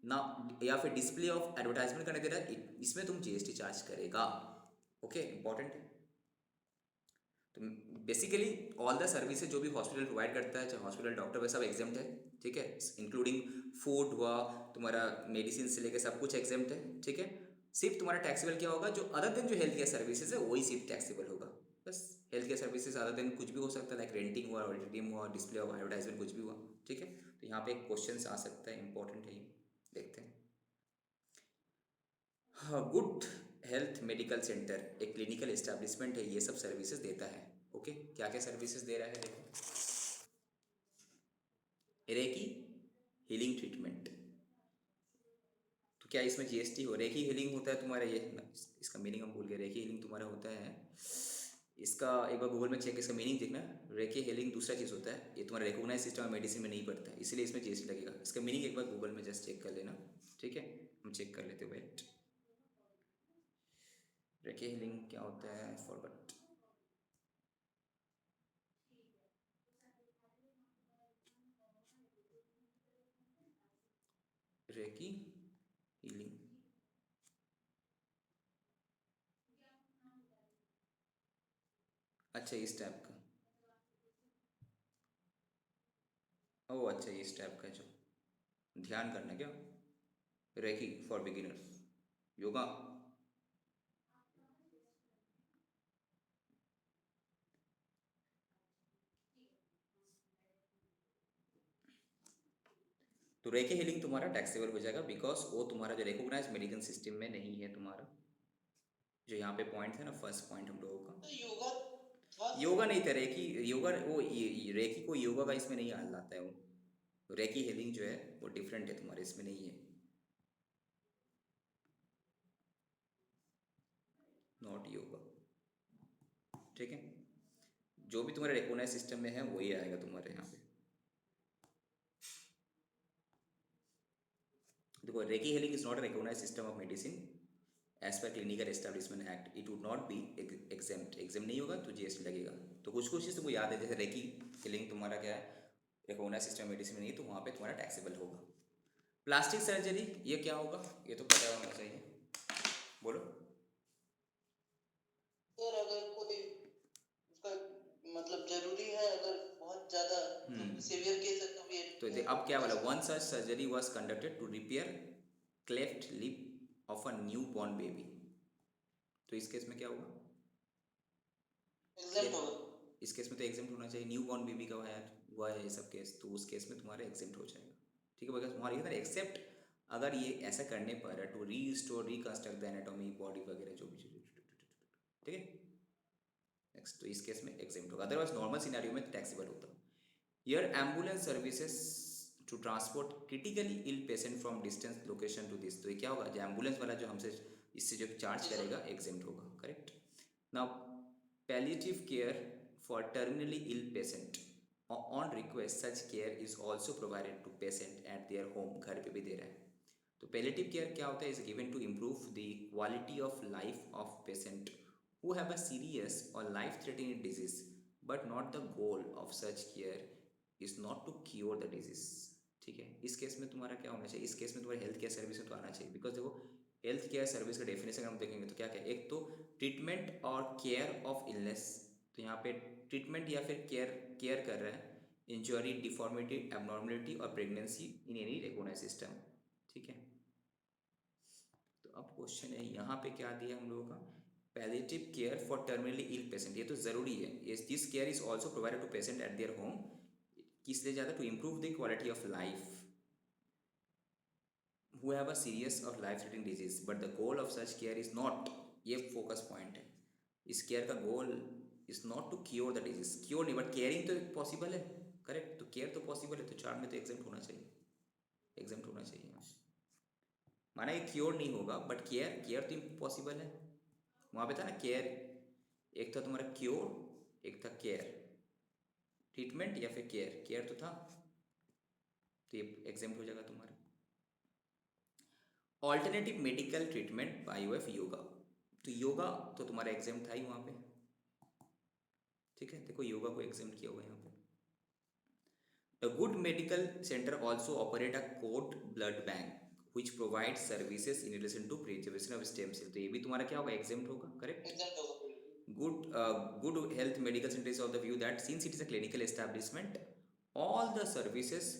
[SPEAKER 1] ना. या फिर डिस्प्ले ऑफ एडवर्टाइजमेंट करने दे रहा है, इसमें तुम GST चार्ज करेगा. ओके, इंपॉर्टेंट है. तो बेसिकली ऑल द सर्विसेज जो भी हॉस्पिटल प्रोवाइड करता है, चाहे हॉस्पिटल डॉक्टर वह सब एग्जेम्प्ट है, ठीक है. इंक्लूडिंग फूड हुआ, तुम्हारा मेडिसिन से लेकर सब कुछ एग्जेम्प्ट है, ठीक है. सिर्फ तुम्हारा टैक्सेबल क्या होगा, जो अदर देन जो हेल्थ केयर सर्विसेज है वही सिर्फ टैक्सेबल होगा. बस health care services other then कुछ भी हो सकता है, लाइक रेंटिंग हुआ, ऑडिटोरियम हुआ, डिस्प्ले ऑफ एडवर्टाइजमेंट, कुछ भी हुआ, ठीक है. तो यहाँ पे एक क्वेश्चन आ सकता है, इंपॉर्टेंट है ये, देखते हैं. हाँ, गुड हेल्थ मेडिकल सेंटर एक क्लिनिकल एस्टेब्लिशमेंट है, ये सब सर्विसेज देता है. ओके, क्या क्या सर्विसेज दे रहा है देखो. रेकी हीलिंग ट्रीटमेंट, तो क्या इसमें GST हो, रेकी हीलिंग होता है तुम्हारा, ये इसका मीनिंग हम भूल गए. रेकी हीलिंग तुम्हारा होता है, इसका एक बार गूगल में चेक, इसका मीनिंग देखना. रेकी हीलिंग दूसरा चीज़ होता है, ये तुम्हारा रिकॉग्नाइज सिस्टम में मेडिसिन में नहीं पड़ता है, इसलिए इसमें GST लगेगा. इसका मीनिंग एक बार गूगल में जस्ट चेक कर लेना, ठीक है. हम चेक कर लेते, वेट. रेकी हीलिंग क्या होता है, फॉरगॉट. रेकी हीलिंग, अच्छा इस टाइप का, ओ अच्छा इस टाइप का जो ध्यान करना क्या, रेकी फॉर बिगिनर्स, योगा। तो रेकी हीलिंग तुम्हारा टैक्सेबल हो जाएगा बिकॉज वो तुम्हारा जो रिकॉग्नाइज मेडिकल सिस्टम में नहीं है तुम्हारा, जो यहाँ पे पॉइंट है ना, फर्स्ट पॉइंट हम लोगों का।
[SPEAKER 2] तो योगा था
[SPEAKER 1] योगा नहीं था रेकी, योगा वो रेकी को योगा का इसमें नहीं लाता है वो, रेकी हीलिंग जो है वो डिफरेंट है तुम्हारे, इसमें नहीं है, नॉट योगा, ठीक है। जो भी तुम्हारे रिकॉग्नाइज सिस्टम में है वही आएगा तुम्हारे यहाँ पे। देखो reiki healing is not a recognise system of medicine as per clinical establishment act, it would not be exempt, exempt नहीं होगा तो जीएसटी लगेगा। तो कुछ कुछ चीज़ तुमको याद है, जैसे रेकी हीलिंग तुम्हारा क्या है, रिकॉग्नाइज सिस्टम मेडिसिन में नहीं, तो वहाँ पे तुम्हारा टैक्सेबल होगा। प्लास्टिक सर्जरी ये क्या होगा, ये तो पता होना चाहिए, बोलो।
[SPEAKER 2] सर अगर कोई उसका मतलब जरूरी है, अगर बहुत ज्यादा मतलब सीवियर केस है तो भी
[SPEAKER 1] तो अब क्या बोला, one such surgery was conducted to repair cleft lip of a newborn baby, तो इस केस में क्या होगा,
[SPEAKER 2] एग्जाम होगा।
[SPEAKER 1] इस केस में तो एग्जेम्प्ट होना चाहिए, न्यू बॉर्न बेबी का हुआ है ये सब केस, तो उस केस में तुम्हारा एग्जेम्प्ट हो जाएगा, ठीक है। बगैर तुम्हारी इधर एक्सेप्ट अगर ये ऐसा करने पर to restore reconstruct the anatomy body वगैरह जो भी, ठीक है। नेक्स्ट, तो इस केस में एग्जेम्प्ट होगा, अदरवाइज नॉर्मल सिनेरियो में टैक्सेबल होता है। Your ambulance services to transport critically ill patient from distant location to this, तो ये क्या होगा, जो एम्बुलेंस वाला जो हमसे इससे जो चार्ज करेगा एग्जेम्प्ट होगा, correct. Now palliative care for terminally ill patient on request, such care is also provided to patient at their home, घर पे भी दे रहा है। तो पैलिएटिव केयर क्या होता है, is given to improve the quality of life of patient who have a serious or life-threatening disease, but not the goal of such care is not to cure the disease, ठीक है। इस केस में तुम्हारा क्या होना चाहिए, इस केस में तुम्हारी हेल्थ केयर सर्विस में तो आना चाहिए, बिकॉज देखो हेल्थ केयर सर्विस का डेफिनेशन हम देखेंगे तो क्या क्या, एक तो ट्रीटमेंट और केयर ऑफ इलनेस, तो यहाँ पे ट्रीटमेंट या फिर केयर कर रहा है इंजरी, डिफॉर्मिटी, एबनॉर्मलिटी और pregnancy in any recognise system, ठीक है। तो अब क्वेश्चन है यहाँ पे क्या दिया हम लोगों का, palliative care for terminally ill patient, ये तो ज़रूरी है, this care is also provided to patient at their home, किस लिए ज़्यादा, to improve the quality of life who have a serious or life threatening disease, but the goal of such care is not, ये फोकस पॉइंट है, इस केयर का goal is not to cure the disease, cure नहीं, बट केयरिंग तो पॉसिबल है, करेक्ट, तो केयर तो पॉसिबल है, तो चार्ट में तो एग्जेम्प्ट होना चाहिए, एग्जेम्प्ट होना चाहिए, माना ये क्योर नहीं होगा बट केयर तो पॉसिबल है, वहाँ पे था ना केयर, एक था तुम्हारा क्योर, एक था केयर, ट्रीटमेंट या फिर केयर तो था, तो ये एग्जाम्पल हो जाएगा तुम्हारा। Alternative medical treatment bye way of yoga, तो योगा तो तुम्हारा एग्जाम था ही वहाँ पे, ठीक है। देखो योगा को एग्जाम किया हुआ है यहाँ पे। A good medical center also operate a cord blood bank which provides services in relation to preservation of stem cell, तो ये भी तुम्हारा क्या होगा, एग्जाम होगा, करेक्ट।
[SPEAKER 2] एग्जाम होगा।
[SPEAKER 1] Good health medical center is of the view that since it is a clinical establishment, all the services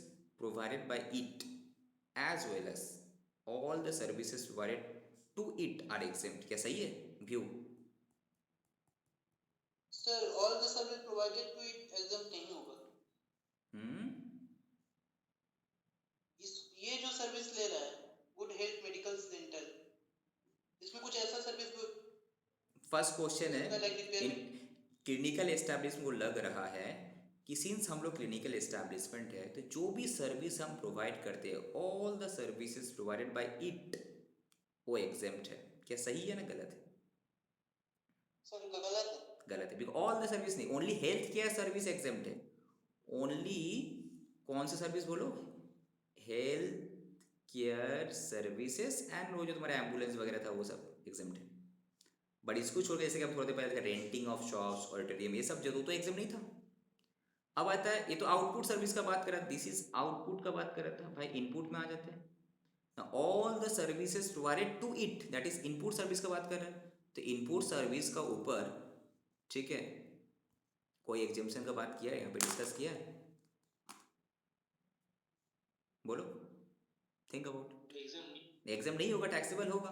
[SPEAKER 1] provided by it as well as all the services provided to it are exempt, क्या सही है view,
[SPEAKER 2] sir all the service provided to it exempt नहीं होगा, ये जो सर्विस ले रहा है गुड हेल्थ मेडिकल सेंटर, इसमें कुछ ऐसा सर्विस
[SPEAKER 1] फर्स्ट क्वेश्चन है, इन
[SPEAKER 2] लाइक
[SPEAKER 1] क्लिनिकल एस्टैब्लिशमेंट को लग रहा है कि सिंस हम लोग क्लिनिकल एस्टैब्लिशमेंट है तो जो भी सर्विस हम प्रोवाइड करते हैं all the services provided bye it वो एग्जेम्प्ट है, क्या सही है ना गलत है,
[SPEAKER 2] सर गलत है।
[SPEAKER 1] गलत है, बिकॉज ऑल द सर्विस नहीं, only health care service exempt है, ओनली कौन सा सर्विस बोलो, हेल्थ केयर सर्विसेज एंड वो जो तुम्हारा एम्बुलेंस वगैरह था वो सब एग्जेम्प्ट है, बट इसको छोड़ के जैसे कि हम थोड़ी देर पहले रेंटिंग ऑफ शॉप्स, ऑडिटोरियम, ये सब जो तो एग्जाम नहीं था। अब आता है ये तो आउटपुट सर्विस का बात कर रहा, दिस इज आउटपुट का बात कर रहा था, भाई इनपुट में आ जाते हैं। All the services provided to it, that is input service का बात कर रहे हैं, तो इनपुट सर्विस का ऊपर, ठीक है, कोई एग्जाम्पशन का बात किया है यहाँ पे, डिस्कस किया है, बोलो, थिंक अबाउट। एग्जाम नहीं होगा, टैक्सेबल होगा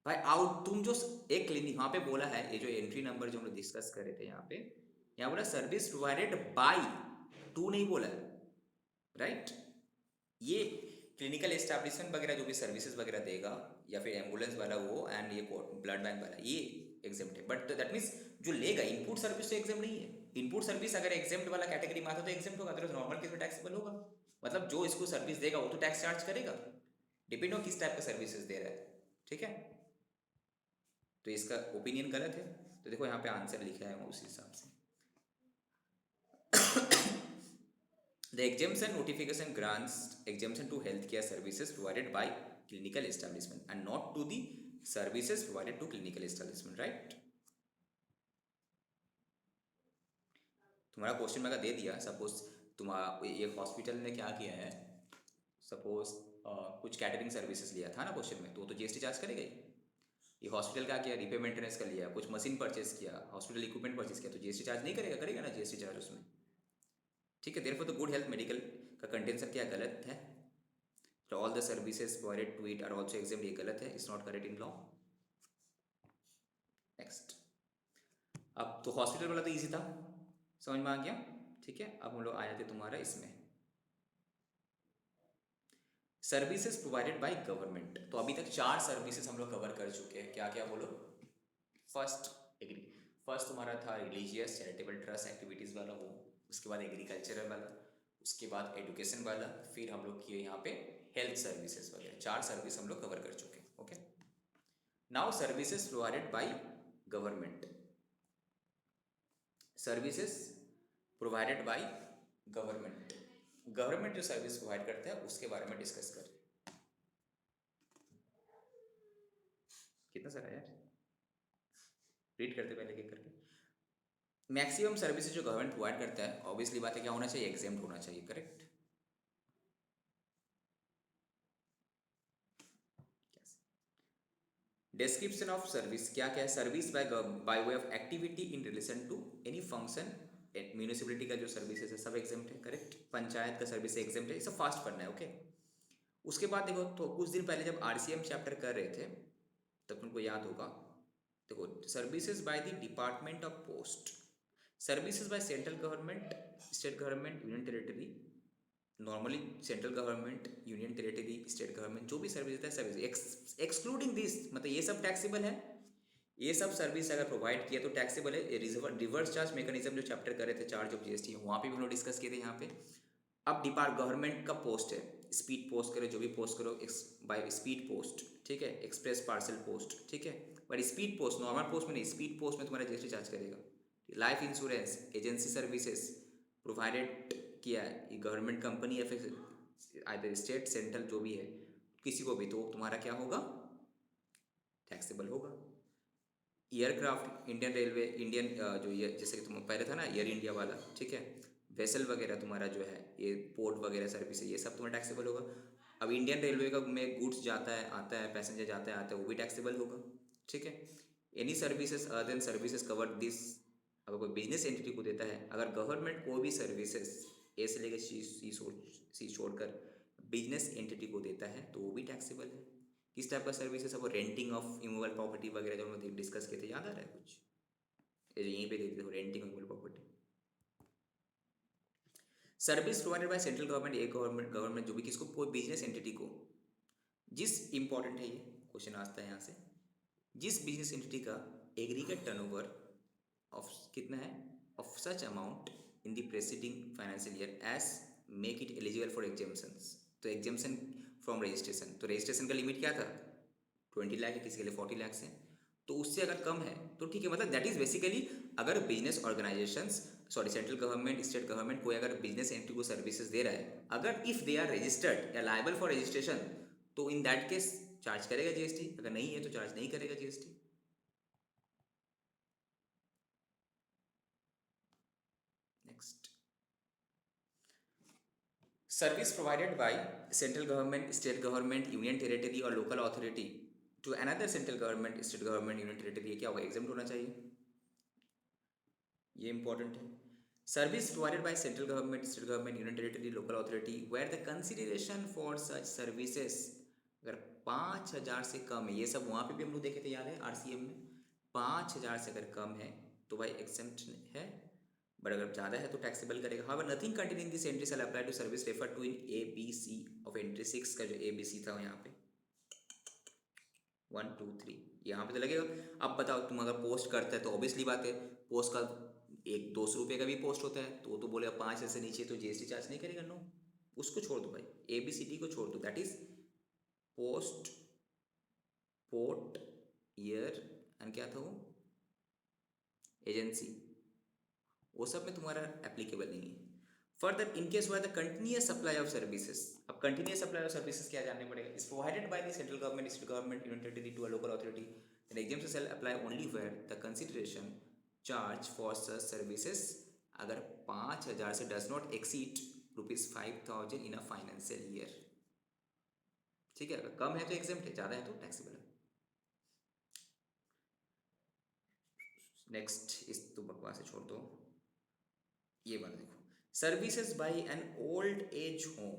[SPEAKER 1] भाई। आउट तुम जो एक क्लिनिक वहाँ पे बोला है, ये जो एंट्री नंबर जो हम लोग डिस्कस कर रहे थे यहाँ पे, यहाँ बोला सर्विस प्रोवाइडेड बाय, टू नहीं बोला है, राइट। ये क्लिनिकल एस्टैब्लिशमेंट वगैरह जो भी सर्विसेज वगैरह देगा, या फिर एम्बुलेंस वाला वो, एंड ये ब्लड बैंक वाला, ये एग्जाम्प्ट है। बट दैट मीन्स जो लेगा इनपुट सर्विस तो एग्जाम नहीं है। इनपुट सर्विस अगर एग्जाम्प्ट वाला कैटेगरी में आता तो एग्जाम्ट होगा, अदरवाइज नॉर्मल केस में टैक्सेबल होगा। मतलब जो इसको सर्विस देगा वो तो टैक्स चार्ज करेगा, डिपेंड हो किस टाइप का सर्विसेज दे रहा है, ठीक है। तो इसका ओपिनियन गलत है, तो देखो यहाँ पे आंसर लिखा है उस हिसाब से। The exemption notification grants exemption to healthcare services provided by clinical establishment and not to the services provided to clinical establishment, right? तुम्हारा क्वेश्चन मैंने दे दिया, सपोज तुम्हारा एक हॉस्पिटल ने क्या किया है, सपोज कुछ कैटरिंग सर्विसेज लिया था ना क्वेश्चन में, तो वो तो जीएसटी चार्ज करेगा ही। ये हॉस्पिटल क्या किया, रिपेयर मेंटेनेंस कर लिया, कुछ मशीन परचेज किया, हॉस्पिटल इक्विपमेंट परचेज किया, तो जीएसटी चार्ज नहीं करेगा, करेगा ना जीएसटी चार्ज उसमें, ठीक है। देयरफॉर तो गुड हेल्थ मेडिकल का कंटेंशन क्या गलत है, तो all the services provided to it are also exempt, ये गलत है, it's not correct in law. Next, अब तो हॉस्पिटल वाला तो इजी था, समझ में आ गया, ठीक है। अब हम लोग आ जाते तुम्हारा इसमें सर्विसेज प्रोवाइडेड बाय गवर्नमेंट। तो अभी तक 4 सर्विसेज हम लोग कवर कर चुके हैं, क्या क्या बोलो। फर्स्ट फर्स्ट तुम्हारा था रिलीजियस चैरिटेबल ट्रस्ट एक्टिविटीज़ वाला वो, उसके बाद एग्रीकल्चरल वाला, उसके बाद एजुकेशन वाला, फिर हम लोग किए यहाँ पे हेल्थ सर्विसेज वगैरह। 4 सर्विस हम लोग कवर कर चुके हैं, okay. Now services provided by government, services provided by government, government जो सर्विस प्रोवाइड करता है उसके बारे में डिस्कस कर। कितना सारा यार, रीड करते पहले एक करके। मैक्सिमम सर्विसेज जो गवर्नमेंट प्रोवाइड करता है, ऑब्वियसली बात है क्या होना चाहिए, एग्जाम्प्ट होना चाहिए, करेक्ट। डिस्क्रिप्शन ऑफ सर्विस क्या क्या है, service by way of activity in relation to any function, municipality का जो सर्विसेज है सब एग्जाम्प्ट है, करेक्ट। पंचायत का सर्विस एग्जाम्प्ट है, ये सब फास्ट पढ़ना है, ओके। उसके बाद देखो, तो कुछ दिन पहले जब आरसीएम चैप्टर कर रहे थे तब तुमको याद होगा, देखो services by the department of post, services by central government, state government, union territory, normally central government, union territory, state government जो भी सर्विस है, सर्विस एक्सक्लूडिंग दिस, मतलब ये सब टैक्सेबल है। ये सब सर्विस अगर प्रोवाइड किया तो टैक्सेबल है। रिवर्स चार्ज मैकेनिज्म जो चैप्टर कर रहे थे, चार्ज ऑफ जीएसटी, वहाँ पे भी हम लोग डिस्कस किए थे यहाँ पे। अब गवर्नमेंट का पोस्ट है, स्पीड पोस्ट करो, जो भी पोस्ट करो बाय स्पीड पोस्ट, ठीक है, एक्सप्रेस पार्सल पोस्ट, ठीक है। But speed post normal post में नहीं, स्पीड पोस्ट में तुम्हारा जीएसटी चार्ज करेगा। Life insurance agency services provided किया है, ये गवर्नमेंट कंपनी या फिर आइदर स्टेट सेंट्रल जो भी है, किसी को भी, तो तुम्हारा क्या होगा, टैक्सेबल होगा। एयरक्राफ्ट, इंडियन रेलवे, इंडियन जो ये जैसे कि तुम पहले था ना एयर इंडिया वाला, ठीक है, वेसल वगैरह तुम्हारा जो है, ये पोर्ट वगैरह सर्विस है, ये सब तुम्हारा टैक्सेबल होगा। अब इंडियन रेलवे का में गुड्स जाता है आता है, पैसेंजर जाता है आता है, वो भी टैक्सेबल होगा, ठीक है। Any services other then services cover this, अगर कोई बिजनेस एंटिटी को देता है, अगर गवर्नमेंट कोई भी सर्विसेज ए से लेकर सी छोड़कर बिजनेस एंटिटी को देता है तो वो भी टैक्सेबल है। किस टाइप का सर्विसेज है वो, रेंटिंग ऑफ इमूवेबल प्रॉपर्टी वगैरह जो हम लोग डिस्कस किए थे, याद आ रहा है कुछ, यहीं पे देख देखो, renting of immovable property. Service provided by central government, एक गवर्नमेंट जो भी किसको, कोई बिजनेस एंटिटी को, जिस इंपॉर्टेंट है ये क्वेश्चन आता है यहाँ से, जिस बिजनेस एंटिटी का एग्रीगेट टर्नओवर ऑफ कितना है, of such amount in the preceding financial year as make it eligible for exemptions, तो एग्जाम्शन फ्रॉम रजिस्ट्रेशन, तो रजिस्ट्रेशन का लिमिट क्या था 20 लाख है, किसी के लिए 40 लाख है, तो उससे अगर कम है तो ठीक है। मतलब दैट इज बेसिकली अगर business organisations, sorry central government, state government कोई अगर बिजनेस एंटिटी को सर्विसेज दे रहा है, अगर इफ दे आर रजिस्टर्ड या लायबल फॉर रजिस्ट्रेशन, तो इन दैट केस चार्ज करेगा जीएसटी, अगर नहीं है तो चार्ज नहीं करेगा GST. Next, service provided by central government, state government, union territory और local authority to another central government, state government, union territory, ये क्या होगा, एग्जाम्प्ट होना चाहिए, ये इंपॉर्टेंट है। Service provided by central government, state government, union territory, local authority where the consideration for such services, अगर 5,000 से कम है, ये सब वहाँ पे भी हम लोग देखे थे, याद है आरसीएम में, 5,000 से अगर कम है तो भाई एग्जेम्प्ट है, बट अगर ज़्यादा है तो टैक्सेबल करेगा। However nothing contain in this entry shall apply to service refer to in A B C of entry 6 का जो ए बी सी था यहाँ पे 1 2 3 यहाँ पे तो लगेगा। अब बताओ, तुम अगर पोस्ट करते हैं तो ऑब्वियसली बात है, पोस्ट का 100-200 रुपये का भी पोस्ट होता है, तो वो तो बोलेगा 5 से नीचे तो जीएसटी चार्ज नहीं करेगा, नो, उसको छोड़ दो भाई, ए बी सी डी को छोड़ दो, that is post, port, year and क्या था वो, एजेंसी, वो सब में तुम्हारा एप्लीकेबल नहीं है। Further in case where the continuous supply of services, अब कंटिन्यूस सप्लाई ऑफ सर्विसेज क्या जानने पड़ेगा, is provided by the central government, state government, union territory to a local authority, then exemption shall apply only where the consideration charge for such services, अगर 5,000 से does not exceed ₹5,000 in a financial year, ठीक है, अगर कम है तो एग्जाम्प्ट है, ज़्यादा है तो टैक्सेबल है। नेक्स्ट, इस तो बकवास से छोड़ दो, ये वाला देखो, services by an old age home,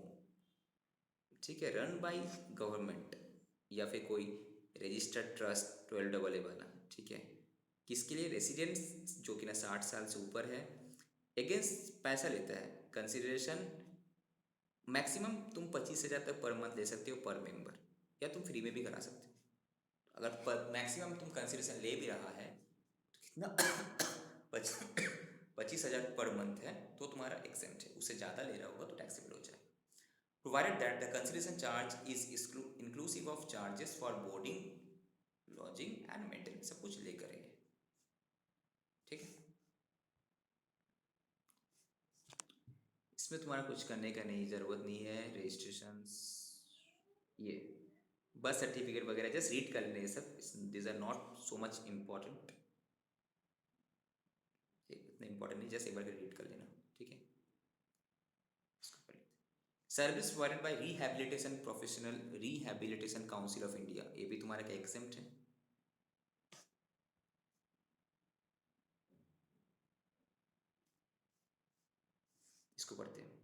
[SPEAKER 1] ठीक है, रन बाय गवर्नमेंट या फिर कोई रजिस्टर्ड ट्रस्ट 12AA वाला, ठीक है, किसके लिए, रेसिडेंट्स जो कि ना 60 साल से ऊपर है, अगेंस्ट पैसा लेता है, कंसिडरेशन मैक्सिमम तुम 25,000 तक पर मंथ ले सकते हो पर मेंबर, या तुम फ्री में भी करा सकते हो। अगर मैक्सिमम तुम कंसिडरेशन ले भी रहा है तो कितना 25,000 पर मंथ है तो तुम्हारा एग्जेम्प्ट है, उससे ज़्यादा ले रहा होगा तो टैक्सेबल हो जाएगा। Provided that the consideration charge is inclusive of charges for boarding, lodging and maintenance, सब कुछ लेकर है, ठीक है। इसमें तुम्हारा कुछ करने का नहीं, ज़रूरत नहीं है, रजिस्ट्रेशन, ये बर्थ सर्टिफिकेट वगैरह जस्ट रीड कर लेने, ये सब this are not so much important, इतना इम्पोर्टेंट नहीं, जस्ट एक बार रीड कर लेना, ठीक है। Service provided by rehabilitation professional rehabilitation council of India, ये भी तुम्हारा क्या एग्जेम्प्ट है, इसको पढ़ते हैं।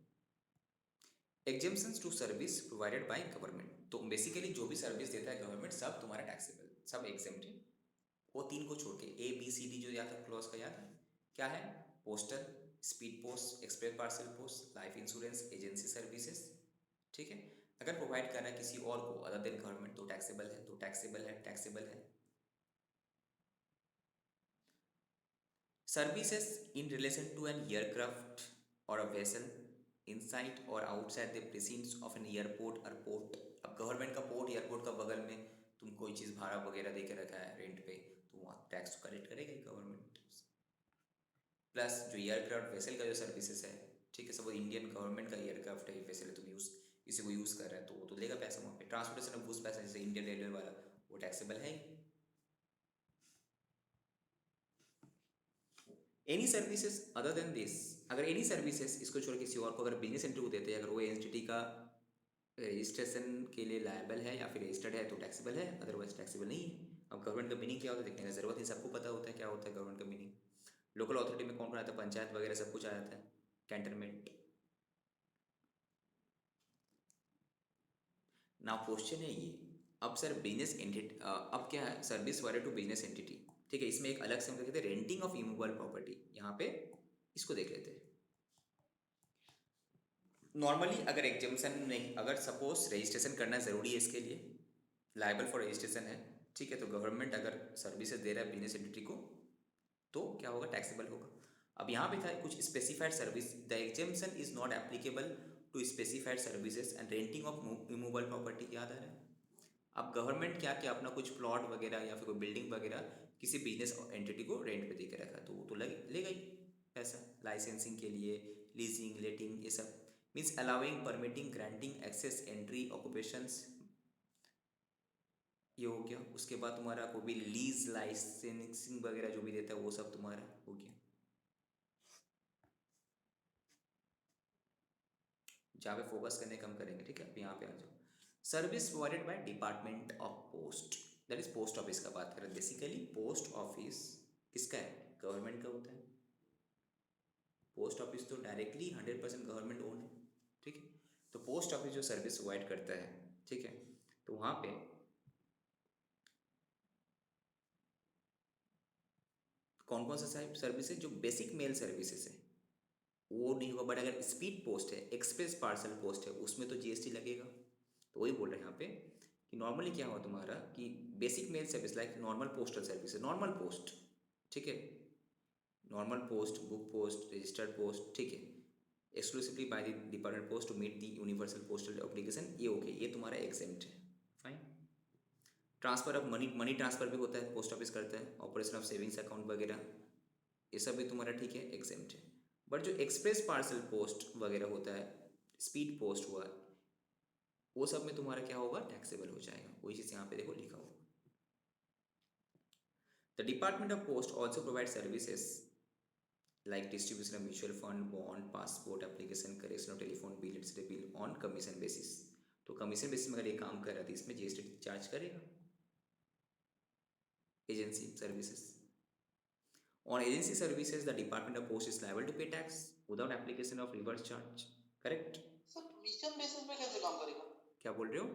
[SPEAKER 1] Exemptions to service provided by government, तो बेसिकली जो भी सर्विस देता है गवर्नमेंट सब तुम्हारा टैक्सेबल, सब एग्जेम्प्ट है, वो 3 को छोड़ के, ए बी सी डी जो याद था क्लॉज का, याद है क्या है, postal, speed post, express parcel post, life insurance, agency services, ठीक है। अगर प्रोवाइड कर रहा है किसी और को अदर देन गवर्नमेंट तो टैक्सेबल है, तो टैक्सेबल है, टैक्सेबल है। Services in relation to an aircraft और अ वेसल इनसाइड और outside the precedence of an airport और पोर्ट, अब गवर्नमेंट का पोर्ट, एयरपोर्ट का बगल में तुम कोई चीज़ भाड़ा वगैरह दे के रखा है रेंट पे, तो वहाँ टैक्स कलेक्ट करेगी गवर्नमेंट। प्लस जो एयरक्राफ्ट वेसल का जो सर्विसेज है, ठीक है, सब वो इंडियन गवर्नमेंट का एयरक्राफ्ट है, वेसल है, तुम यूज़ इसी को यूज़ कर रहे हैं तो वो तो लेगा पैसा वहाँ पे। ट्रांसपोर्टेशन ऑफ गुड्स पैसा जैसे इंडियन रेलवे वाला, वो टैक्सेबल है ही। Any services other than this, अगर एनी सर्विसेज इसको छोड़ किसी और को अगर बिजनेस एंट्री को देते हैं, अगर वो एंटिटी का रजिस्ट्रेशन के लिए लायबल है या फिर रजिस्टर्ड है तो टैक्सेबल है, अदरवाइज टैक्सेबल नहीं है। अब गवर्नमेंट का मीनिंग क्या होता है देखने का जरूरत नहीं, सबको पता होता है क्या होता है गवर्नमेंट का मीनिंग। लोकल अथॉरिटी में कौन कौन आता है, पंचायत वगैरह सब कुछ आ जाता है, कैंटनमेंट। ना क्वेश्चन है ये, अब सर बिजनेस एंटिटी, अब क्या है, सर्विस वाले टू बिजनेस एंटिटी, ठीक है, इसमें एक अलग से हम कहते हैं रेंटिंग ऑफ इमूवेबल प्रॉपर्टी, यहाँ पे इसको देख लेते हैं। नॉर्मली अगर एग्जाम्पशन नहीं, अगर सपोज रजिस्ट्रेशन करना ज़रूरी है इसके लिए, लाइबल फॉर रजिस्ट्रेशन है, ठीक है, तो गवर्नमेंट अगर सर्विसेज दे रहा है बिजनेस एंटिटी को तो क्या होगा, टैक्सेबल होगा। अब यहाँ पे था कुछ specified service, the exemption is not applicable to specified services and renting of immovable property, याद आ रहा है। अब गवर्नमेंट क्या क्या अपना कुछ प्लॉट वगैरह या फिर कोई बिल्डिंग वगैरह किसी बिजनेस एंटिटी को रेंट पे दे के रखा, तो वो तो लेगा ही पैसा, लाइसेंसिंग के लिए, लीजिंग, लेटिंग, ये सब means allowing, permitting, granting, access, entry, occupations, ये हो गया। उसके बाद तुम्हारा कोई भी लीज लाइसेंसिंग वगैरह जो भी देता है वो सब तुम्हारा हो गया। जहाँ पे फोकस करने कम करेंगे, ठीक है। अब यहाँ पे आ जाओ, service provided by department of post, that is post office का बात करें। बेसिकली पोस्ट ऑफिस किसका है? गवर्नमेंट का होता है। पोस्ट ऑफिस तो डायरेक्टली 100% गवर्नमेंट ओन है, ठीक है। तो पोस्ट ऑफिस जो सर्विस प्रोवाइड करता है, ठीक है, तो वहाँ पे कौन कौन सा सर्विस है? जो बेसिक मेल सर्विसेज है वो नहीं होगा, बट अगर स्पीड पोस्ट है, एक्सप्रेस पार्सल पोस्ट है, उसमें तो जीएसटी लगेगा। तो वही बोल रहे हैं यहाँ पे कि नॉर्मली क्या हुआ तुम्हारा कि basic mail service like normal postal service है, नॉर्मल पोस्ट, ठीक है, normal post, book post, registered post, ठीक है, exclusively by the department post to meet the universal postal obligation, ये ओके, ये तुम्हारा एग्जेम्प्ट है, fine. Transfer of money, money transfer भी होता है, पोस्ट ऑफिस करता है, ऑपरेशन ऑफ सेविंग्स अकाउंट वगैरह, ये सब भी तुम्हारा ठीक है, एग्जेम्प्ट है। बट जो एक्सप्रेस पार्सल पोस्ट वगैरह होता है, स्पीड पोस्ट हुआ, वो सब में तुम्हारा क्या होगा? टैक्सेबल हो जाएगा। वही चीज़ यहाँ पे देखो लिखा हुआ, the department of post also provide services like distribution of mutual fund, bond, passport application, correction of telephone bill, it's bill on commission basis. तो कमीशन बेसिस में अगर ये काम कर रहा है तो इसमें जीएसटी चार्ज करेगा, agency services. On agency services, the Department of Post is liable to pay tax without application of reverse charge. Correct?
[SPEAKER 2] Sir commission basis पे कैसे काम करेगा?
[SPEAKER 1] क्या बोल रहे हो?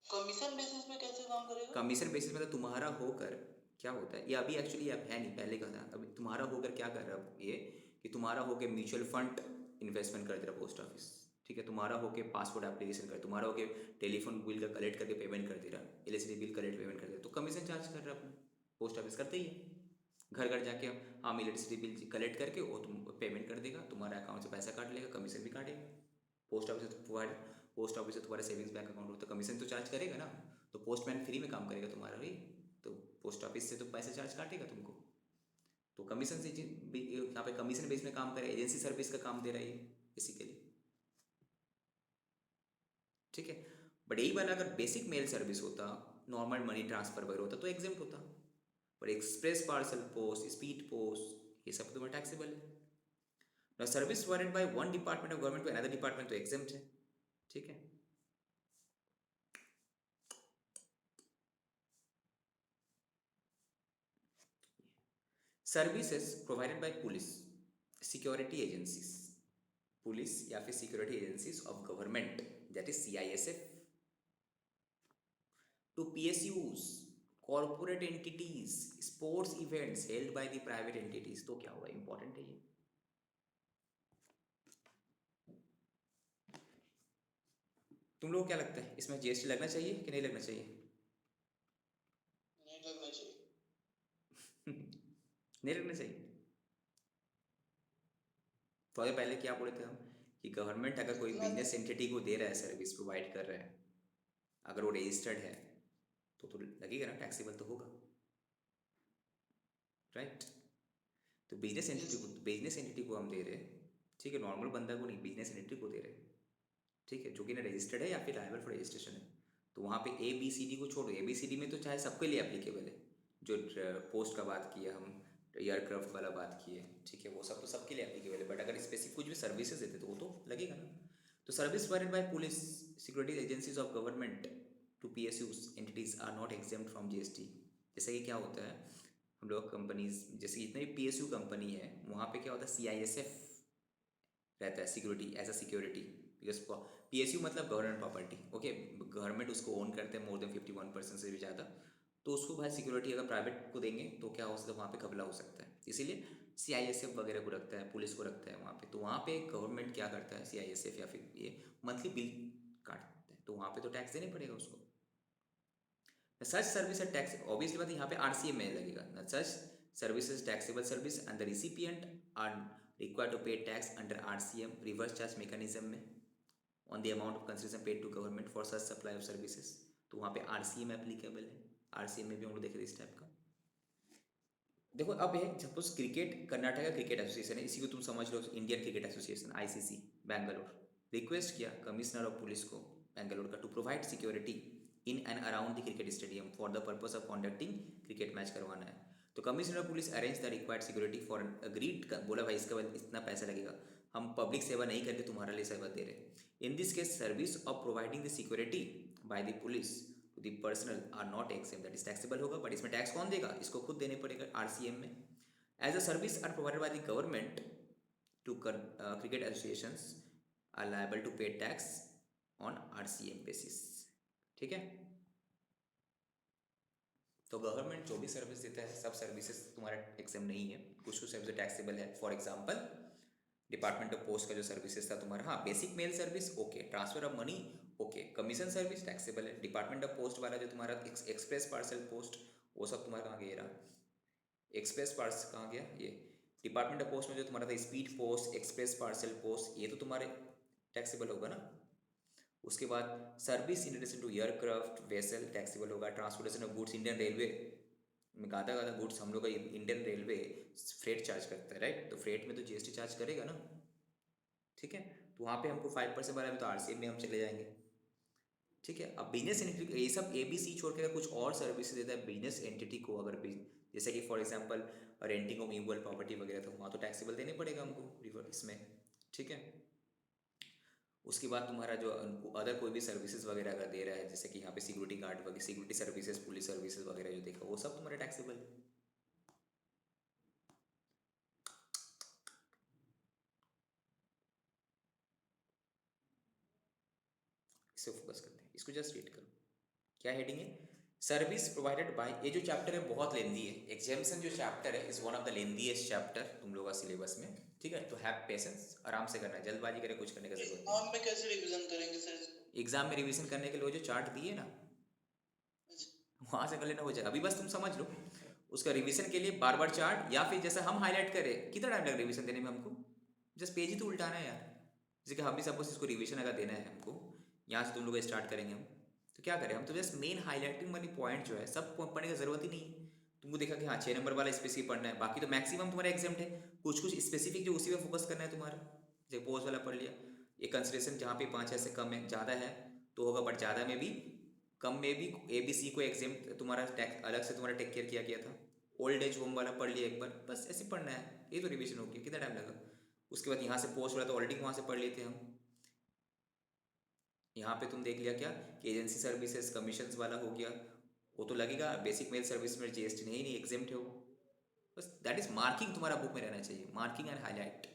[SPEAKER 2] कमीशन बेसिस पे कैसे काम करेगा?
[SPEAKER 1] कमीशन बेसिस मतलब तुम्हारा होकर क्या होता है, ये अभी एक्चुअली अब है नहीं, पहले का था। अभी तुम्हारा होकर क्या कर रहा है ये, कि तुम्हारा होकर म्यूचुअल फंड इन्वेस्टमेंट कर दे रहा पोस्ट ऑफिस, ठीक है, तुम्हारा होके पासपोर्ट एप्लीकेशन कर, तुम्हारा होके टेलीफोन बिल का कलेक्ट करके पेमेंट कर दे रहा, इलेक्ट्रिसिटी बिल कलेक्ट पेमेंट कर दे रहा, तो कमीशन चार्ज कर रहा है अपना, पोस्ट ऑफिस करते ही है। घर घर जाके हम इलेक्ट्रिसिटी बिल कलेक्ट करके वो तुम पेमेंट कर देगा, तुम्हारा अकाउंट से पैसा काट लेगा, कमीशन भी काटेगा। पोस्ट ऑफिस से तुम्हारा सेविंग्स बैंक अकाउंट होता है, कमीशन तो चार्ज करेगा ना। तो पोस्टमैन फ्री में काम करेगा तुम्हारा भाई, तो पोस्ट ऑफिस से तो पैसा चार्ज काटेगा तुमको। तो कमीशन से यहाँ पे कमीशन बेस में काम करे, एजेंसी सर्विस का काम दे रहा है बेसिकली, ठीक है। बट यही वाला अगर बेसिक मेल सर्विस होता, नॉर्मल मनी ट्रांसफर वगैरह होता तो एग्जेम्प्ट होता, पर express parcel post, speed post, ये सब तो टैक्सेबल है। ना service provided by one department of government to another department तो एग्जेम्प्ट है, ठीक है। Services provided by police, security agencies, police या फिर security agencies of government, that is CISF, to PSUs, corporate entities, sports events held by the private entities. तो क्या हुआ, इंपॉर्टेंट है ये। तुम लोगों को क्या लगता है इसमें जीएसटी लगना चाहिए कि नहीं लगना चाहिए?
[SPEAKER 2] नहीं लगना चाहिए।
[SPEAKER 1] नहीं लगना चाहिए। थोड़े पहले क्या बोले थे हम कि गवर्नमेंट अगर कोई बिजनेस एंटिटी को दे रहा है, सर्विस प्रोवाइड कर रहा है, अगर वो रजिस्टर्ड है तो लगेगा ना, टैक्सेबल तो होगा, राइट। तो बिजनेस एंटिटी को हम दे रहे हैं, ठीक है, नॉर्मल बंदा को नहीं, बिजनेस एंटिटी को दे रहे हैं, ठीक है, जो कि ना रजिस्टर्ड है या फिर लायबल फॉर रजिस्ट्रेशन है। तो वहाँ पे ABCD को छोड़ो, ABCD में तो चाहे सबके लिए एप्लीकेबल है, जो पोस्ट का बात किया हम, एयरक्राफ्ट वाला बात किए, ठीक है, वो सब तो सबके लिए एप्लीकेबल है। बट अगर स्पेसिफिक कुछ भी सर्विसेज देते तो वो तो लगेगा ना। तो service provided by police, security agencies of government to PSUs entities are not exempt from GST। जैसे कि क्या होता है, हम लोग कंपनीज जैसे जितने भी PSU कंपनी है वहाँ पे क्या होता है, CISF रहता है security, as a security, because PSU मतलब गवर्नमेंट प्रॉपर्टी, ओके, गवर्नमेंट उसको ओन करते हैं मोर देन 51% से भी ज़्यादा, तो उसको भाई सिक्योरिटी अगर प्राइवेट को देंगे तो क्या हो सकता है, वहाँ पे घपला हो सकता है, इसीलिए CISF वगैरह को रखता है, पुलिस को रखता है वहाँ पे। तो वहाँ पे गवर्नमेंट क्या करता है, CISF या फिर ये मंथली बिल काटता है, तो वहाँ पे तो टैक्स देने पड़ेगा उसको। Such service and tax, obviously बात यहाँ पे RCM में लगेगा, such services taxable service and the recipient are required to pay tax under RCM reverse charge mechanism में on the amount of consideration paid to government for such supply of services। तो वहाँ पे RCM एप्लीकेबल है, RCM में भी हम लोग देख रहे इस टाइप का। देखो अब है suppose cricket, Karnataka cricket association है, इसी को तुम समझ लो Indian cricket association ICC Bangalore, request किया कमिश्नर ऑफ पुलिस को बैंगलोर का to provide security in and around the cricket stadium for the purpose of conducting cricket match करवाना है। तो commissioner of police arrange the required security for agreed, बोला भाई इसका इतना पैसा लगेगा, हम पब्लिक सेवा नहीं करके तुम्हारे लिए सेवा दे रहे हैं। In this case service of providing the security by the police to the personal are not except, that is taxable होगा, बट इसमें टैक्स कौन देगा, इसको खुद देने पड़ेगा आरसीएम में। As a service are provided by the government to cricket associations are liable to pay tax on RCM basis. ठीक है, तो गवर्नमेंट जो भी सर्विस देता है सब सर्विसेज तुम्हारा एग्जाम नहीं है, कुछ कुछ सर्विस टैक्सेबल है। For example department of post का जो सर्विसेज था तुम्हारा, हाँ basic mail service okay, transfer of money okay, commission service taxable है। डिपार्टमेंट ऑफ पोस्ट वाला जो तुम्हारा एक्सप्रेस पार्सल पोस्ट, वो सब तुम्हारा कहाँ गया रहा, एक्सप्रेस पार्सल कहाँ गया, ये डिपार्टमेंट ऑफ पोस्ट में जो तुम्हारा था speed post, express parcel post, ये तो तुम्हारे टैक्सेबल होगा ना। उसके बाद service in relation to aircraft vessel taxable होगा। Transportation of goods, Indian railway में गादा गादा गुड्स हम लोग का इंडियन रेलवे फ्रेट चार्ज करता है राइट, तो फ्रेट में तो जीएसटी चार्ज करेगा ना। ठीक है, तो वहाँ पे हमको 5% वाला में तो आरसीएम में हम चले जाएंगे। ठीक है, अब बिजनेस एंटिटी ये सब एबीसी छोड़ के कुछ और सर्विसेज देता है बिजनेस एंटिटी को, अगर जैसे कि for example renting of movable property वगैरह, तो वहाँ तो टैक्सेबल देने पड़ेगा हमको इसमें। ठीक है, उसके बाद तुम्हारा जो अदर कोई भी सर्विसेज वगैरह अगर दे रहा है, जैसे कि यहाँ पे सिक्योरिटी गार्ड वगैरह, सिक्योरिटी सर्विसेज, पुलिस सर्विसेज वगैरह जो देखा, वो सब तुम्हारे टैक्सेबल है। इसे फोकस करते हैं, इसको जस्ट रीड करो। क्या हेडिंग है, सर्विस प्रोवाइडेड बाय, ये जो चैप्टर है बहुत लेंदी है, एग्जामिनेशन जो चैप्टर है is one of the lengthiest chapter तुम लोगों का सिलेबस में। ठीक है, तो हैव पेशेंस, आराम से करना है, जल्दबाजी करे कुछ करने का जरूरत नहीं।
[SPEAKER 2] एग्जाम में कैसे रिवीजन करेंगे सर इसको?
[SPEAKER 1] एग्जाम में रिवीजन करने के लिए वो जो चार्ट दिए ना, वहाँ से कर लेना हो जाएगा। अभी बस तुम समझ लो, उसका रिवीजन के लिए बार बार चार्ट, या फिर जैसे हम हाईलाइट करें, कितना टाइम लगा रिवीजन देने में हमको, जस्ट पेज ही तो उल्टाना है यार। जैसे कि हम भी सपोज इसको रिवीजन अगर देना है हमको, यहाँ से तुम लोग स्टार्ट करेंगे हम, तो क्या करें हम, तो जस्ट मेन हाईलाइटिंग वाली पॉइंट जो है सब पढ़ने की जरूरत ही नहीं है। तुमको देखा कि हाँ 6 नंबर वाला स्पेसिफिक पढ़ना है, बाकी तो मैक्सिमम तुम्हारा एग्जाम है, कुछ कुछ स्पेसिफिक जो उसी में फोकस करना है तुम्हारा। जैसे पोज वाला पढ़ लिया, एक कंसिडरेशन जहाँ पे 5 ऐसे कम है, ज़्यादा है तो होगा, बट ज़्यादा में भी कम में भी ABC को एग्जाम तुम्हारा टैक्स अलग से तुम्हारा टेक केयर किया गया था। ओल्ड एज होम वाला पढ़ लिया एक बार, बस ऐसे पढ़ना है, ये तो रिविजन हो गया, कितना टाइम लगा। उसके बाद यहाँ से पोस्ट वाला तो ऑलरेडी वहाँ से पढ़ लेते हम। यहाँ पे तुम देख लिया क्या कि एजेंसी सर्विसेज कमीशंस वाला हो गया, वो तो लगेगा। बेसिक मेल सर्विस में जीएसटी नहीं एग्जेम्प्ट है वो, बस दैट इज मार्किंग तुम्हारा बुक में रहना चाहिए, मार्किंग एंड हाईलाइट,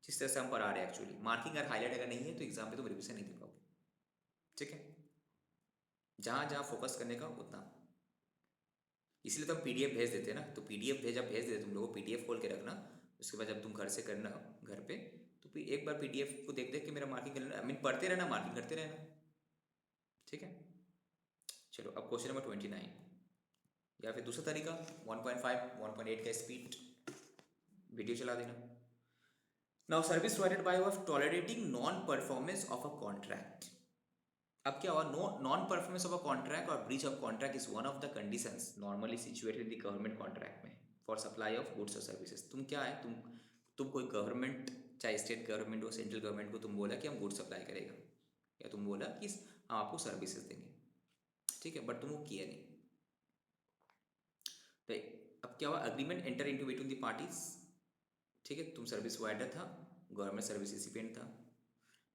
[SPEAKER 1] जिस तरह से हम पढ़ा रहे हैं एक्चुअली। मार्किंग और हाईलाइट अगर नहीं है तो एग्जाम में तुम रिविजन नहीं दे पाओगे। ठीक है, जहाँ जहाँ फोकस करने का उतना, इसलिए तो हम पीडीएफ भेज देते हैं ना, तो पीडीएफ जब भेज देते तुम लोगों को, पीडीएफ खोल के रखना, उसके बाद जब तुम घर से करना घर पे, तो फिर एक बार पीडीएफ को देख देख के मेरा मार्किंग कर लेना, आई मीन पढ़ते रहना, मार्किंग करते रहना। ठीक है, चलो अब क्वेश्चन नंबर 29, या फिर दूसरा तरीका 1.5 1.8 का स्पीड वीडियो चला देना। Now service provided by of tolerating non performance of a contract. अब क्या हुआ, non performance of a contract और breach of contract is one of the conditions normally situated in the government contract में फॉर सप्लाई ऑफ गुड्स और सर्विसेज। तुम क्या है, तुम कोई गवर्नमेंट, चाहे स्टेट गवर्नमेंट हो सेंट्रल गवर्नमेंट को, तुम बोला कि हम गुड्स सप्लाई करेगा, या तुम बोला कि हम आपको सर्विसेज देंगे। ठीक है, बट तुम वो किया नहीं। तो अब क्या हुआ, agreement enter into between the parties. ठीक है, तुम सर्विस प्रोवाइडर था, गवर्नमेंट सर्विस रिसिपिएंट था।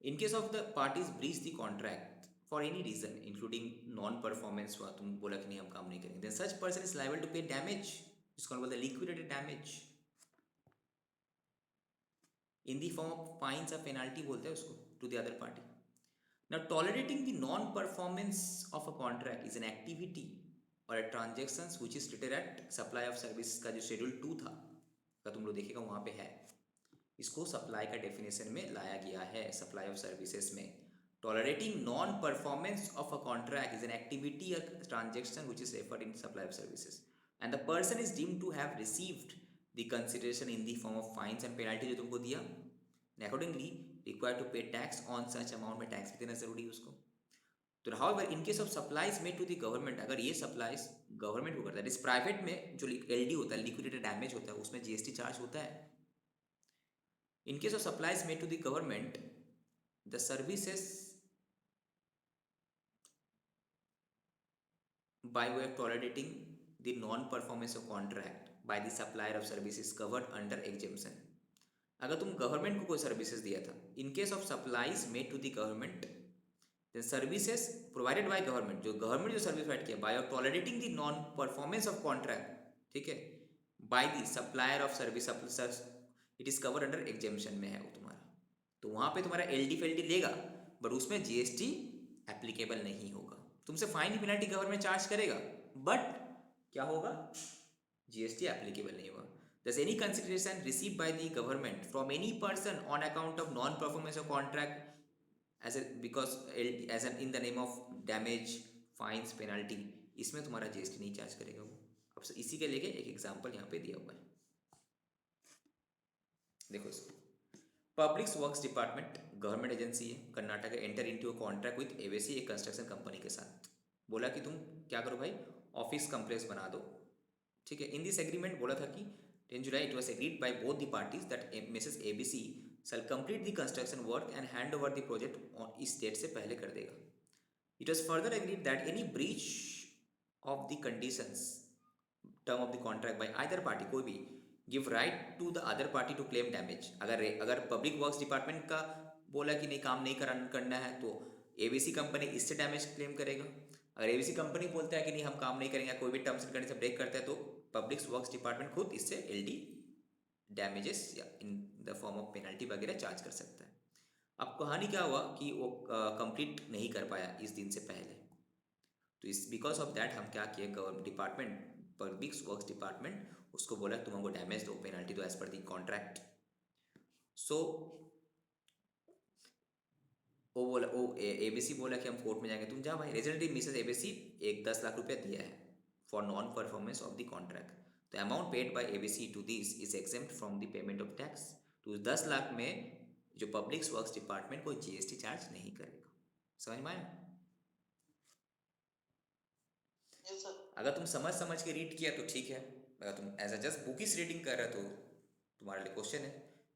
[SPEAKER 1] In case of the parties breach the contract for any reason including non performance हुआ, तुम बोला कि नहीं हम काम नहीं करेंगे, then such person is liable to pay damage, जिसको बोलते हैं liquidated damage, in the form of fines और पेनाल्टी बोलते हैं उसको, to the other party. Now, tolerating the non-performance of a contract is an activity or a transactions which is stated at supply of service का जो शेड्यूल 2 था, अगर तुम लोग देखेगा वहाँ पे है, इसको सप्लाई का डेफिनेशन में लाया गया है सप्लाई ऑफ सर्विसेज में। Tolerating non-performance of a contract is an activity or transaction which is referred in supply of services, and the person is deemed to have received the consideration in the form of fines and penalty जो तुमको दिया, and accordingly required to pay tax on such amount में टैक्स भी देना जरूरी है उसको। तो however in case of supplies made to the government, अगर ये सप्लाईज गवर्नमेंट को करता है, प्राइवेट में जो एलडी होता है, लिक्विडेटेड डैमेज होता है, उसमें जीएसटी चार्ज होता है। In case of supplies made to the government, the services by way of tolerating the non-performance of contract by the supplier of services covered under exemption, अगर तुम गवर्नमेंट को कोई सर्विसेज दिया था, in case of supplies made to the government, services provided by government, जो गवर्नमेंट जो सर्विस प्रोवाइड किया by tolerating the non performance of contract, ठीक है, by the supplier of service, it is cover under exemption में है वो तुम्हारा। तो वहाँ पे तुम्हारा एलडी फेल्डी लेगा, बट उसमें जीएसटी एप्लीकेबल नहीं होगा। तुमसे फाइन पेनल्टी गवर्नमेंट चार्ज करेगा, बट क्या होगा, जीएसटी एप्लीकेबल नहीं होगा। Thus, any consideration received by the government from any person on account of non-performance of contract as a because as an in the name of damage, fines, penalty, इसमें तुम्हारा जीएसटी नहीं चार्ज करेगा वो। अब इसी के लिए एक एग्जांपल यहाँ पे दिया हुआ है, देखो इसको। Public works department government agency है Karnataka, enter into a contract with ABC, एक कंस्ट्रक्शन कंपनी के साथ। बोला कि तुम क्या करो भाई, ऑफिस कम्प्लेक्स बना दो, ठीक है। इन दिस एग्रीमेंट बोला था कि 10 July it was agreed by both the parties that Mrs. ABC shall complete the construction work and hand over the project on इस डेट से पहले कर देगा। It was further agreed that any breach of the conditions term of the contract by either party, कोई भी, give right to the other party to claim damage। अगर पब्लिक वर्क्स डिपार्टमेंट का बोला कि नहीं काम नहीं करना है, तो एबीसी कंपनी इससे डैमेज क्लेम करेगा। अगर एबीसी कंपनी बोलता है कि नहीं हम काम नहीं करेंगे, कोई भी टर्म्स एंड कंडीशन ब्रेक करता है, तो पब्लिक वर्क्स डिपार्टमेंट खुद इससे एलडी डैमेजेस या इन द फॉर्म ऑफ पेनल्टी वगैरह चार्ज कर सकता है। अब कहानी क्या हुआ कि वो कंप्लीट नहीं कर पाया इस दिन से पहले, तो इस बिकॉज ऑफ दैट हम क्या किए, government department, public works department उसको बोला तुम हमको डैमेज दो, पेनल्टी दो एज पर दी कॉन्ट्रैक्ट। सो वो बोला, वो एबीसी बोला कि हम कोर्ट में जाएंगे, तुम जा भाई, रेजिडेंट मिसेस एबीसी एक 10 लाख रुपया दिया है for non performance of the contract. The amount paid by ABC to this is exempt from the payment of tax. तो 10 लाख में जो पब्लिक वर्क्स डिपार्टमेंट कोई जीएसटी चार्ज नहीं करेगा। समझ में आया?
[SPEAKER 2] Yes sir.
[SPEAKER 1] अगर तुम समझ के रीड किया तो ठीक है, अगर तुम as a just bookish reading कर रहे हो तो तुम्हारे लिए क्वेश्चन है।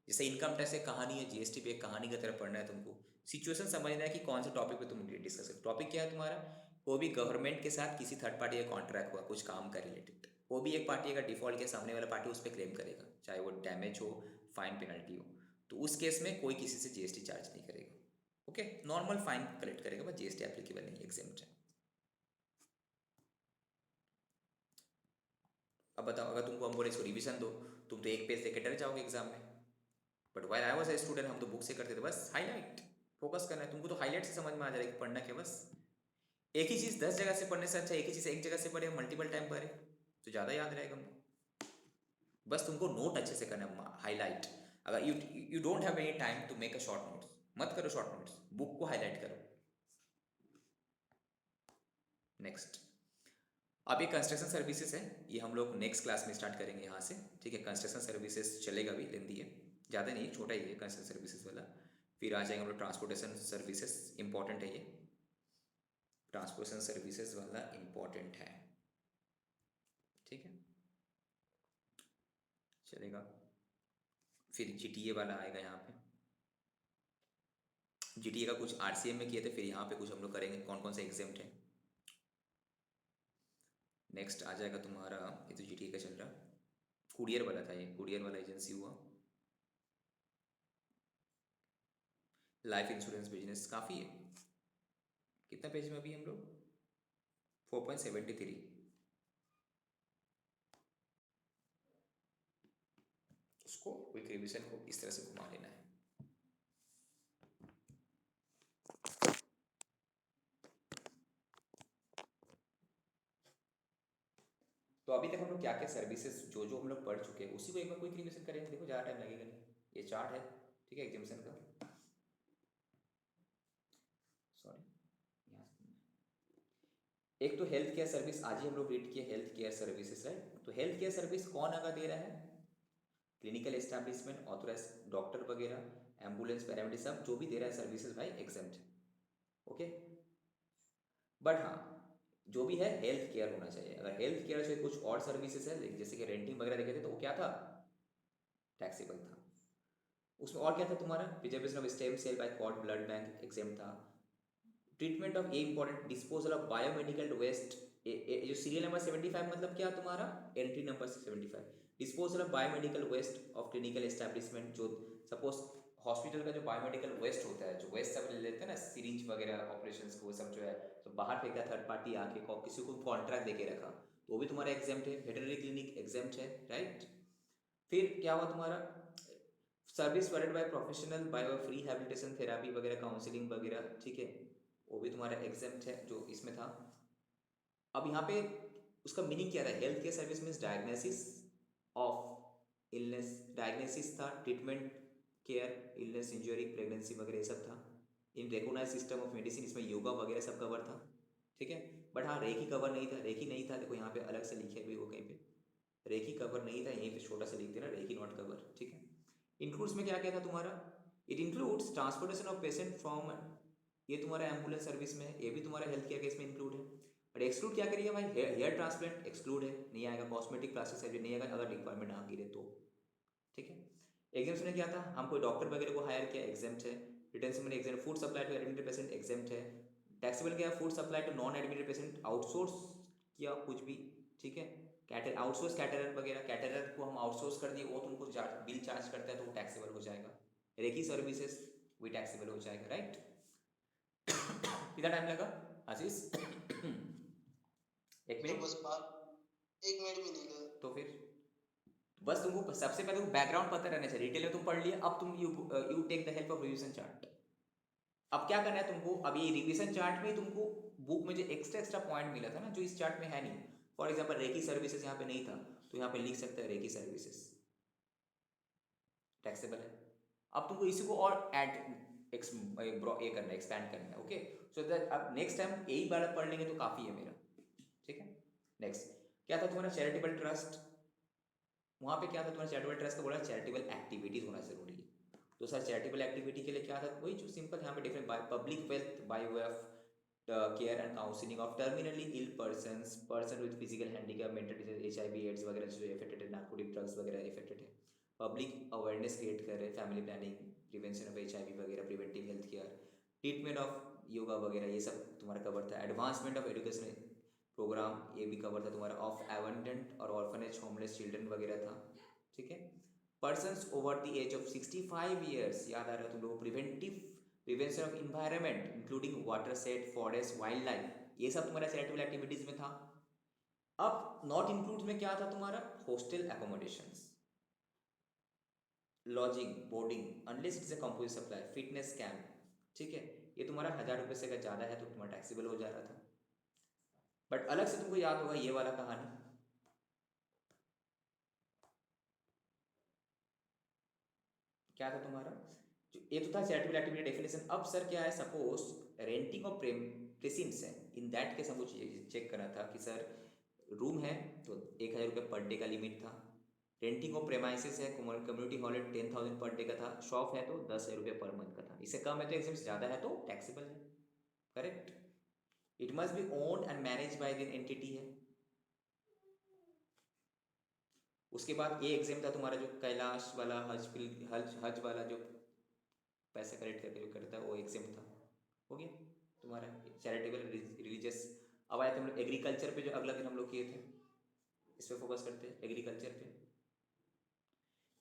[SPEAKER 1] जैसे इनकम टैक्स एक कहानी है, जीएसटी पे एक कहानी की तरह पढ़ना है तुमको, सिचुएशन समझना है कि कौन सा टॉपिक पे तुम डिस्कस करो। टॉपिक क्या है तुम्हारा, कोई भी गवर्नमेंट के साथ किसी थर्ड पार्टी का कॉन्ट्रैक्ट हुआ कुछ काम का रिलेटेड, वो भी एक पार्टी अगर डिफॉल्ट के सामने वाला पार्टी उस पर क्लेम करेगा, चाहे वो डैमेज हो, फाइन पेनल्टी हो, तो उस केस में कोई किसी से जीएसटी चार्ज नहीं करेगा। ओके, नॉर्मल फाइन कलेक्ट करेगा, बट जीएसटी एप्लीकेबल नहीं, एग्जेम्प्ट है। अब बताओ, अगर तुमको हम बोले इसको रिवीजन दो, तुम तो एक पेज लेके डर जाओगे एग्जाम में, but while I was a student, हम तो बुक से करते थे, बस हाईलाइट फोकस करना है तुमको, तो हाईलाइट से समझ में आ जाएगा कि पढ़ना क्या। बस एक ही चीज़ 10 जगह से पढ़ने से अच्छा एक ही चीज़ एक जगह से पढ़े, मल्टीपल टाइम पढ़े तो ज़्यादा याद रहेगा हमको। बस तुमको नोट अच्छे से करना है, हाईलाइट। अगर you don't have any time to make a short notes, मत करो शॉर्ट नोट्स, बुक को हाईलाइट करो। नेक्स्ट, अब ये कंस्ट्रक्शन सर्विसेज है, ये हम लोग नेक्स्ट क्लास में स्टार्ट करेंगे यहाँ से, ठीक है। कंस्ट्रक्शन सर्विसेज चलेगा भी, लेंदी है, ज़्यादा नहीं, छोटा ही है कंस्ट्रक्शन सर्विसेज वाला। फिर आ जाएंगे हम लोग ट्रांसपोर्टेशन सर्विसेज, इंपॉर्टेंट है ये, ट्रांसपोर्टेशन सर्विसेज वाला इंपॉर्टेंट है, ठीक है, चलेगा। फिर जीटीए वाला आएगा यहाँ पे, जीटीए का कुछ आरसीएम में किए थे, फिर यहाँ पे कुछ हम लोग करेंगे कौन कौन से एग्जाम्ट है। नेक्स्ट आ जाएगा तुम्हारा, ये तो जीटीए का चल रहा, कुरियर वाला था, ये कुरियर वाला एजेंसी हुआ। लाइफ इंश्योरेंस बिजनेस काफ़ी है, कितना पेज में अभी हम लोग 4.73, उसको क्विक रिवीजन को इस तरह से घुमा लेना है। तो अभी तक हम लोग क्या क्या सर्विसेज जो जो हम लोग पढ़ चुके हैं उसी को एक बार क्विक रिवीजन करेंगे, देखो ज़्यादा टाइम लगेगा नहीं, ये चार्ट है, ठीक है, एग्जामिशन का। सॉरी, एक तो हेल्थ केयर सर्विस, आज ही हम लोग रीड किए हेल्थ केयर सर्विसेज, राइट। तो हेल्थ केयर सर्विस कौन अगर दे रहा है, क्लिनिकल एस्टैब्लिशमेंट, ऑथोराइज डॉक्टर वगैरह, एम्बुलेंस, पैरामेडिक, सब जो भी दे रहा है सर्विसेज भाई एग्जेम्प्ट, ओके। बट हाँ, जो भी है हेल्थ केयर होना चाहिए। अगर हेल्थ केयर से कुछ और सर्विसेज है जैसे कि रेंटिंग वगैरह देखे थे, तो वो क्या था, टैक्सेबल था। उसमें और क्या था तुम्हारा, preservation of stem cell by cord blood bank exempt था। Treatment of a important disposal of biomedical waste, जो सीरियल नंबर 75 मतलब क्या तुम्हारा, entry number 75, disposal of biomedical waste of clinical establishment, जो सपोज हॉस्पिटल का जो बायोमेडिकल वेस्ट होता है, जो वेस्ट सब ले लेते हैं ना, सिरिंज वगैरह ऑपरेशंस को, वो सब जो है तो बाहर फेंका थर्ड पार्टी आके, किसी को कॉन्ट्रैक्ट देके रखा, तो वो भी तुम्हारा एग्जाम्प्ट है। वेटरनरी क्लिनिक एग्जाम्प्ट है, राइट। फिर क्या हुआ तुम्हारा, service provided by professional by free habilitation therapy वगैरह, काउंसलिंग वगैरह, ठीक है, वो भी तुम्हारा एग्जाम्प्ट है जो इसमें था। अब यहाँ पे उसका मीनिंग क्या था, health care service means diagnosis of illness, diagnosis था, treatment, care, illness, injury, pregnancy वगैरह ये सब था। In recognise system of medicine, इसमें योगा वगैरह सब कवर था, ठीक है। बट हाँ रेकी कवर नहीं था, रेकी नहीं था, देखो यहाँ पे अलग से लिखे हुए वो कहीं पे रेकी कवर नहीं था, यहीं पे छोटा सा लिख देना रेकी नॉट कवर, ठीक है। इंक्लूड्स में क्या क्या था तुम्हारा, it includes transportation of patient from, ये तुम्हारा एम्बुलेंस सर्विस में है, ये भी तुम्हारा हेल्थ केयर केस में इंक्लूड है। बट एक्सक्लूड क्या करिए भाई, हेयर ट्रांसप्लांट एक्सक्लूड है, नहीं आएगा, कॉस्मेटिक प्लास्टिक सर्जरी नहीं आएगा अगर रिक्वायरमेंट आ गिरे तो, ठीक है। एग्जाम्स में क्या था, हम कोई डॉक्टर वगैरह को हायर किया, एग्जाम्प्ट है। रिटेंशन में exempt, food supply to admitted patient exempt है। टैक्सेबल क्या है, food supply to non admitted patient, outsource किया कुछ भी, ठीक है। कैटर आउटसोर्स कैटरर वगैरह, कैटरर को हम आउटसोर्स कर दिए, वो तुमको बिल चार्ज करता है तो वो टैक्सेबल हो जाएगा। रेकी सर्विसेज भी टैक्सेबल हो जाएगा, राइट। कितना टाइम लगा आशीष? एक
[SPEAKER 2] तो
[SPEAKER 1] मिनट,
[SPEAKER 2] बस बात 1 मिनट भी नहीं लगा।
[SPEAKER 1] तो फिर बस तुमको सबसे पहले तुमको बैकग्राउंड पता रहना चाहिए, डिटेल में तुम पढ़ लिए, अब तुम you take the help of revision chart. अब क्या करना है तुमको, अब ये रिविजन चार्ट में तुमको बुक में जो एक्स्ट्रा पॉइंट मिला था ना, जो इस चार्ट में है नहीं, फॉर एग्जाम्पल रेकी सर्विसेज यहाँ पे नहीं था, तो यहाँ पे लिख सकते हैं रेकी सर्विसेज टैक्सेबल है। अब तुमको इसी को और ऐड ये करना है, एक्सपैंड करना है, ओके। सो दैट अब नेक्स्ट टाइम यही बार पढ़ लेंगे तो काफ़ी है मेरा, ठीक है। नेक्स्ट क्या था तुम्हारा, चैरिटेबल ट्रस्ट, वहाँ पे क्या था तुम्हारा चैरिटेबल ट्रस्ट का बोला चैरिटेबल एक्टिविटीज होना जरूरी है। तो सर चैरिटेबल एक्टिविटी के लिए क्या था, वही जो सिंपल यहाँ पे different, by public wealth by way of care and counselling of terminally ill person with physical handicap, mental disease, HIV AIDS वगैरह जो इफेक्टेड है, नार्कोटिक ड्रग्स वगैरह इफेक्टेड है, पब्लिक अवेयरनेस क्रिएट कर रहे हैं, family planning, prevention of HIV वगैरह, preventive health care, treatment of yoga वगैरह, ये सब तुम्हारा कवर था। एडवांसमेंट ऑफ एजुकेशन प्रोग्राम, ये भी कवर था तुम्हारा, ऑफ एबंडेंट और ऑर्फनेज होमलेस चिल्ड्रन वगैरह था, ठीक है। Persons over the age of 65 years, याद आ रहा है तुम लोग, prevention of environment including water set, forest, wildlife, ये सब तुम्हारा चैरिटेबल एक्टिविटीज में था। अब नॉट इंक्लूड में क्या था तुम्हारा, hostel accommodations, lodging, boarding unless it's a composite supply, fitness camp, ठीक है, ये तुम्हारा 1000 रुपये से अगर ज़्यादा है तो तुम्हारा टैक्सेबल हो जा रहा था। बट अलग से तुमको याद होगा ये वाला कहानी, क्या था तुम्हारा, जो ये तो था चैरिटेबल एक्टिविटी डेफिनेशन। अब सर क्या है, सपोज रेंटिंग ऑफ प्रेसिंस है, इन दैट केस हमको चेक करना था कि सर रूम है तो 1000 रुपये पर डे का लिमिट था, रेंटिंग ऑफ प्रेमाइसेस है, कम्युनिटी हॉल है 10,000 पर डे का था, शॉप है तो 10,000 रुपये पर मंथ का था, इससे कम है तो एग्जाम्स ज़्यादा है तो टैक्सेबल है, correct. It must be owned and manage by the entity है। उसके बाद ये एग्जाम था तुम्हारा जो कैलाश वाला, हज वाला जो पैसा कलेक्ट करके जो करता है वो एग्जाम था, हो गया तुम्हारा चैरिटेबल रिलीजियस। अब आया तुम लोग एग्रीकल्चर पे, जो अगला दिन हम लोग किए थे, इस पर फोकस करते हैं एग्रीकल्चर पे।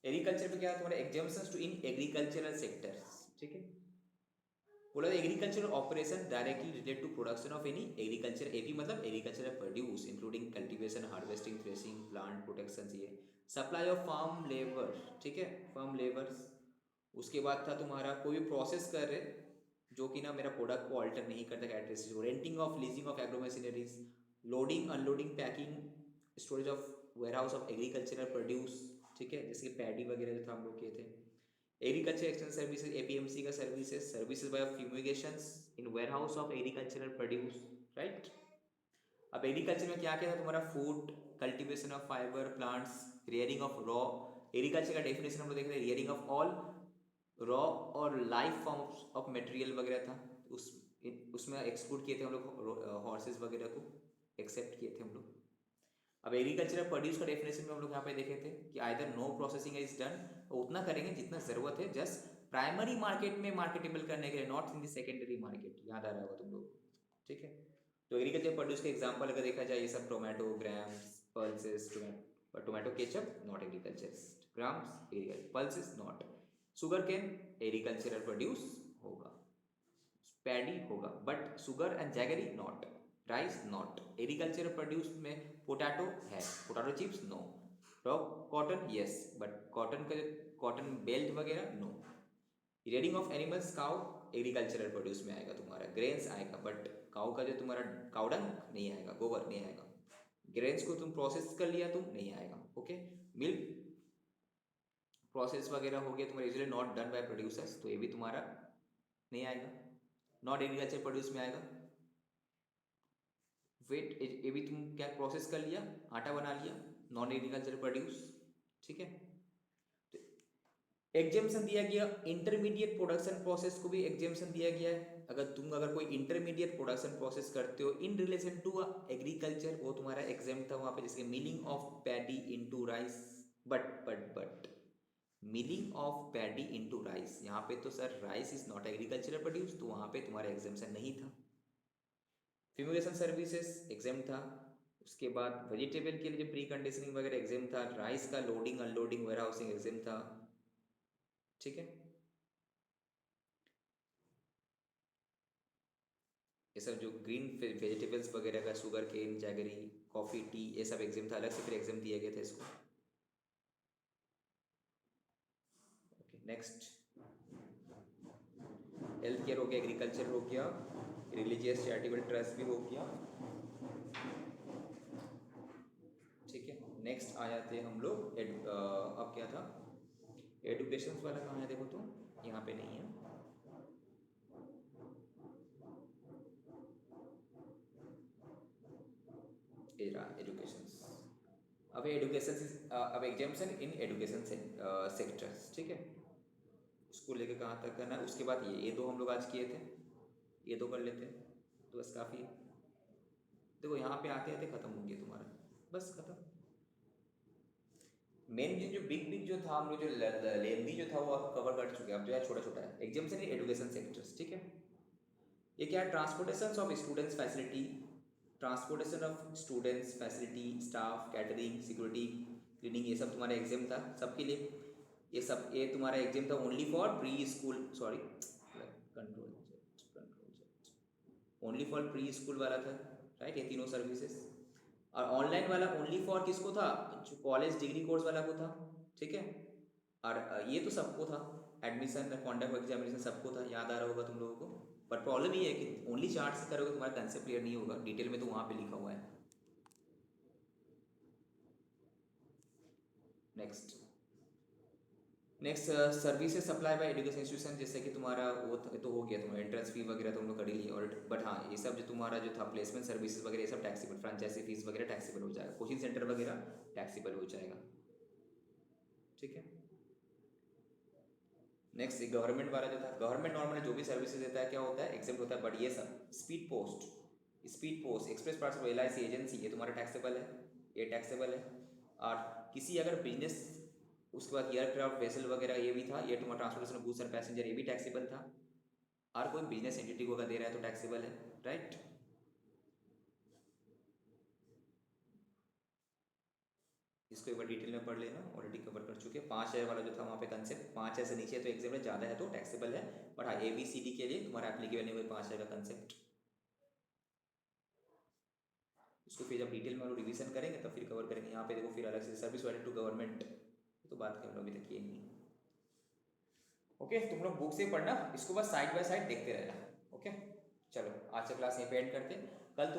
[SPEAKER 1] एग्रीकल्चर पे क्या है तुम्हारा, exemptions to in agricultural sectors, ठीक है। बोला agricultural operation directly related to production of any agriculture, AP मतलब agricultural produce including cultivation, harvesting, threshing, plant protection, ये सप्लाई ऑफ फार्म लेबर, ठीक है, फार्म लेबर्स। उसके बाद था तुम्हारा कोई भी प्रोसेस कर रहे जो कि ना मेरा प्रोडक्ट को अल्टर नहीं करता characteristics, renting of leasing of agro machineries, loading unloading, packing, storage of warehouse of agricultural produce, ठीक है, जैसे कि पैडी वगैरह जो था हम लोग किए थे। एग्रीकल्चर एक्सटेंशन सर्विसेज, APMC का services by fumigations in warehouse of agricultural produce, right. अब एग्रीकल्चर में क्या क्या था तुम्हारा, food, cultivation of fibre plants, rearing of raw, agriculture का डेफिनेशन हम लोग देख रहे हैं, रियरिंग ऑफ ऑल रॉ और लाइफ फॉर्म्स ऑफ मटेरियल वगैरह था, उसमें एक्सक्लूड किए थे हम लोग हॉर्सेस वगैरह को एक्सेप्ट किए थे हम लोग। अब एग्रीकल्चरल प्रोड्यूस का डेफिनेशन में हम लोग यहाँ पे देखे थे कि either no processing is done, उतना करेंगे जितना ज़रूरत है, जस्ट प्राइमरी मार्केट में मार्केटेबल करने के लिए, not in the secondary market, याद आ रहा होगा तुम लोग, ठीक है। तो एग्रीकल्चर प्रोड्यूस के एग्जांपल अगर देखा जाए, ये सब tomato, grams, pulses, but tomato ketchup not agriculturist, grams agriculture, pulses not, sugar cane agricultural produce होगा, पैडी होगा, but sugar and jaggery not, rice not, agriculture produce में पोटैटो है, potato chips no, raw cotton yes, but cotton का कॉटन बेल्ट वगैरह no, rearing of animals cow agricultural produce में आएगा तुम्हारा, ग्रेन्स आएगा, बट काउ का जो तुम्हारा काउडंग नहीं आएगा, गोबर नहीं आएगा, ग्रेन्स को तुम प्रोसेस कर लिया तुम नहीं आएगा, ओके। मिल्क प्रोसेस वगैरह हो गया तुम्हारा usually not done by producers, तो ये भी तुम्हारा नहीं आएगा, नॉट एग्रीकल्चर प्रोड्यूस में आएगा। वेट ये भी तुम क्या प्रोसेस कर लिया, आटा बना लिया, नॉन एग्रीकल्चर प्रोड्यूस, ठीक है। तो एग्जेम्पशन दिया गया, इंटरमीडिएट प्रोडक्शन प्रोसेस को भी एग्जेम्पशन दिया गया है। अगर कोई इंटरमीडिएट प्रोडक्शन प्रोसेस करते हो इन रिलेशन टू एग्रीकल्चर, वो तुम्हारा एग्जाम था वहाँ पे, जैसे milling of paddy into rice, but milling of paddy into rice, यहाँ पे तो sir rice is not agricultural produce, तो वहाँ पे तुम्हारा एग्जाम्पशन नहीं था। फ्यूमिगेशन सर्विसेज एग्जाम था, उसके बाद वेजिटेबल के लिए जो प्री कंडीशनिंग वगैरह एग्जाम था, राइस का loading unloading warehousing exam था, ठीक है। ये सब जो ग्रीन वेजिटेबल्स वगैरह का, sugar cane, jaggery, coffee, tea, ये सब एग्जाम था, अलग से फिर एग्जाम दिया गया था इसको। ओके नेक्स्ट, हेल्थ केयर हो गया, एग्रीकल्चर हो गया, रिलीजियस चैरिटेबल ट्रस्ट भी हो गया, ठीक है। नेक्स्ट आ जाते हैं हम लोग अब क्या था, एडुकेशन वाला कहाँ है देखो तो, यहाँ पे नहीं है, एजुकेशन। अब एग्जाम्पशन इन एजुकेशन सेक्टर्स, ठीक है, उसको लेके कहाँ तक करना है। उसके बाद ये दो हम लोग आज किए थे, ये दो कर लेते हैं तो बस काफ़ी है। देखो यहाँ पे आते आते ख़त्म हो गया तुम्हारा, बस ख़त्म। मेन जो बिग जो था हम लोग, जो लेंदी जो था वो आप कवर कर चुके हैं, अब जो है छोटा छोटा है। एग्जाम्पशन इन एजुकेशन सेक्टर्स, ठीक है। ये क्या है, transportation of students facility, transportation of students facility, staff, catering, security, cleaning, ये सब तुम्हारा एग्जाम था सबके लिए। ये तुम्हारा एग्जाम था only for pre school, sorry control only for pre school वाला था, राइट, ये तीनों सर्विसेज। और ऑनलाइन वाला ओनली फॉर किसको था, जो कॉलेज डिग्री कोर्स वाला को था, ठीक है। और ये तो सबको था, एडमिशन, कॉन्डक्ट एग्जामिनेशन सबको था, याद आ रहा होगा तुम लोगों को। पर प्रॉब्लम ये है कि ओनली चार्ट से करोगे तुम्हारा कंसेप्ट क्लियर नहीं होगा, डिटेल में तो वहाँ पे लिखा हुआ है। Next services supply bye education institution, जैसे कि तुम्हारा वो तो हो गया, तुम्हारा एंट्रेंस फी वगैरह तुम लोग कर ही लिया, और बट हाँ ये सब जो तुम्हारा जो था प्लेसमेंट सर्विसेज वगैरह, ये सब टैक्सीबल, फ्रेंचाइजी फीस वगैरह टैक्सीबल हो जाएगा, कोचिंग सेंटर वगैरह टैक्सीबल हो जाएगा, ठीक है। नेक्स्ट गवर्नमेंट वाला जो था, गवर्नमेंट नॉर्मली जो भी सर्विसेज देता है क्या होता है, एग्जेम्प्ट होता है, बट ये सब speed post, express parcel, LIC agency, ये तुम्हारा टैक्सेबल है, ये टैक्सेबल है। और किसी अगर बिजनेस, उसके बाद एयरक्राफ्ट वेसल वगैरह ये भी था, ये तुम्हारा transportation of goods and passenger, ये भी टैक्सेबल था। और कोई बिजनेस एंटिटी को अगर दे रहा है तो टैक्सेबल है, राइट। इसको एक बार डिटेल में पढ़ लेना, ऑलरेडी कवर कर चुके हैं। 5,000 वाला जो था वहाँ पे कंसेप्ट, 5,000 से नीचे है तो एग्जाम में ज़्यादा है तो टैक्सेबल है, बट हाँ ABCD के लिए तुम्हारा एप्लीकेबल नहीं हुआ 5,000 का कंसेप्ट। इसको फिर जब डिटेल में हम लोग रिविजन करेंगे तब फिर कवर करेंगे। यहाँ पे देखो फिर अलग से सर्विस वाले टू गवर्नमेंट, तो बात हम लोग अभी तक किए नहीं। ओके तुम लोग बुक से पढ़ना, इसको बस साइड बाय साइड देखते रहना, ओके। चलो आज का क्लास यहीं पे एंड करते हैं, कल तुम